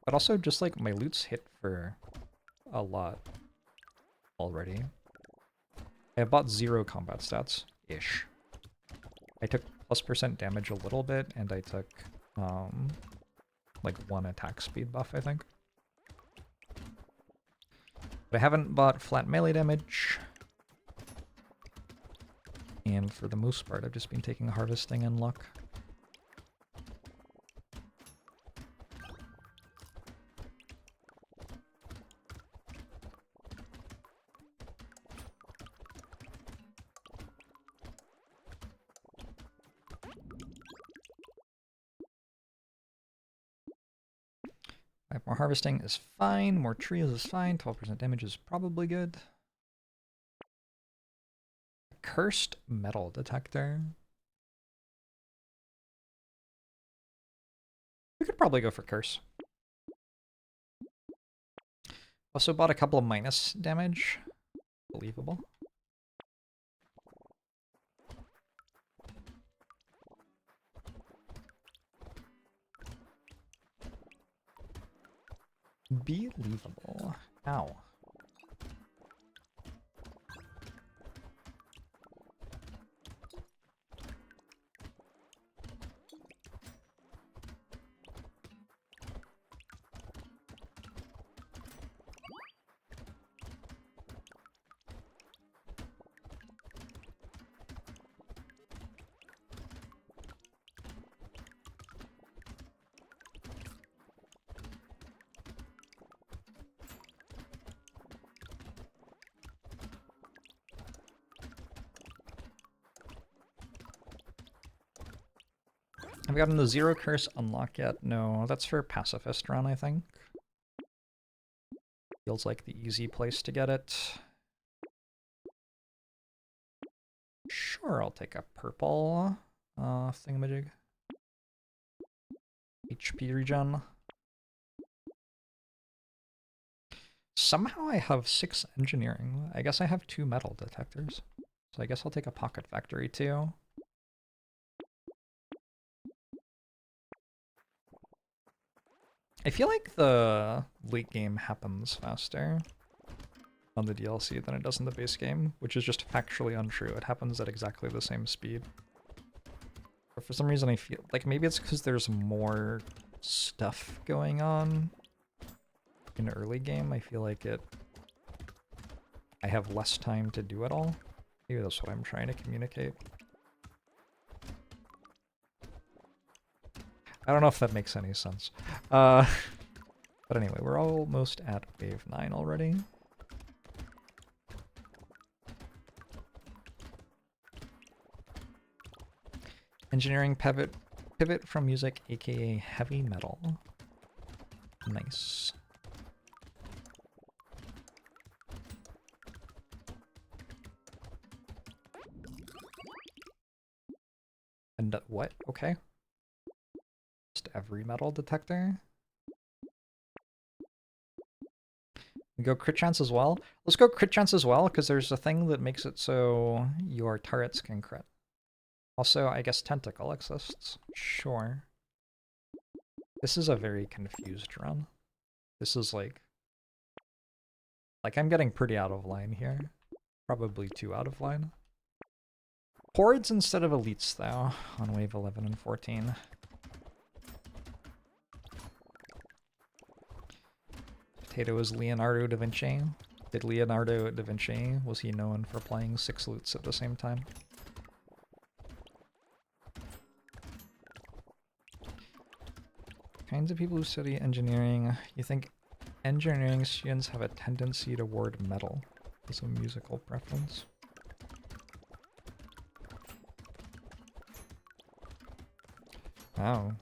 But also just like my loot's hit for a lot already. I have bought 0 combat stats-ish. I took +% damage a little bit, and I took like 1 attack speed buff, I think. But I haven't bought flat melee damage. And for the most part, I've just been taking harvesting and luck. More harvesting is fine, more trees is fine, 12% damage is probably good. Cursed metal detector. We could probably go for curse. Also bought a couple of minus damage. Believable. Believable. Ow. Have we gotten the 0 curse unlock yet? No, that's for Pacifist run, I think. Feels like the easy place to get it. Sure, I'll take a purple thingamajig. HP regen. Somehow I have 6 engineering. I guess I have 2 metal detectors. So I guess I'll take a pocket factory too. I feel like the late game happens faster on the DLC than it does in the base game, which is just factually untrue. It happens at exactly the same speed. But for some reason I feel like maybe it's because there's more stuff going on in early game. I feel like I have less time to do it all. Maybe that's what I'm trying to communicate. I don't know if that makes any sense. But anyway, we're almost at wave 9 already. Engineering pivot from music, aka heavy metal. Nice. And what? Okay. Every metal detector. We go crit chance as well. Let's go crit chance as well, because there's a thing that makes it so your turrets can crit. Also, I guess tentacle exists. Sure. This is a very confused run. This is like I'm getting pretty out of line here. Probably too out of line. Hordes instead of elites, though, on wave 11 and 14. Potato is Leonardo da Vinci. Did Leonardo da Vinci, was he known for playing 6 lutes at the same time? Kinds of people who study engineering. You think engineering students have a tendency toward metal as a musical preference? Oh.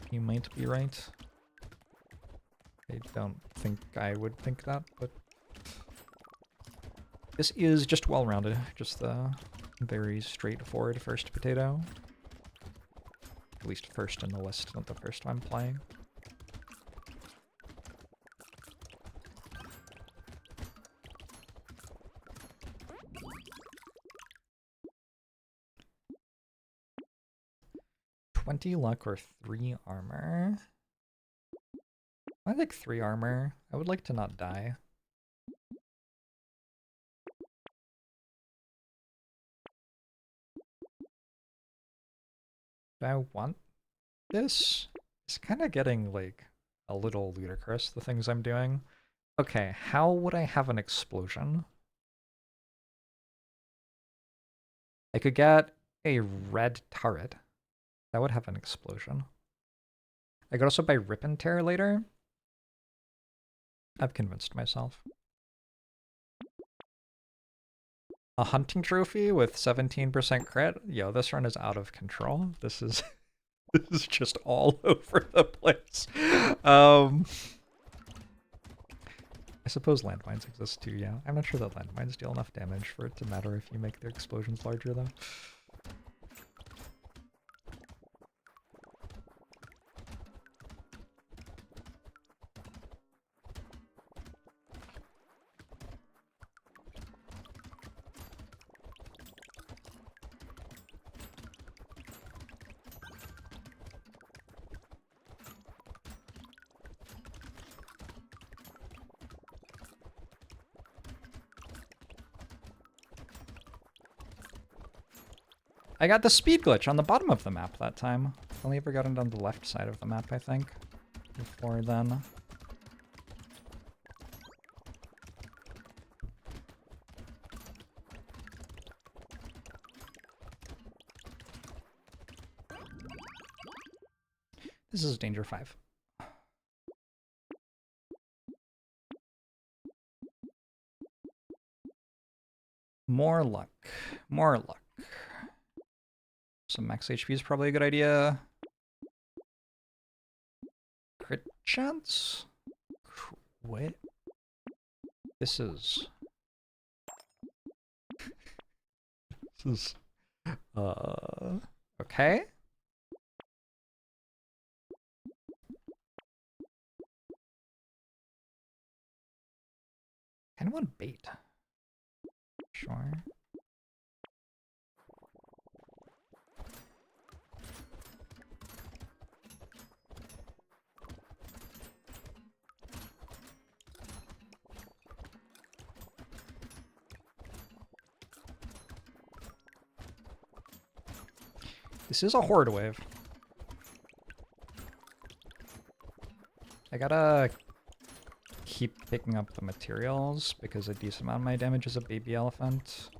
You might be right. I don't think I would think that, but this is just well-rounded. Just the very straightforward first potato. At least first in the list, not the first I'm playing. $20 luck or 3 armor. I like 3 armor. I would like to not die. Do I want this? It's kind of getting, like, a little ludicrous, the things I'm doing. Okay, how would I have an explosion? I could get a red turret. That would have an explosion. I could also buy Rip and Tear later. I've convinced myself. A hunting trophy with 17% crit? Yo, this run is out of control. This is this is just all over the place. I suppose landmines exist too, yeah. I'm not sure that landmines deal enough damage for it to matter if you make their explosions larger though. I got the speed glitch on the bottom of the map that time. Only ever gotten on the left side of the map, I think. Before then. This is Danger 5. More luck. More luck. Some max HP is probably a good idea. Crit chance? What? This is... This is... Okay. I kind of want bait. Sure. This is a horde wave. I gotta keep picking up the materials because a decent amount of my damage is a baby elephant.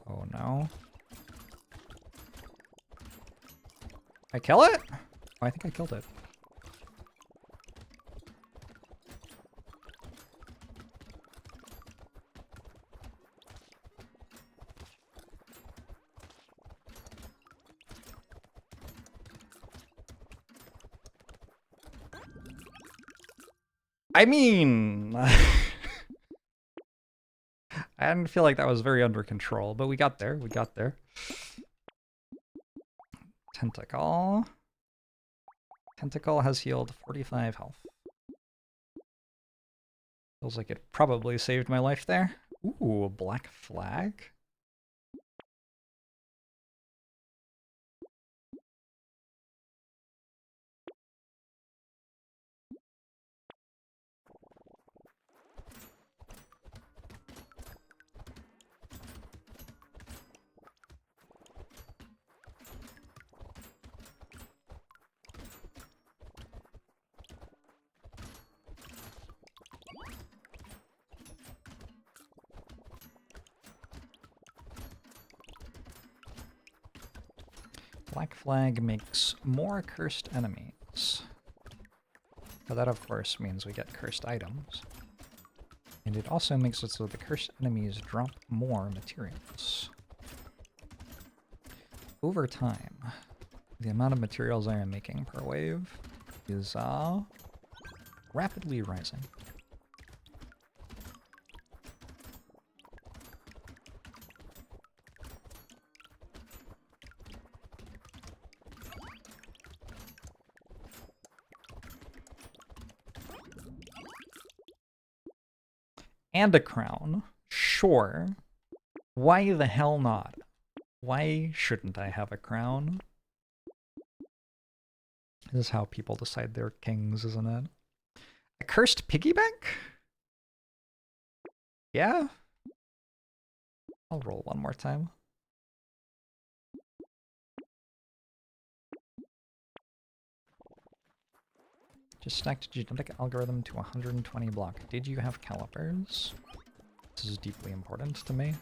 Oh no. I kill it? Oh, I think I killed it. I mean, I didn't feel like that was very under control, but we got there. We got there. Tentacle. Tentacle has healed 45 health. Feels like it probably saved my life there. Ooh, a black flag. Black flag makes more cursed enemies. But that, of course, means we get cursed items. And it also makes it so the cursed enemies drop more materials. Over time, the amount of materials I am making per wave is rapidly rising. And a crown. Sure. Why the hell not? Why shouldn't I have a crown? This is how people decide they're kings, isn't it? A cursed piggy bank? Yeah? I'll roll one more time. Just stacked genetic algorithm to 120 block. Did you have calipers? This is deeply important to me.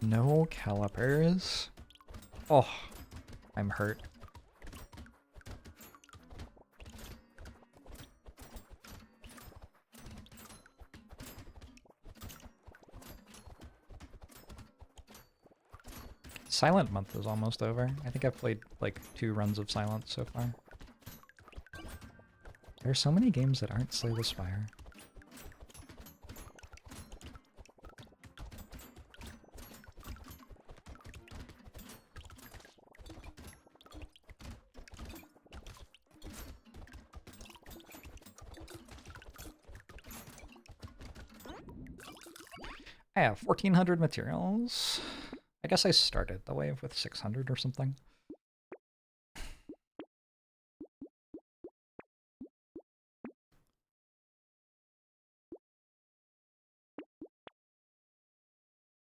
No calipers. Oh, I'm hurt. Silent month is almost over. I think I've played like 2 runs of Silent so far. There are so many games that aren't Slay the Spire. I have 1,400 materials. I guess I started the wave with 600 or something.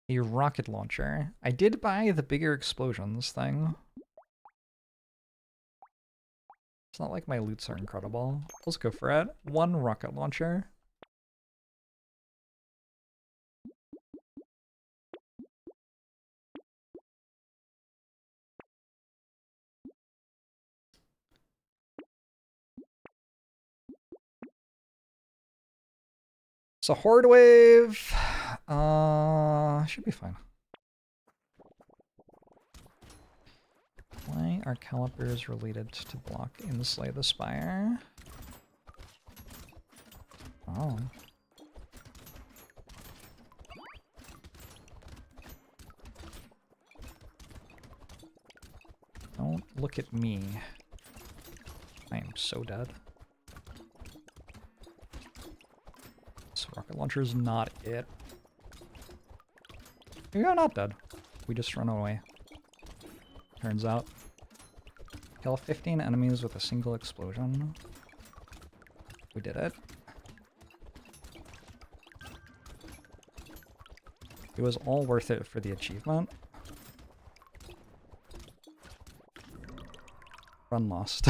A rocket launcher. I did buy the bigger explosions thing. It's not like my loots are incredible. Let's go for it. 1 rocket launcher. It's a horde wave. Should be fine. Why are calipers related to block in Slay the Spire? Oh. Don't look at me. I am so dead. This rocket launcher is not it. We are not dead. We just run away. Turns out. Kill 15 enemies with a single explosion. We did it. It was all worth it for the achievement. Run lost.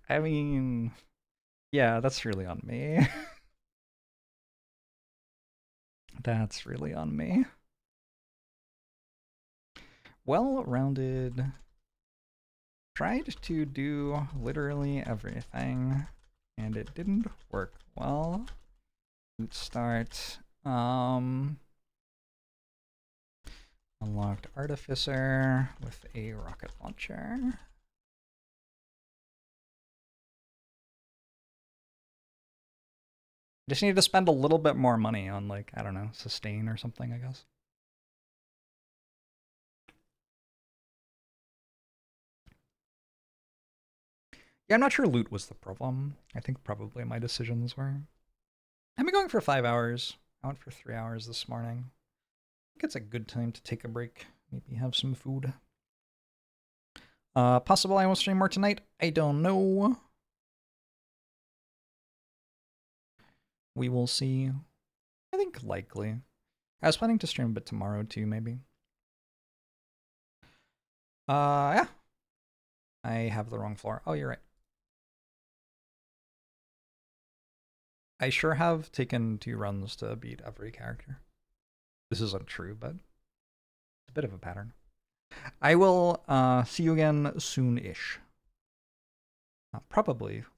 I mean, yeah, that's really on me. That's really on me. Well-rounded. Tried to do literally everything, and it didn't work well. Let's start. Unlocked Artificer with a rocket launcher. Just need to spend a little bit more money on, like, I don't know, sustain or something, I guess. Yeah, I'm not sure loot was the problem. I think probably my decisions were. I've been going for 5 hours. I went for 3 hours this morning. I think it's a good time to take a break. Maybe have some food. Possible I will stream more tonight. I don't know. We will see. I think likely. I was planning to stream a bit tomorrow too, maybe. Yeah. I have the wrong floor. Oh, you're right. I sure have taken 2 runs to beat every character. This isn't true, but it's a bit of a pattern. I will see you again soon-ish. Probably later.